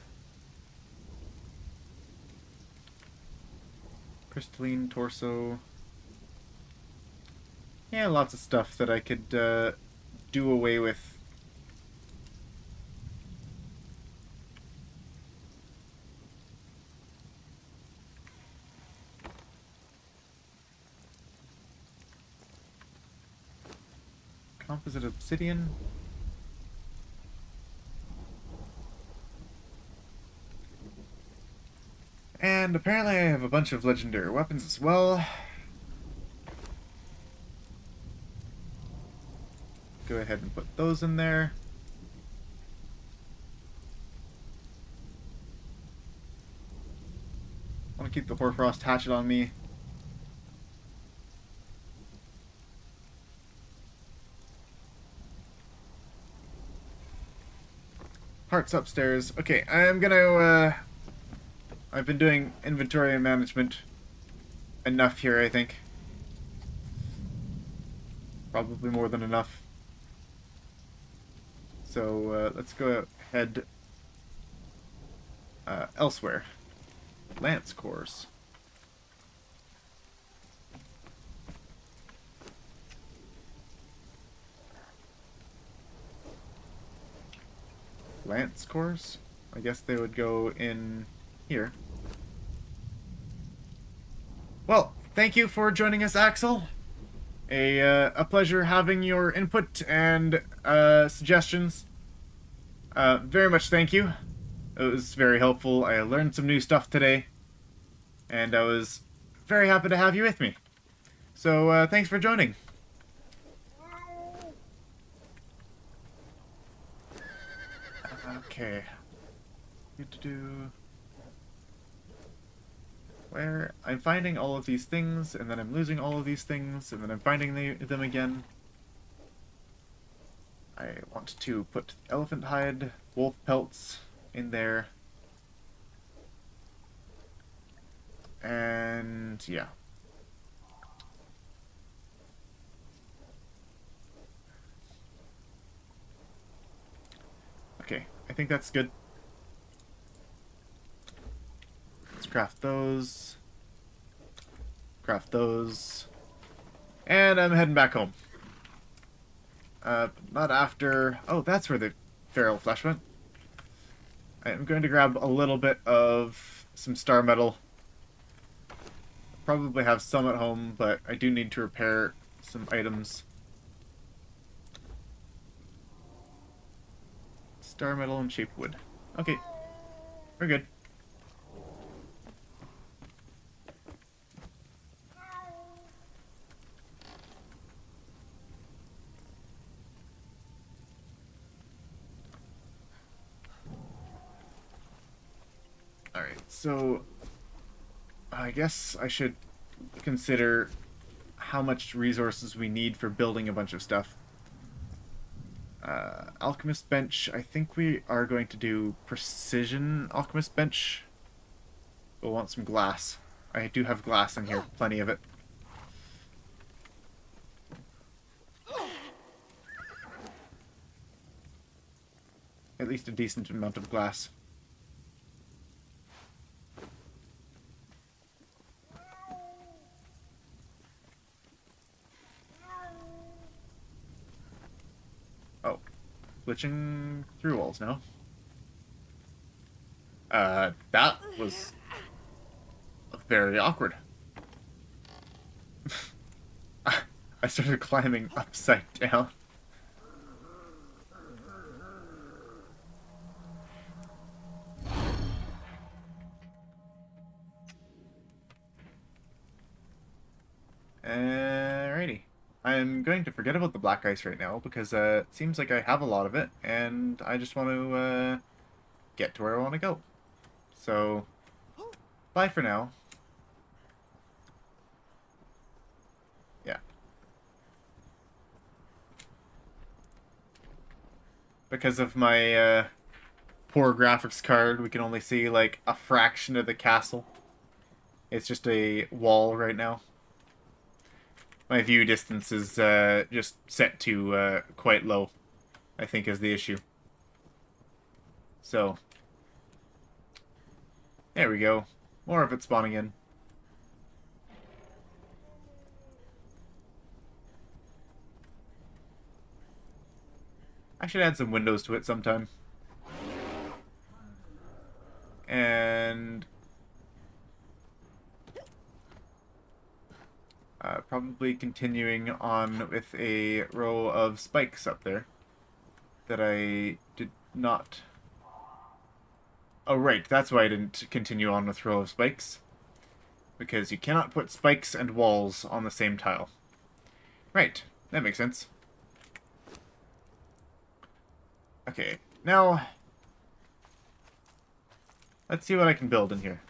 Speaker 1: Crystalline torso. Yeah, lots of stuff that I could do away with. Composite obsidian. And apparently I have a bunch of legendary weapons as well. Go ahead and put those in there. I want to keep the Hoarfrost hatchet on me. Hearts upstairs. Okay, I'm gonna, I've been doing inventory management enough here, I think. Probably more than enough. So, let's go ahead elsewhere. Lance cores. Lance cores? I guess they would go in here. Well, thank you for joining us, Axel. A pleasure having your input and suggestions. Very much thank you. It was very helpful. I learned some new stuff today. And I was very happy to have you with me. So, thanks for joining. Okay. Do. Where I'm finding all of these things, and then I'm losing all of these things, and then I'm finding them again. I want to put elephant hide, wolf pelts in there. And yeah. Okay, I think that's good. Let's craft those. Craft those. And I'm heading back home. Not after... Oh, that's where the feral flesh went. I'm going to grab a little bit of some star metal. Probably have some at home, but I do need to repair some items. Star metal and shape wood. Okay, we're good. Alright, so I guess I should consider how much resources we need for building a bunch of stuff. Alchemist bench, I think we are going to do precision alchemist bench. We'll want some glass. I do have glass in here, plenty of it. At least a decent amount of glass. Oh, glitching through walls now. That was very awkward. I started climbing upside down. Alrighty. I'm going to forget about the black ice right now because it seems like I have a lot of it and I just want to get to where I want to go. So, bye for now. Yeah. Because of my poor graphics card, we can only see like a fraction of the castle. It's just a wall right now. My view distance is just set to quite low, I think is the issue. So, there we go. More of it spawning in. I should add some windows to it sometime. And probably continuing on with a row of spikes up there that I did not... Oh, right, that's why I didn't continue on with row of spikes. Because you cannot put spikes and walls on the same tile. Right, that makes sense. Okay, now... let's see what I can build in here.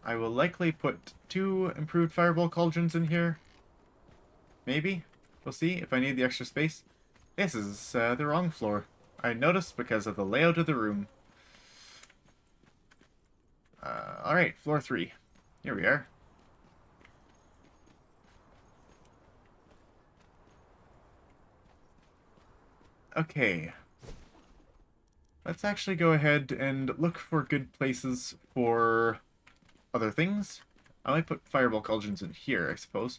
Speaker 1: I will likely put 2 improved fireball cauldrons in here. Maybe. We'll see if I need the extra space. This is the wrong floor. I noticed because of the layout of the room. Alright, floor 3. Here we are. Okay. Let's actually go ahead and look for good places for other things. I might put fireball cauldrons in here, I suppose.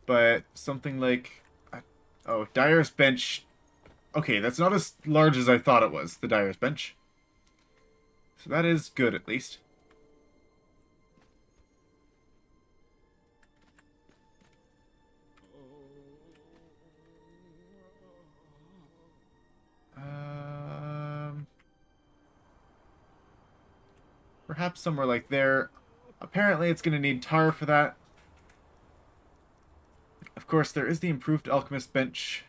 Speaker 1: But something like... oh, Dyer's Bench. Okay, that's not as large as I thought it was, the Dyer's Bench. So that is good, at least. Perhaps somewhere like there. Apparently it's going to need tar for that. of course, there is the improved alchemist bench.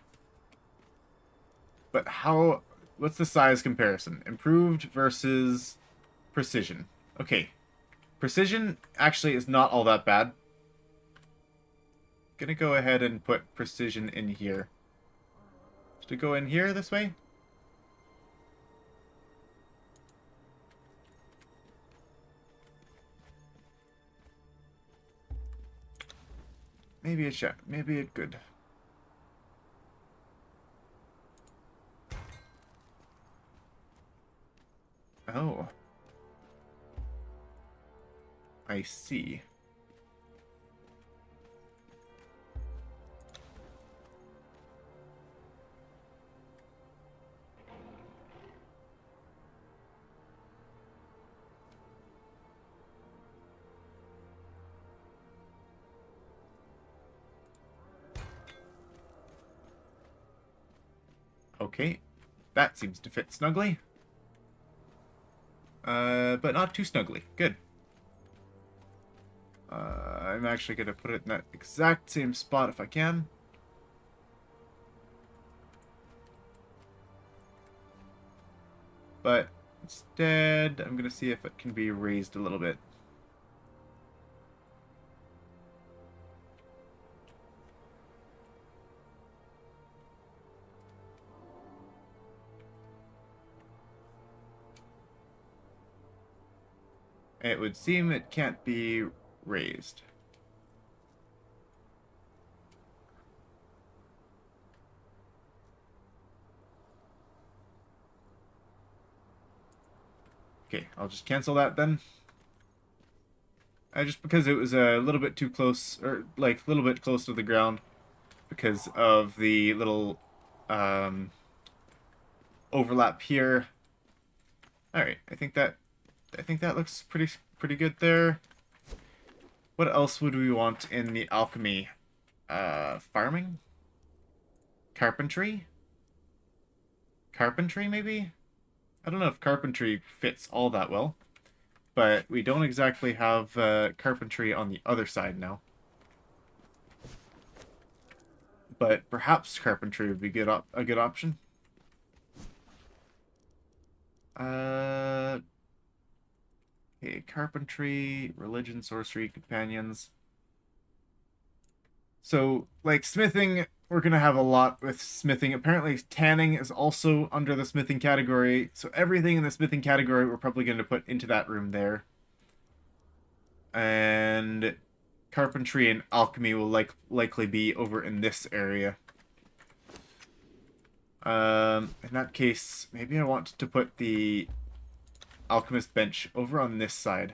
Speaker 1: But how... What's the size comparison? Improved versus precision. Okay. Precision actually is not all that bad. Gonna go ahead and put precision in here. To go in here this way? Maybe it should. Maybe it could. Oh. I see. Okay. That seems to fit snugly. But not too snugly. Good. I'm actually going to put it in that exact same spot if I can. But instead, I'm going to see if it can be raised a little bit. It would seem it can't be raised. Okay, I'll just cancel that then. Just because it was a little bit too close, or like a little bit close to the ground, because of the little overlap here. All right, I think that looks pretty good there. What else would we want in the alchemy? Farming? Carpentry? Carpentry, maybe? I don't know if carpentry fits all that well, but we don't exactly have carpentry on the other side now. But perhaps carpentry would be a good option. Okay, carpentry, religion, sorcery, companions. So, like, smithing, we're going to have a lot with smithing. Apparently, tanning is also under the smithing category. So everything in the smithing category we're probably going to put into that room there. And carpentry and alchemy will likely be over in this area. In that case, maybe I want to put the alchemist bench over on this side.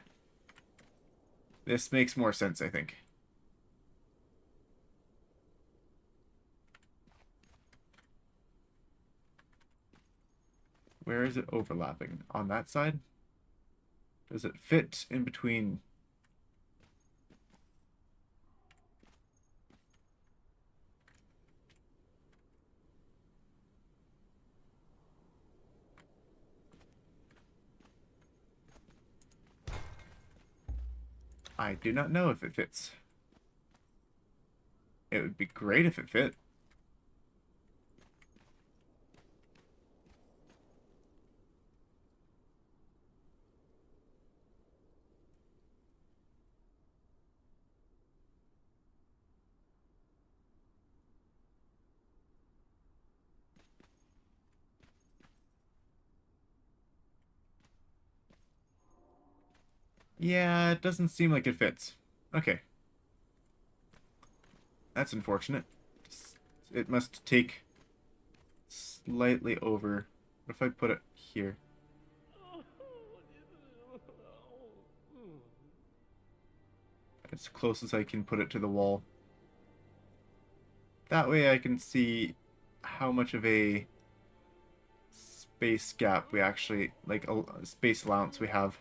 Speaker 1: This makes more sense, I think. Where is it overlapping? On that side? Does it fit in between? I do not know if it fits. It would be great if it fit. Yeah, it doesn't seem like it fits. Okay. That's unfortunate. It must take slightly over. What if I put it here? As close as I can put it to the wall. That way I can see how much of a space gap we actually, like a space allowance we have.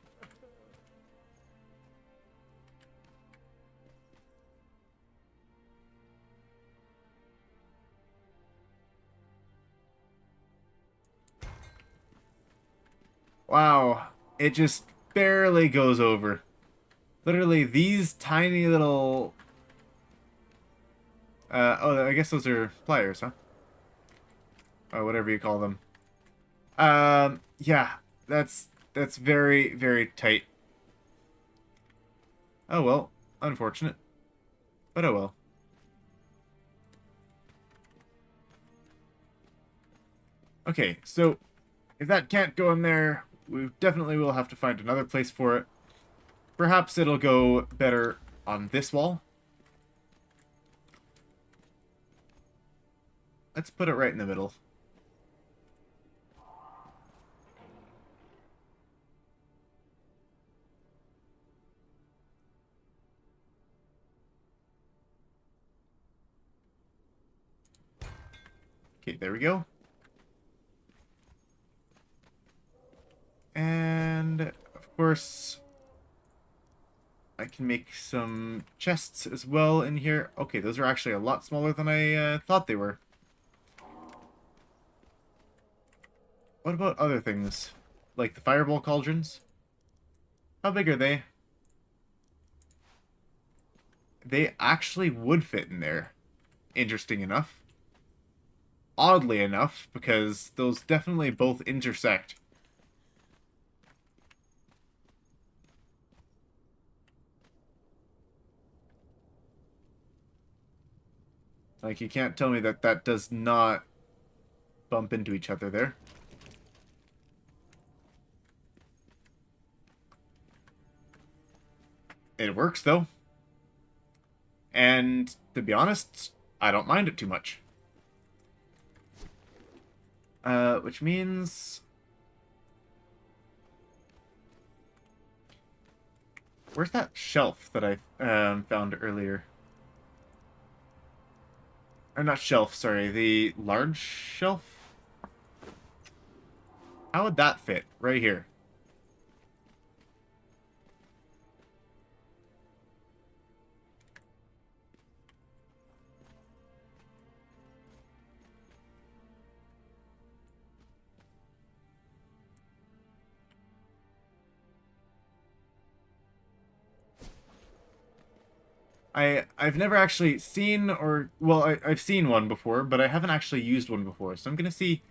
Speaker 1: Wow, it just barely goes over. Literally, these tiny little Oh, I guess those are pliers, huh? Or whatever you call them. Yeah, that's very, very tight. Oh well, unfortunate. But oh well. Okay, so if that can't go in there, we definitely will have to find another place for it. Perhaps it'll go better on this wall. Let's put it right in the middle. Okay, there we go. And, of course, I can make some chests as well in here. Okay, those are actually a lot smaller than I thought they were. What about other things? Like the fireball cauldrons? How big are they? They actually would fit in there. Interesting enough. Oddly enough, because those definitely both intersect. Like, you can't tell me that that does not bump into each other there. It works, though. And, to be honest, I don't mind it too much. Which means... Where's that shelf that I found earlier? Or not shelf, sorry, the large shelf? How would that fit? Right here. I've never actually seen or well I've seen one before, but I haven't actually used one before. So I'm gonna see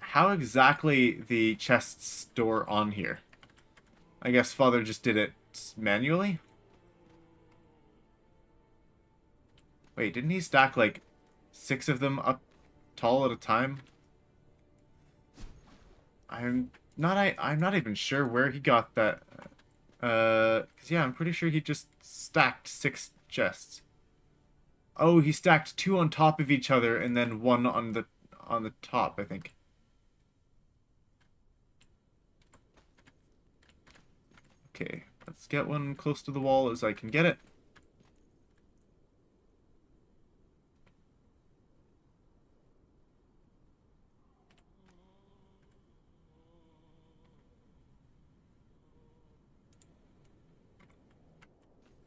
Speaker 1: how exactly the chests store on here. I guess Father just did it manually. Wait, didn't he stack like 6 of them up tall at a time? I'm not even sure where he got that. 'Cause yeah, I'm pretty sure he just stacked 6 chests. Oh, he stacked 2 on top of each other and then one on the top, I think. Okay, let's get one close to the wall as I can get it.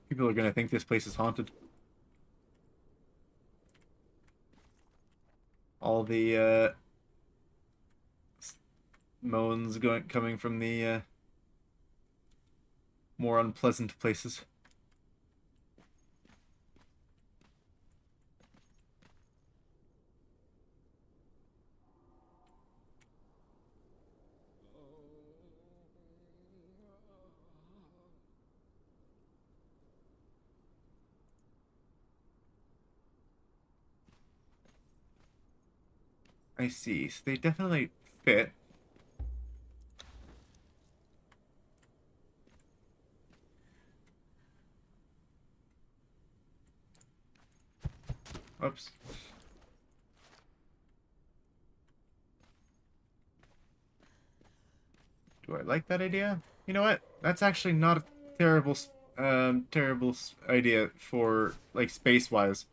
Speaker 1: People are gonna think this place is haunted. All the moans coming from the more unpleasant places. I see. So they definitely fit. Oops. Do I like that idea? You know what? That's actually not a terrible, terrible idea for, like, space-wise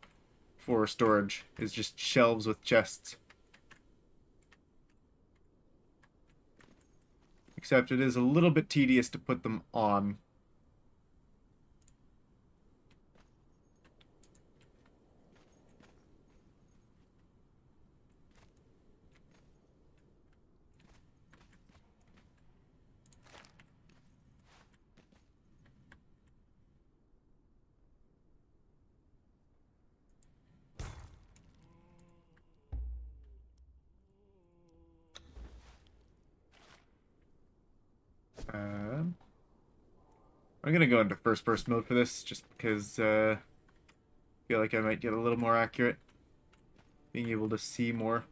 Speaker 1: for storage. Is just shelves with chests. Except it is a little bit tedious to put them on. I'm gonna go into first person mode for this, just because I feel like I might get a little more accurate. Being able to see more.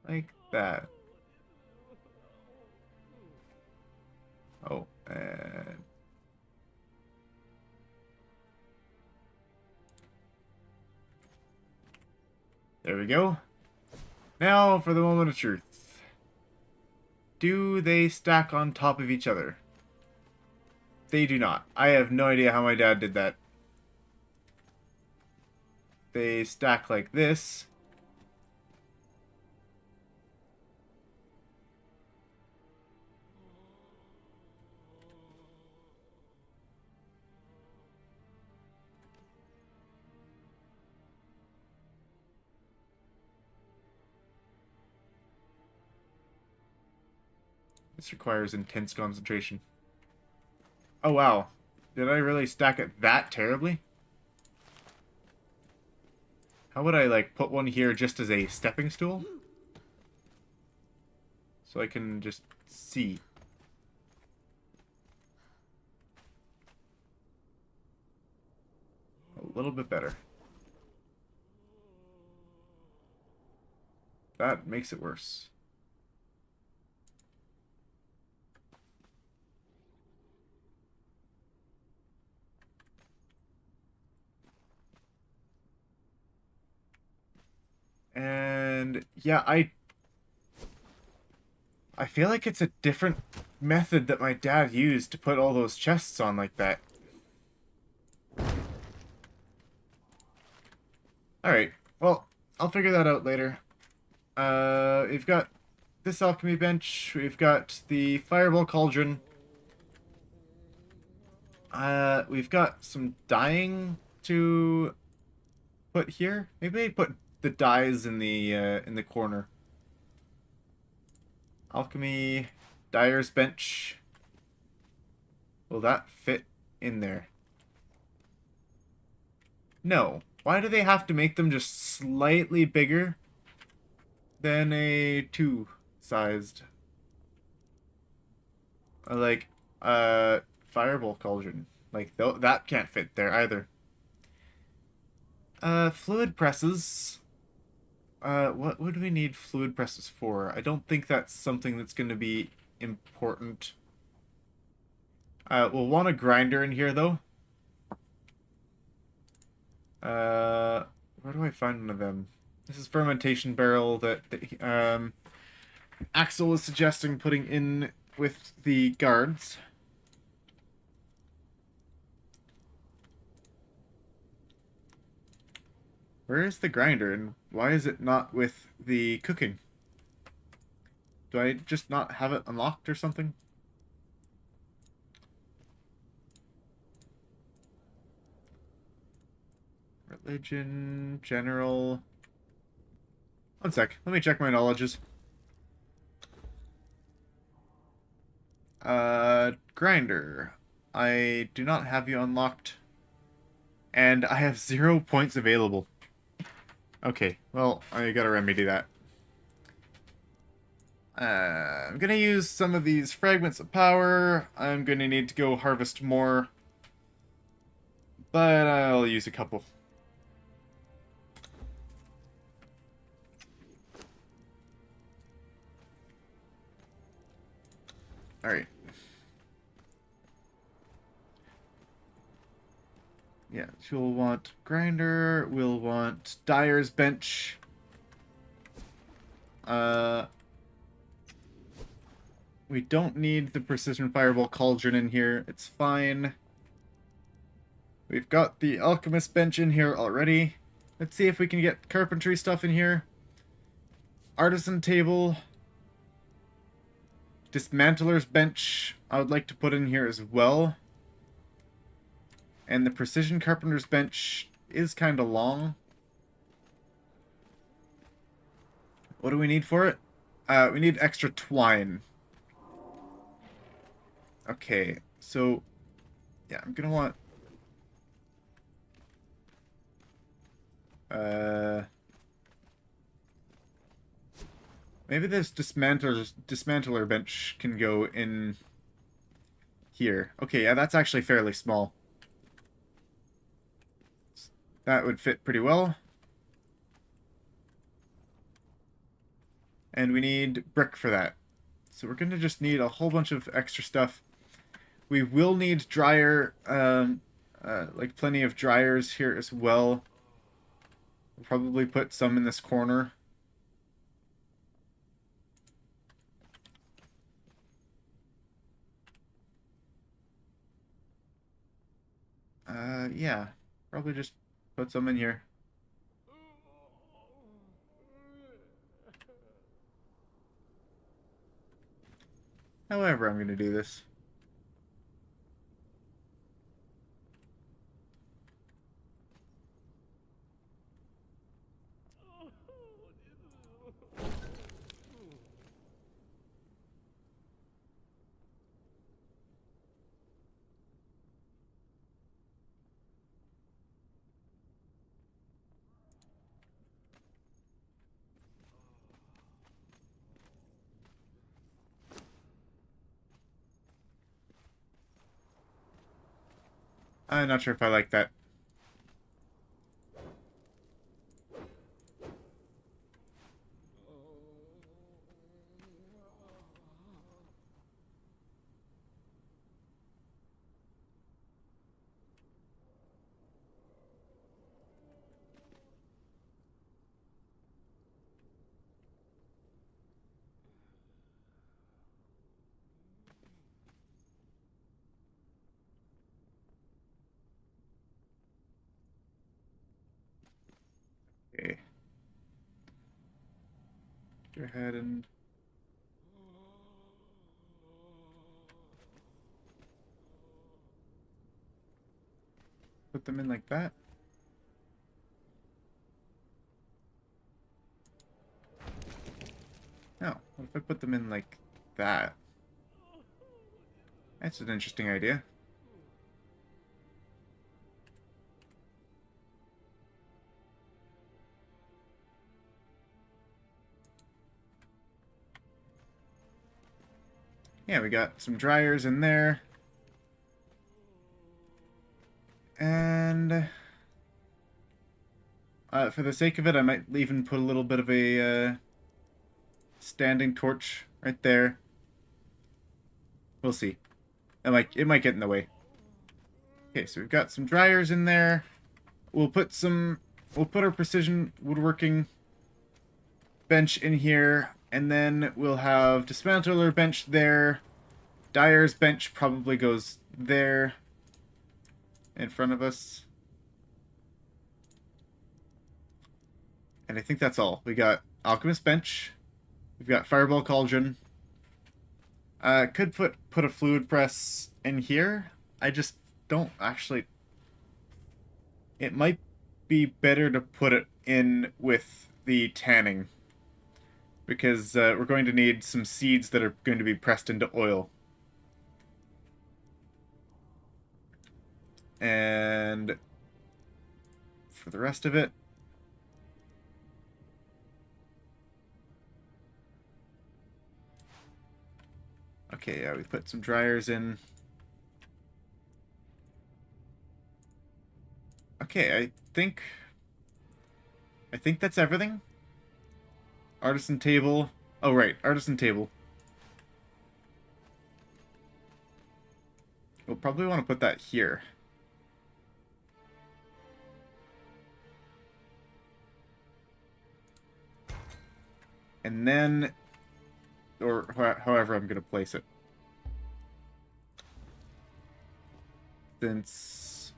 Speaker 1: Like that. Oh, and... there we go. Now for the moment of truth. Do they stack on top of each other? They do not. I have no idea how my dad did that. They stack like this. This requires intense concentration. Oh wow. Did I really stack it that terribly? How would I, like, put one here just as a stepping stool? So I can just see. A little bit better. That makes it worse. And yeah, I feel like it's a different method that my dad used to put all those chests on like that. Alright, well, I'll figure that out later. We've got this alchemy bench, we've got the fireball cauldron. We've got some dyeing to put here. Maybe I put the dyes in the corner. Alchemy, dyer's bench. Will that fit in there? No. Why do they have to make them just slightly bigger than a 2-sized? Like, fireball cauldron. Like, that can't fit there either. Fluid presses. What do we need fluid presses for? I don't think that's something that's going to be important. We'll want a grinder in here, though. Where do I find one of them? This is fermentation barrel that Axel was suggesting putting in with the guards. Where is the grinder, and why is it not with the cooking? Do I just not have it unlocked or something? Religion, general... One sec, let me check my knowledges. Grinder. I do not have you unlocked. And I have 0 points available. Okay, well, I gotta remedy that. I'm gonna use some of these fragments of power. I'm gonna need to go harvest more. But I'll use a couple. Alright. Yeah, she'll want grinder, we'll want dyer's bench. We don't need the precision fireball cauldron in here, it's fine. We've got the alchemist bench in here already. Let's see if we can get carpentry stuff in here. Artisan table. Dismantler's bench I would like to put in here as well. And the precision carpenter's bench is kind of long. What do we need for it? We need extra twine. Okay, so Yeah, I'm gonna want... Maybe this dismantler bench can go in here. Okay, yeah, that's actually fairly small. That would fit pretty well. And we need brick for that. So we're going to just need a whole bunch of extra stuff. We will need dryer, like plenty of dryers here as well. We'll probably put some in this corner. Yeah, probably just put some in here. However, I'm going to do this. I'm not sure if I like that. Okay. Go ahead and... put them in like that. No, what if I put them in like that? That's an interesting idea. Yeah, we got some dryers in there. And for the sake of it, I might even put a little bit of a standing torch right there. We'll see. It might get in the way. Okay, so we've got some dryers in there. We'll put our precision woodworking bench in here, and then we'll have dismantler bench there. Dyer's bench probably goes there in front of us. And I think that's all. We got alchemist bench. We've got fireball cauldron. Could put a fluid press in here. I just don't actually... It might be better to put it in with the tanning, because we're going to need some seeds that are going to be pressed into oil. And for the rest of it... Okay, yeah, we put some dryers in. Okay, I think that's everything. Artisan table. Oh, right, artisan table. We'll probably want to put that here. And then, or however I'm going to place it. Since,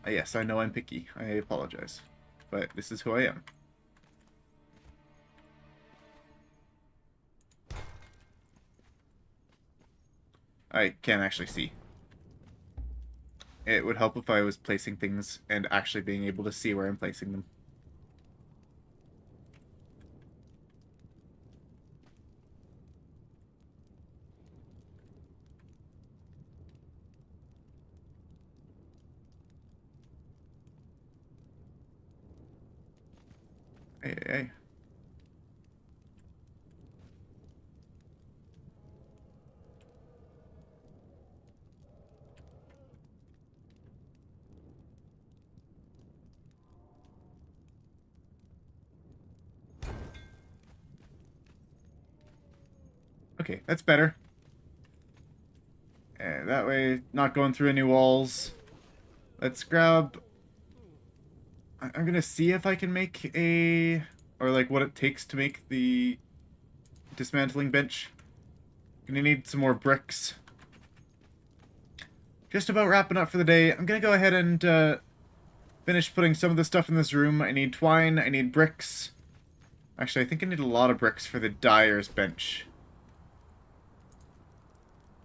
Speaker 1: yes, I know I'm picky. I apologize. But this is who I am. I can't actually see. It would help if I was placing things and actually being able to see where I'm placing them. Hey, hey, hey. Okay, that's better. And that way, not going through any walls. Let's grab... I'm gonna see if I can make a... Or like what it takes to make the dismantling bench. Gonna need some more bricks. Just about wrapping up for the day. I'm gonna go ahead and finish putting some of the stuff in this room. I need twine, I need bricks. Actually, I think I need a lot of bricks for the dyer's bench.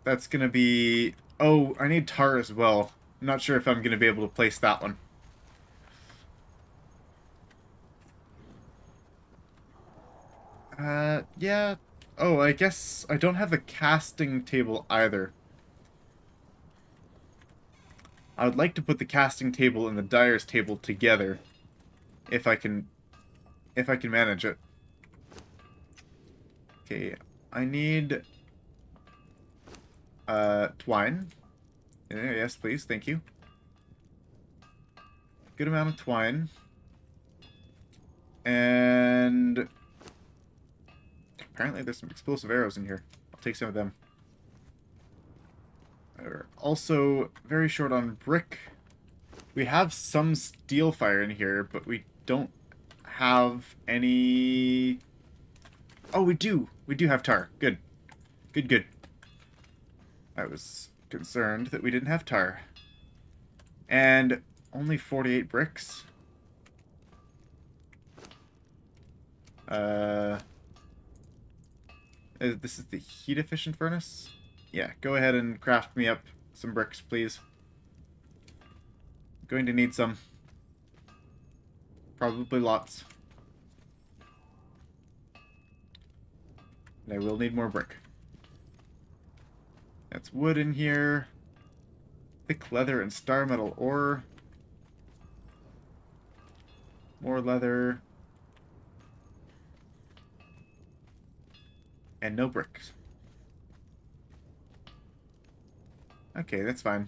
Speaker 1: That's gonna be... Oh, I need tar as well. I'm not sure if I'm gonna be able to place that one. Yeah. Oh, I guess I don't have the casting table either. I would like to put the casting table and the dyer's table together, if I can manage it. Okay, I need twine. Yes, please, thank you. Good amount of twine. And apparently there's some explosive arrows in here. I'll take some of them. We're also very short on brick. We have some steel fire in here, but we don't have any... Oh, we do! We do have tar. Good. Good, good. I was concerned that we didn't have tar. And only 48 bricks? This is the heat-efficient furnace? Yeah, go ahead and craft me up some bricks, please. Going to need some. Probably lots. And I will need more brick. That's wood in here. Thick leather and star metal ore. More leather. And no bricks. Okay, that's fine.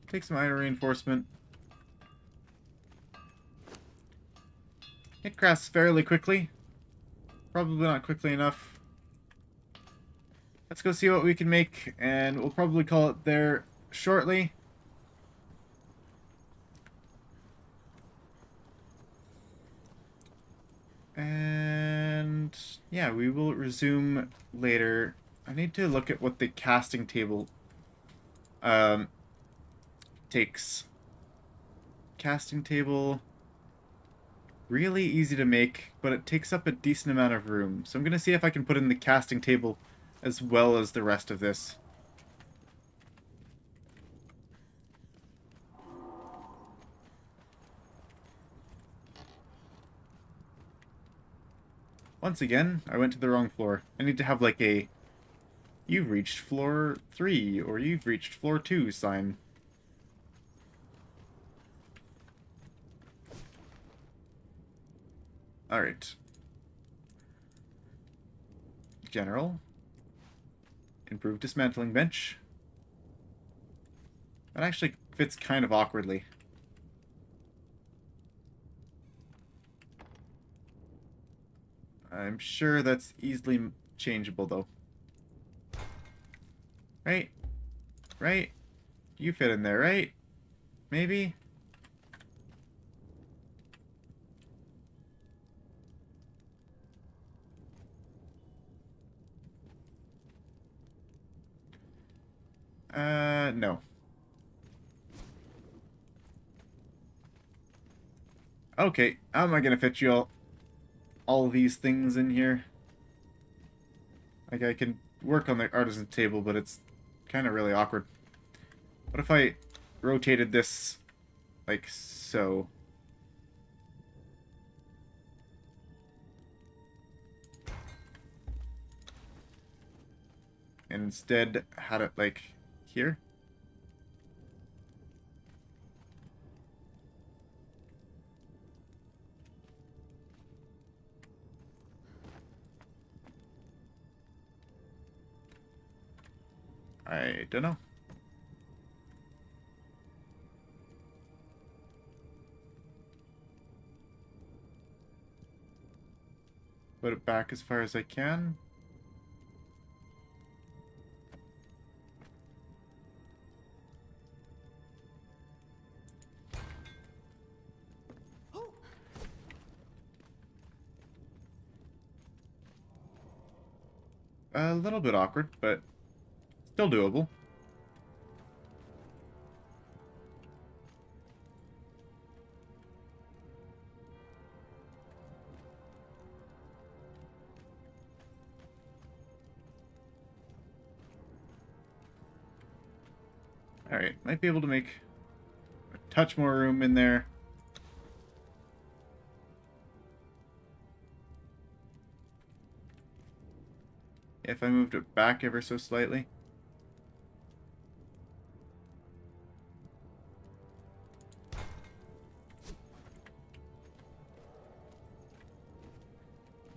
Speaker 1: Take some iron reinforcement. It crafts fairly quickly. Probably not quickly enough. Let's go see what we can make, and we'll probably call it there shortly. And yeah, we will resume later. I need to look at what the casting table takes. Casting table, really easy to make, but it takes up a decent amount of room. So I'm gonna see if I can put in the casting table as well as the rest of this. Once again, I went to the wrong floor. I need to have like a "You've reached floor 3" or "You've reached floor 2" sign. Alright. General. Improved dismantling bench. That actually fits kind of awkwardly. I'm sure that's easily changeable, though. Right? Right? You fit in there, right? Maybe? No. Okay, how am I gonna fit you all these things in here? Like, I can work on the artisan table, but it's kind of really awkward. What if I rotated this like so? And instead had it like here? I don't know. Put it back as far as I can. A little bit awkward, but still doable. Alright, might be able to make a touch more room in there. If I moved it back ever so slightly.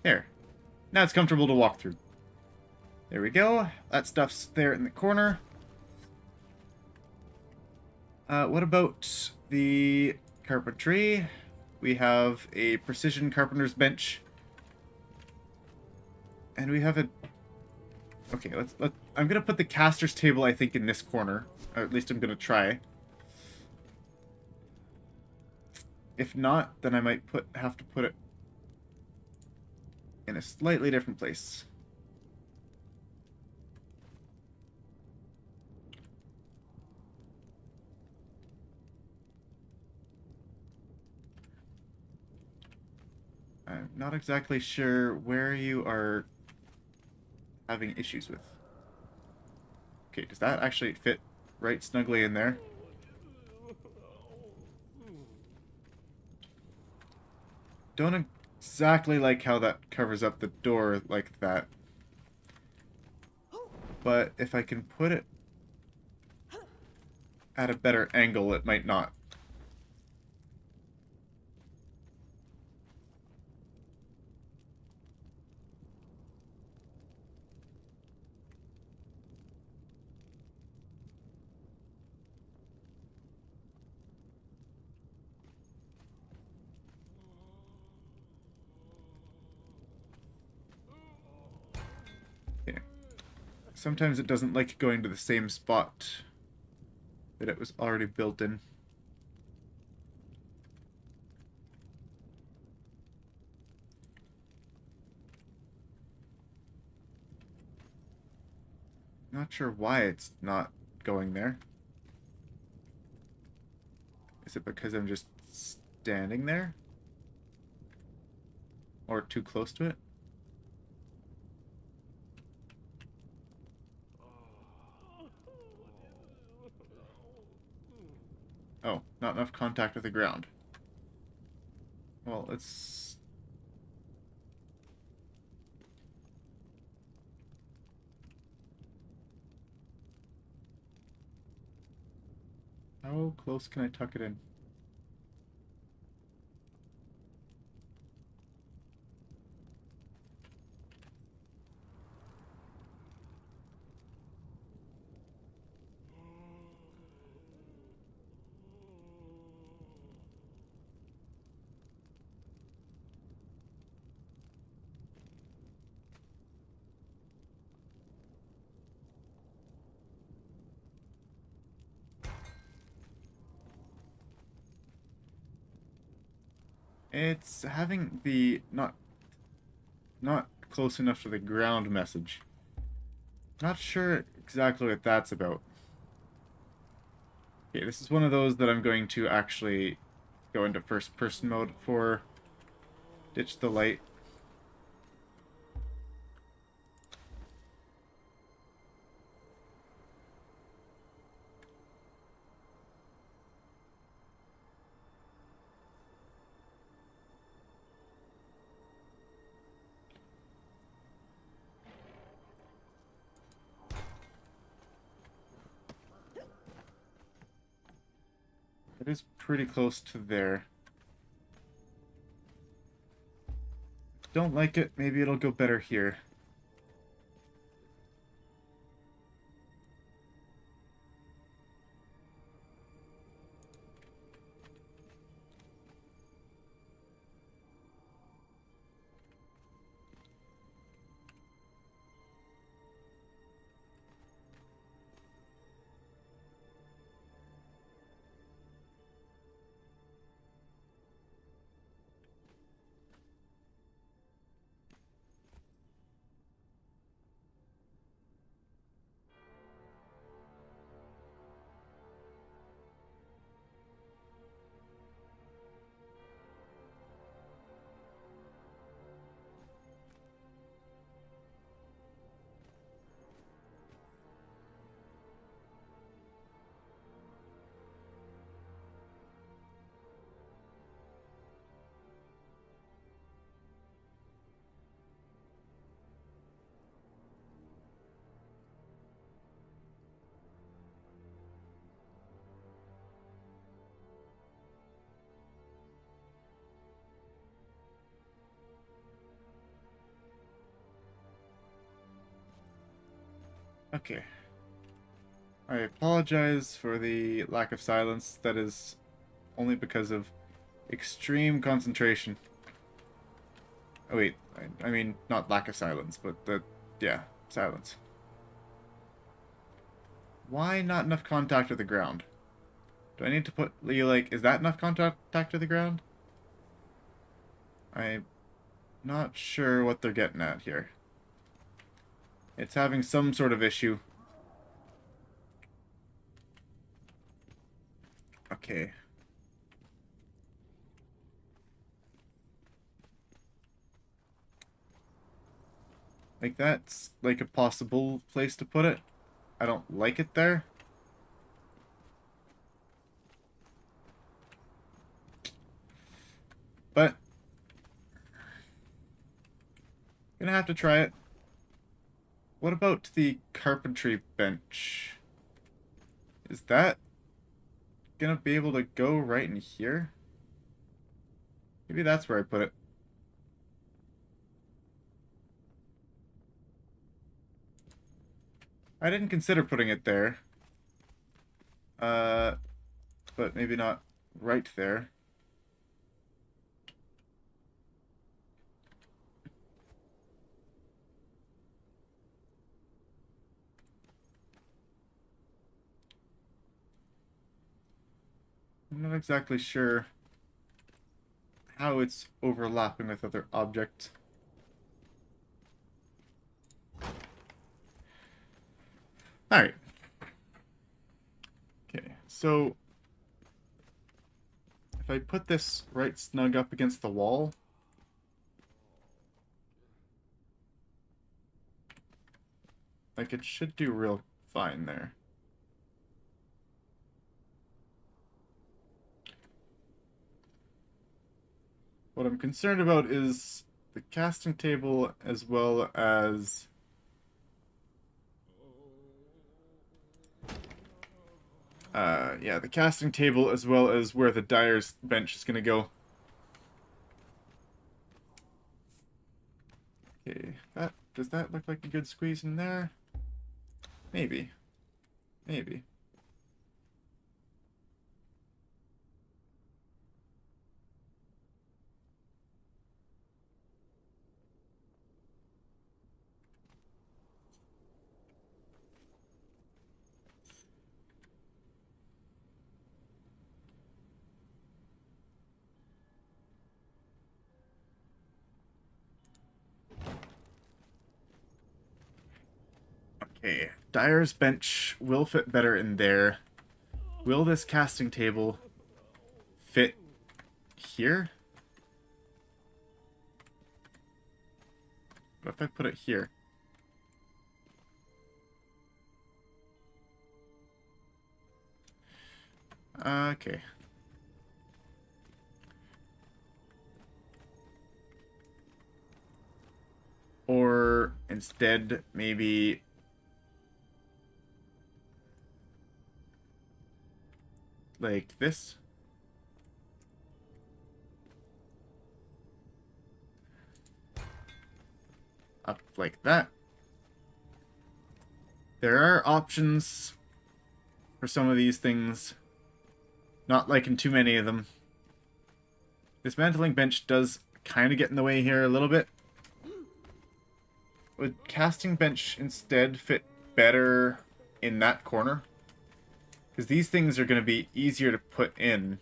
Speaker 1: There. Now it's comfortable to walk through. There we go. That stuff's there in the corner. What about the carpentry? We have a precision carpenter's bench. And we have a... Okay, I'm gonna put the caster's table, I think, in this corner. Or at least I'm gonna try. If not, then I might have to put it in a slightly different place. I'm not exactly sure where you are having issues with. Okay, does that actually fit right snugly in there? Don't exactly like how that covers up the door like that. But if I can put it at a better angle, it might not. Sometimes it doesn't like going to the same spot that it was already built in. Not sure why it's not going there. Is it because I'm just standing there? Or too close to it? Oh, not enough contact with the ground. Well, let's... How close can I tuck it in? It's having the not close enough to the ground message. Not sure exactly what that's about. Okay, this is one of those that I'm going to actually go into first person mode for. Ditch the light. It is pretty close to there. Don't like it. Maybe it'll go better here. Okay. I apologize for the lack of silence. That is only because of extreme concentration. Oh wait, I mean not lack of silence, but yeah, silence. Why not enough contact with the ground? Do I need to put, like, is that enough contact to the ground? I'm not sure what they're getting at here. It's having some sort of issue. Okay. Like, that's, like, a possible place to put it. I don't like it there. But gonna have to try it. What about the carpentry bench? Is that gonna be able to go right in here? Maybe that's where I put it. I didn't consider putting it there. Uh, but maybe not right there. I'm not exactly sure how it's overlapping with other objects. Alright. Okay, so if I put this right snug up against the wall, like, it should do real fine there. What I'm concerned about is the casting table as well as yeah, the casting table as well as where the dyer's bench is gonna go. Okay, does that look like a good squeeze in there? Maybe. Maybe. Okay, dyer's bench will fit better in there. Will this casting table fit here? What if I put it here? Okay. Or instead, maybe like this. Up like that. There are options for some of these things. Not liking too many of them. Dismantling bench does kind of get in the way here a little bit. Would casting bench instead fit better in that corner? Because these things are going to be easier to put in.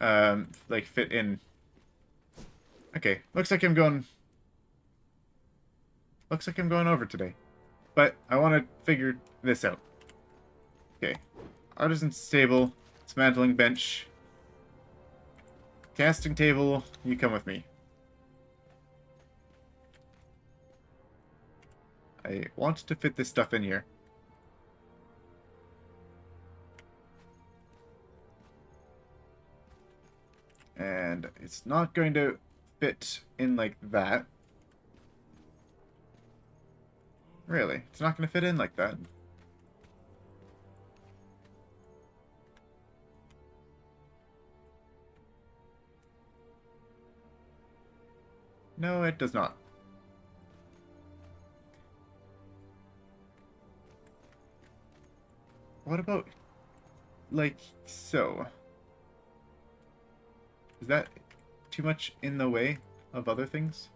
Speaker 1: Like fit in. Okay, looks like I'm going over today. But I want to figure this out. Okay. Artisan stable, dismantling bench, casting table, you come with me. I want to fit this stuff in here. And it's not going to fit in like that. Really? It's not going to fit in like that. No, it does not. What about, like, so? Is that too much in the way of other things?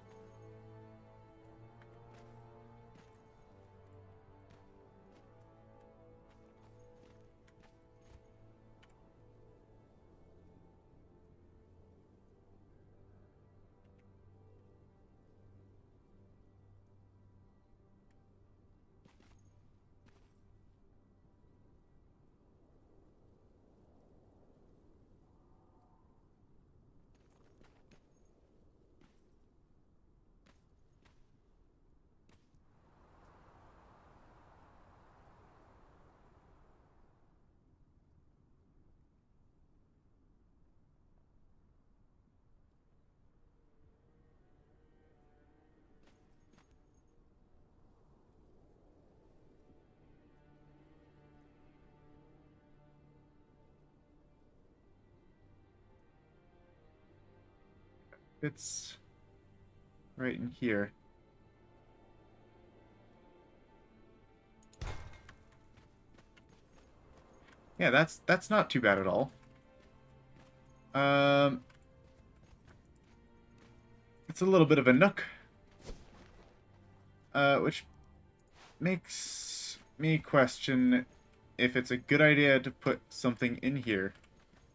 Speaker 1: It's right in here. Yeah, that's not too bad at all. It's a little bit of a nook, which makes me question if it's a good idea to put something in here,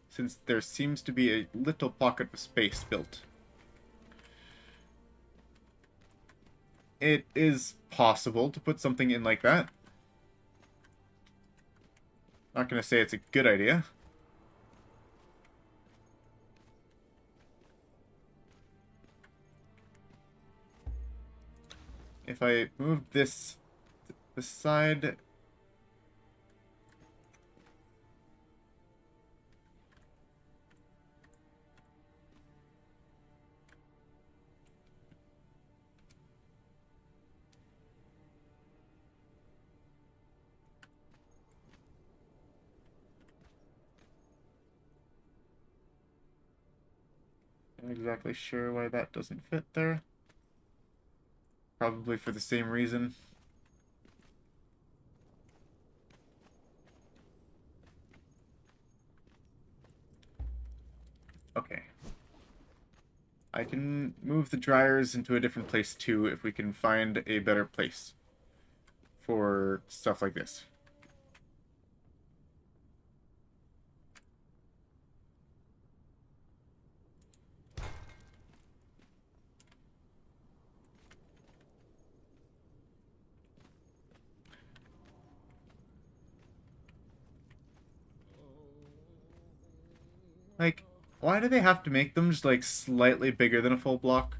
Speaker 1: since there seems to be a little pocket of space built. It is possible to put something in like that. Not gonna say it's a good idea. If I move this to the side... Not exactly sure why that doesn't fit there. Probably for the same reason. Okay. I can move the dryers into a different place too if we can find a better place for stuff like this. Like, why do they have to make them just, like, slightly bigger than a full block?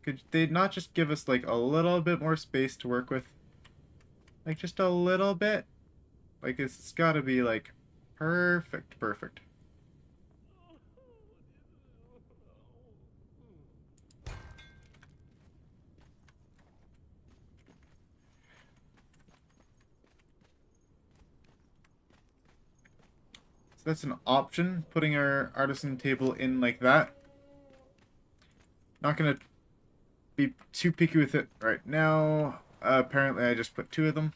Speaker 1: Could they not just give us, like, a little bit more space to work with? Like, just a little bit? Like, it's gotta be, like, perfect, perfect. So that's an option, putting our artisan table in like that. Not gonna be too picky with it right now. Apparently I just put 2 of them.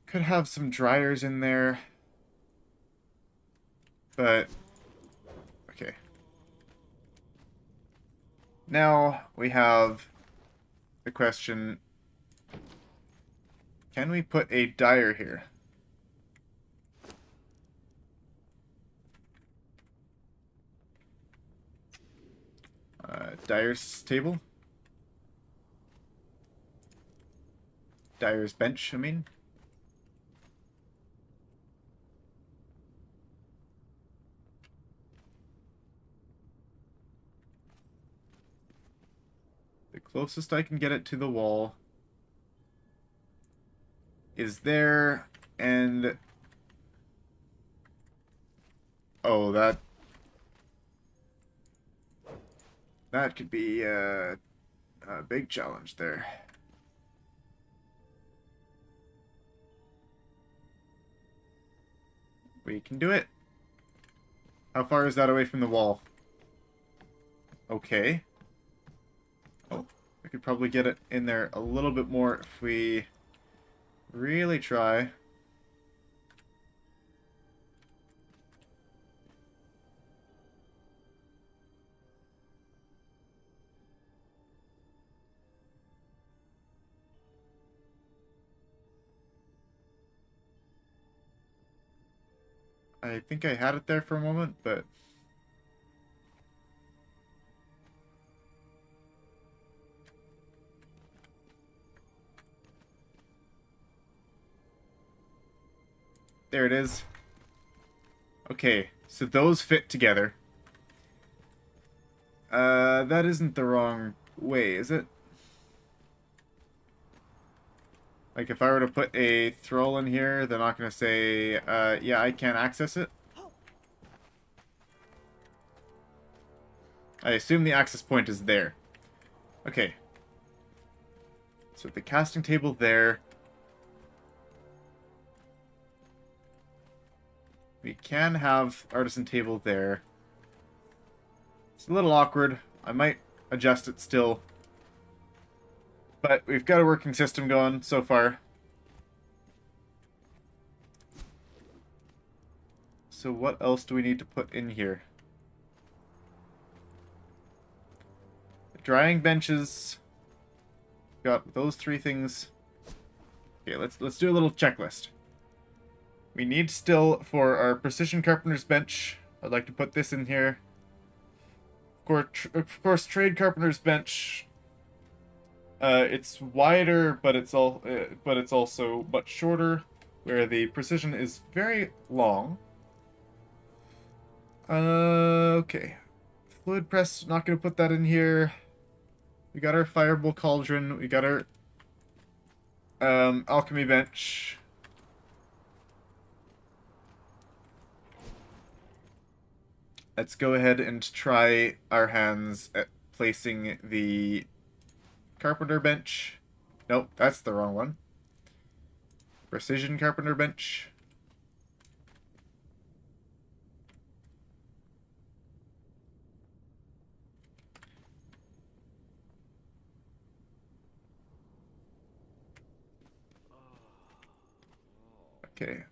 Speaker 1: Could have some dryers in there. But, okay. Now we have the question, can we put a dyer here? Dyer's table? Dyer's bench, I mean. The closest I can get it to the wall is there, and... Oh, that could be a big challenge there. We can do it. How far is that away from the wall? Okay. Oh, we could probably get it in there a little bit more if we Really try. I think I had it there for a moment, but... There it is. Okay, so those fit together. That isn't the wrong way, is it? Like, if I were to put a thrall in here, they're not gonna say, yeah, I can't access it. I assume the access point is there. Okay. So the casting table there. We can have artisan table there. It's a little awkward. I might adjust it still. But we've got a working system going so far. So what else do we need to put in here? Drying benches. Got those three things. Okay, let's do a little checklist. We need still for our precision carpenter's bench. I'd like to put this in here. Of course, trade carpenter's bench. It's wider, but it's also much shorter, where the precision is very long. Okay. Fluid press, not gonna put that in here. We got our fireball cauldron. We got our alchemy bench. Let's go ahead and try our hands at placing the carpenter bench. Nope, that's the wrong one. Precision carpenter bench. Okay.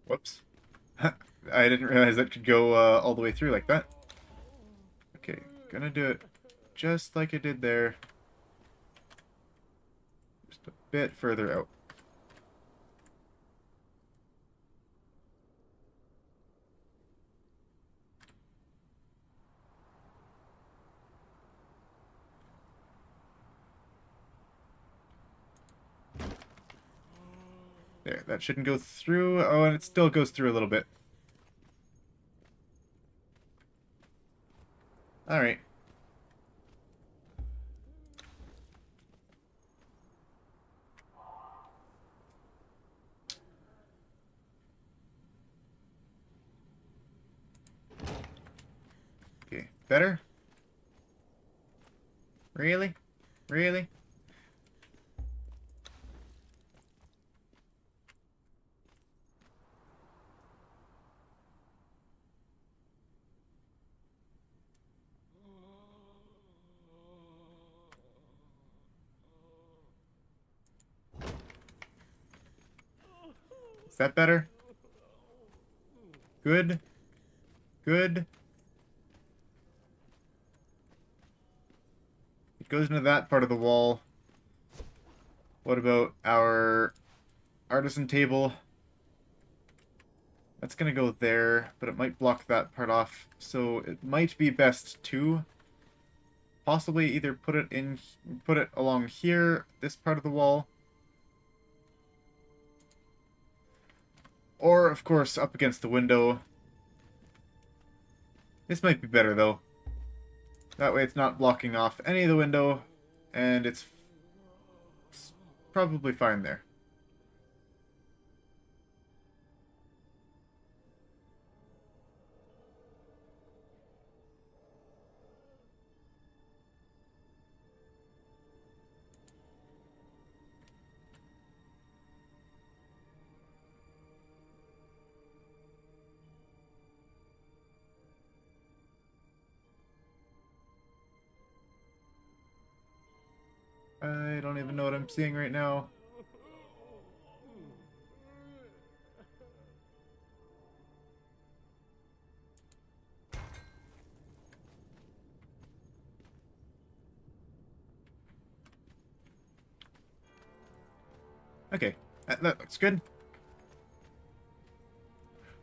Speaker 1: Whoops. I didn't realize that could go all the way through like that. Okay, gonna do it just like I did there. Just a bit further out. There, that shouldn't go through. Oh, and it still goes through a little bit. Alright. Okay, better? Really? Really? Is that better? Good? Good? It goes into that part of the wall. What about our artisan table? That's gonna go there, but it might block that part off. So it might be best to possibly either put it along here, this part of the wall. Or, of course, up against the window. This might be better, though. That way it's not blocking off any of the window, and it's probably fine there. I don't even know what I'm seeing right now. Okay, that looks good.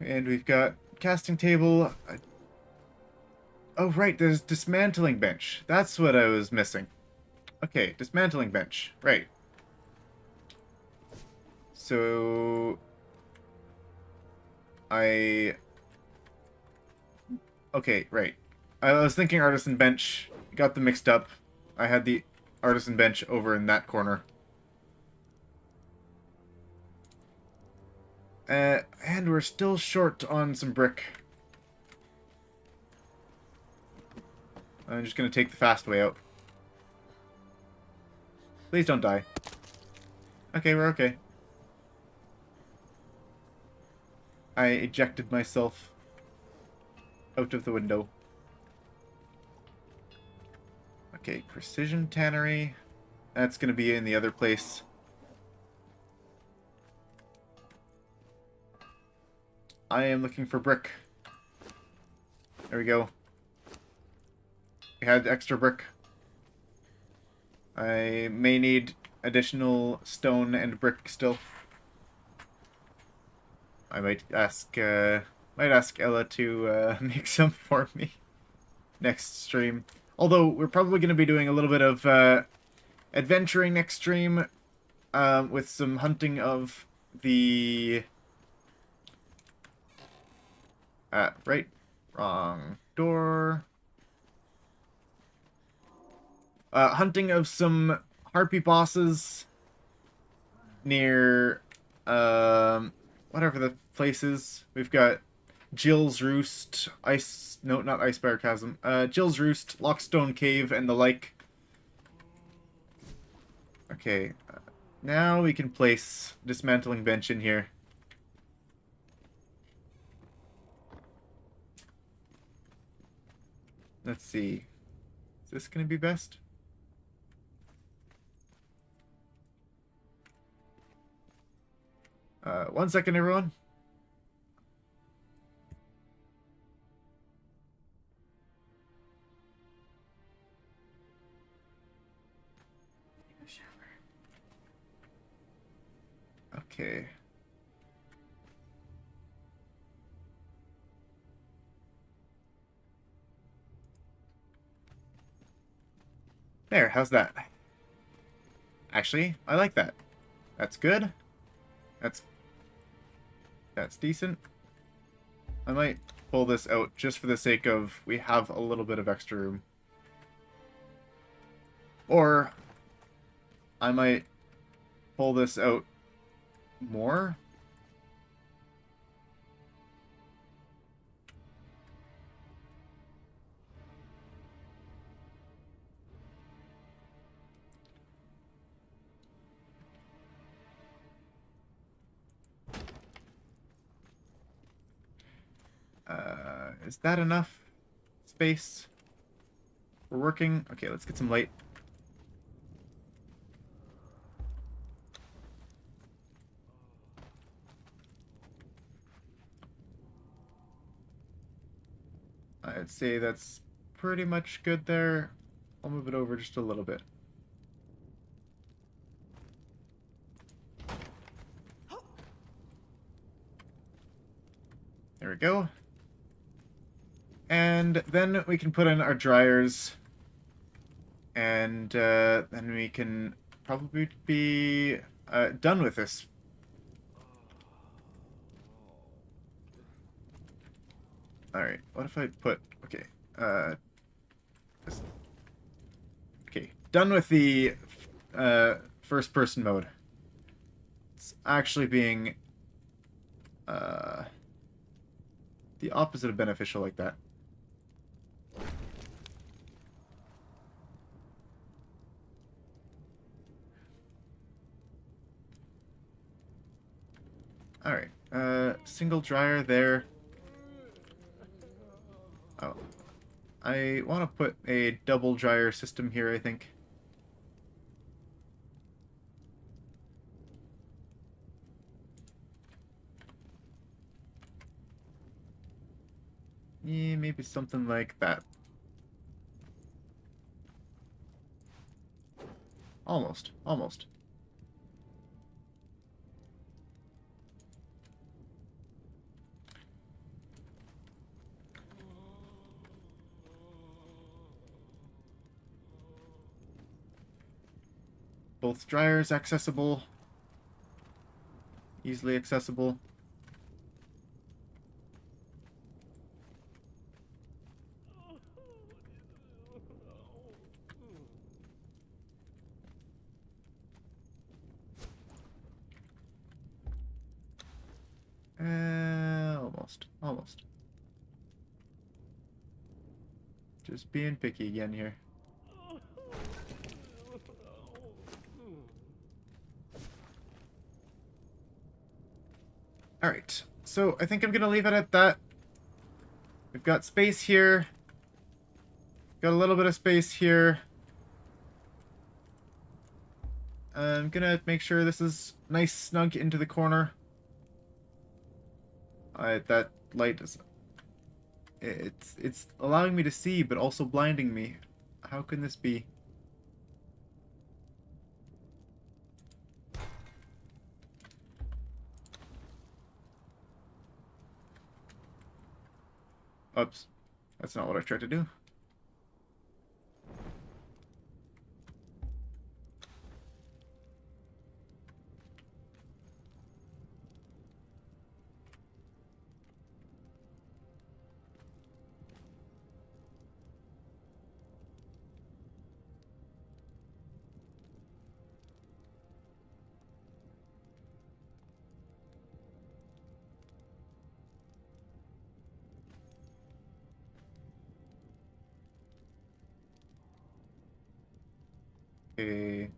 Speaker 1: And we've got casting table. Oh, right, there's dismantling bench. That's what I was missing. Okay, dismantling bench. Right. So... Okay, right. I was thinking artisan bench. Got them mixed up. I had the artisan bench over in that corner. And we're still short on some brick. I'm just gonna take the fast way out. Please don't die. Okay, we're okay. I ejected myself out of the window. Okay, precision tannery. That's gonna be in the other place. I am looking for brick. There we go. We had extra brick. I may need additional stone and brick still. I might ask Ella to make some for me next stream. Although we're probably going to be doing a little bit of adventuring next stream, with some hunting of the wrong door. Hunting of some harpy bosses near whatever the place is. We've got Jill's Roost, not Icefire Chasm. Jill's Roost, Lockstone Cave, and the like. Okay, now we can place dismantling bench in here. Let's see. Is this gonna be best? 1 second, everyone. Okay. There, how's that? Actually, I like that. That's good. That's decent. I might pull this out just for the sake of we have a little bit of extra room. Or I might pull this out more. Is that enough space? We're working. Okay, let's get some light. I'd say that's pretty much good there. I'll move it over just a little bit. There we go. And then we can put in our dryers. And then we can probably be done with this. Alright, what if I put... Okay, done with the first person mode. It's actually being the opposite of beneficial like that. Alright, single dryer there. Oh. I want to put a double dryer system here, I think. Yeah, maybe something like that. Almost, almost. Both dryers accessible. Easily accessible. Almost. Almost. Just being picky again here. Alright, so I think I'm gonna leave it at that. We've got space here. Got a little bit of space here. I'm gonna make sure this is nice snug into the corner. That light is... It's allowing me to see, but also blinding me. How can this be? Oops. That's not what I tried to do. Okay.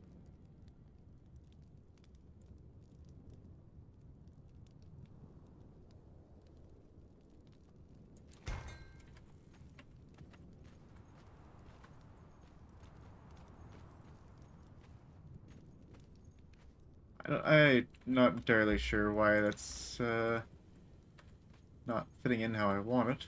Speaker 1: I'm not entirely sure why that's not fitting in how I want it.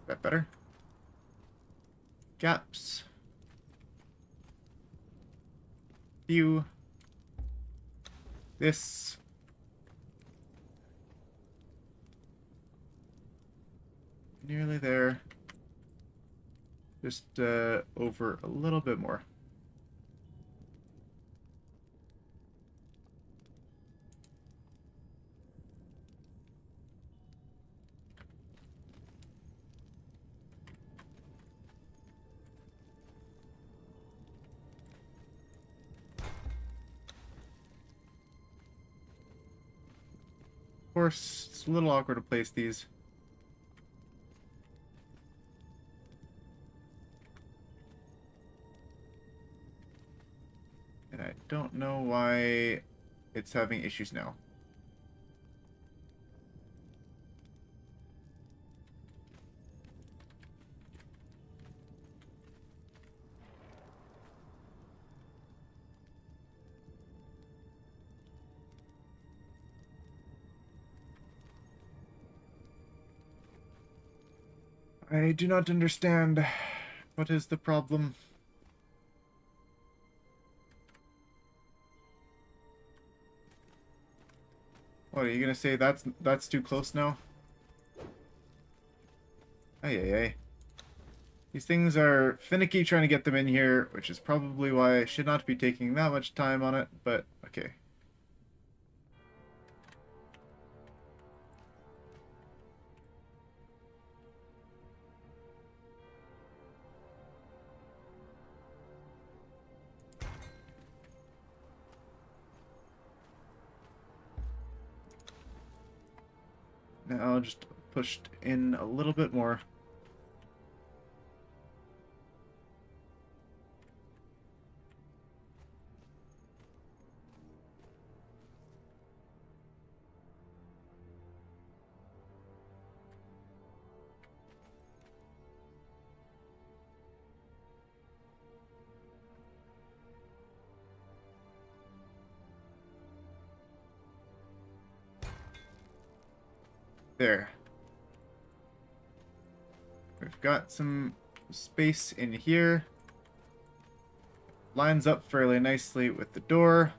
Speaker 1: Is that better? Gaps. View. This. Nearly there. Just over a little bit more. Of course, it's a little awkward to place these. And I don't know why it's having issues now. I do not understand. What is the problem? What, are you gonna say that's too close now? Ay, ay, ay. These things are finicky trying to get them in here, which is probably why I should not be taking that much time on it, but okay. Now just pushed in a little bit more. There. We've got some space in here. Lines up fairly nicely with the door.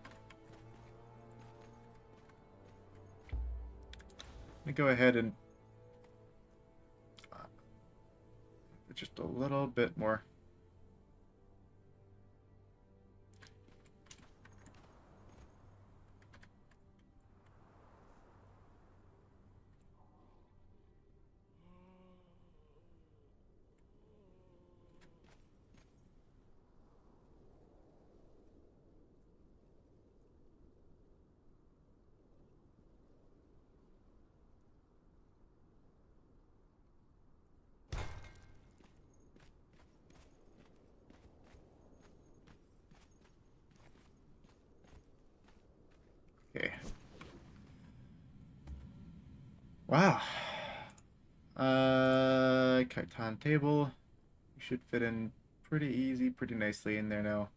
Speaker 1: Let me go ahead and just a little bit more. Okay. Wow. Khitan table. You should fit in pretty easy, pretty nicely in there now.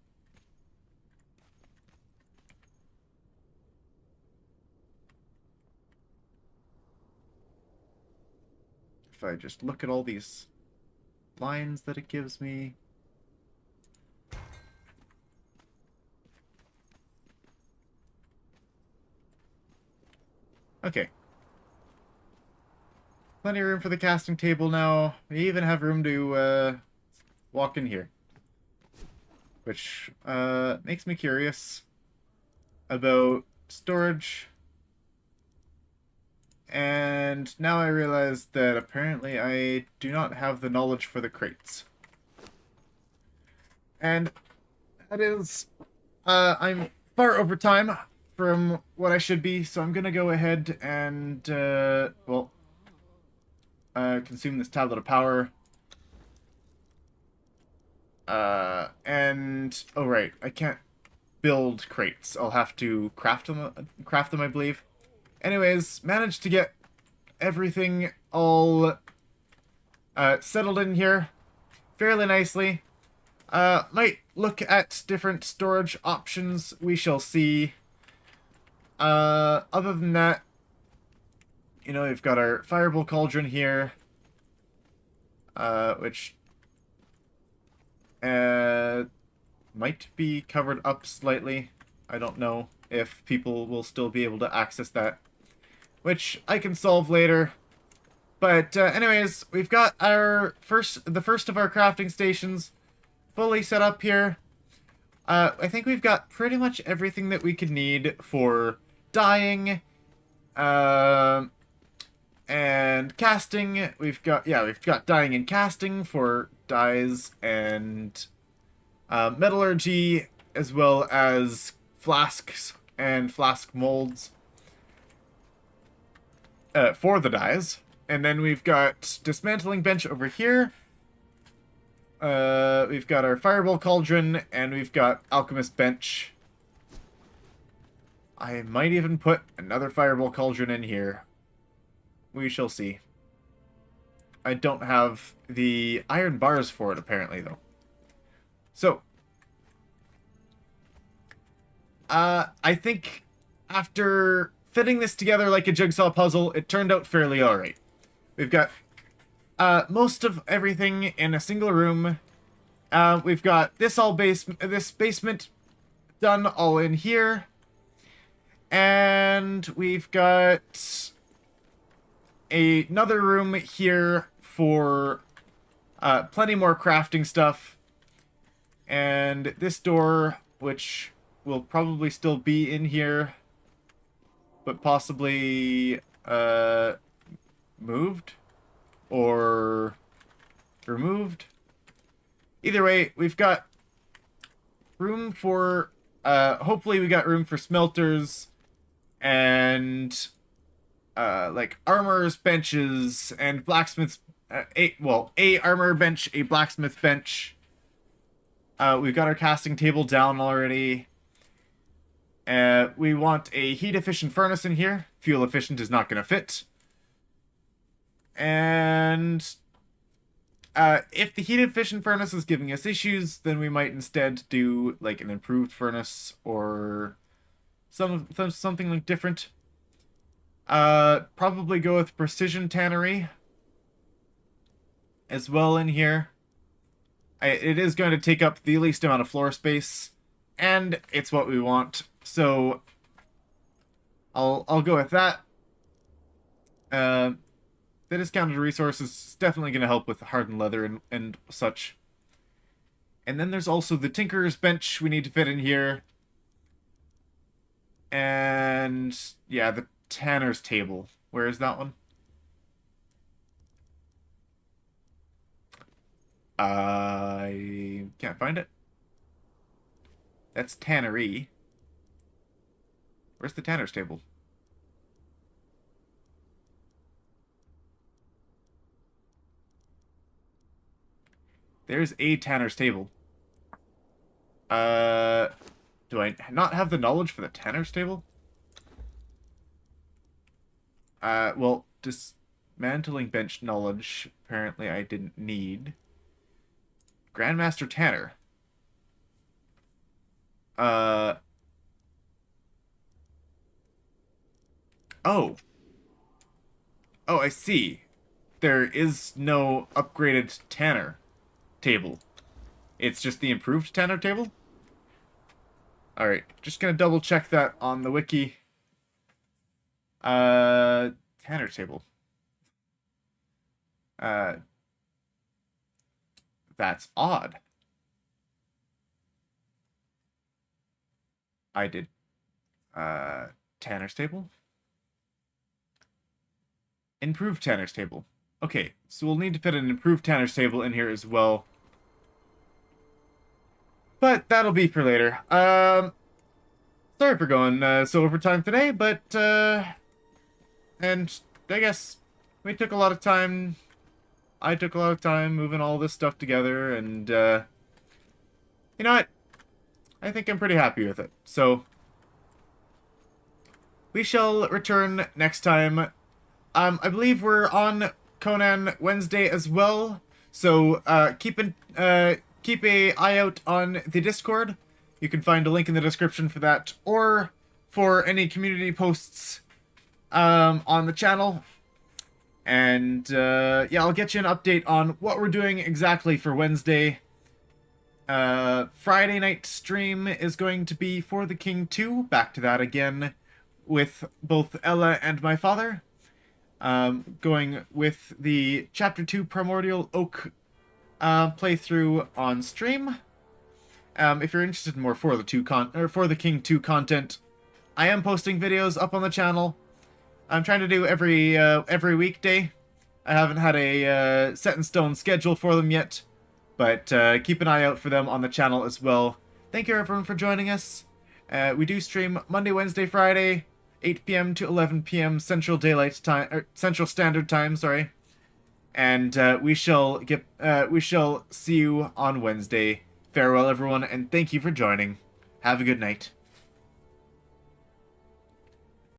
Speaker 1: If I just look at all these lines that it gives me. Okay. Plenty of room for the casting table now. We even have room to walk in here. Which makes me curious about storage. And now I realize that apparently I do not have the knowledge for the crates. And that is... I'm far over time from what I should be, so I'm gonna go ahead and, consume this tablet of power. Oh right, I can't build crates. I'll have to craft them, I believe. Anyways, managed to get everything all settled in here fairly nicely. Might look at different storage options. We shall see. Other than that, you know, we've got our fireball cauldron here, which might be covered up slightly. I don't know if people will still be able to access that, which I can solve later. But anyways, we've got the first of our crafting stations fully set up here. I think we've got pretty much everything that we could need for dyeing, and casting. We've got dyeing and casting for dyes and metallurgy, as well as flasks and flask molds for the dyes. And then we've got dismantling bench over here. We've got our fireball cauldron, and we've got alchemist bench. I might even put another fireball cauldron in here. We shall see. I don't have the iron bars for it, apparently, though. So, I think after fitting this together like a jigsaw puzzle, it turned out fairly alright. We've got most of everything in a single room. We've got this basement done all in here. And we've got another room here for plenty more crafting stuff. And this door, which will probably still be in here, but possibly moved or removed. Either way, we've got room for hopefully we got room for smelters and like armorers benches and blacksmiths, a armor bench, a blacksmith bench. We've got our casting table down already. We want a heat efficient furnace in here. Fuel efficient is not going to fit. And if the heat efficient furnace is giving us issues, then we might instead do like an improved furnace or something like different. Probably go with precision tannery as well in here. It is going to take up the least amount of floor space, and it's what we want. So I'll go with that. The discounted resource is definitely going to help with hardened leather and such. And then there's also the tinkerer's bench we need to fit in here. And yeah, the tanner's table. Where is that one? I can't find it. That's tannery. Where's the tanner's table? There's a tanner's table. Do I not have the knowledge for the tanner's table? Well, dismantling bench knowledge, apparently I didn't need. Grandmaster Tanner. Oh. Oh, I see. There is no upgraded Tanner table. It's just the improved Tanner table? Alright, just gonna double check that on the wiki. Tanner table. That's odd. I did. Tanner's table? Improved Tanner's table. Okay, so we'll need to fit an improved Tanner's table in here as well. But that'll be for later. Sorry for going so overtime today, but and I guess we took a lot of time. I took a lot of time moving all this stuff together, and you know what? I think I'm pretty happy with it. So we shall return next time. I believe we're on Conan Wednesday as well, so keep an eye out on the Discord. You can find a link in the description for that, or for any community posts on the channel. And yeah, I'll get you an update on what we're doing exactly for Wednesday. Friday night stream is going to be For the King 2. Back to that again with both Ella and my father. Going with the Chapter 2 Primordial Oak playthrough on stream. If you're interested in more For the King 2 content, I am posting videos up on the channel. I'm trying to do every weekday. I haven't had a set in stone schedule for them yet, but keep an eye out for them on the channel as well. Thank you everyone for joining us. We do stream Monday, Wednesday, Friday, 8 p.m. to 11 p.m. Central Daylight Time, or Central Standard Time, sorry. And we shall see you on Wednesday. Farewell, everyone, and thank you for joining. Have a good night.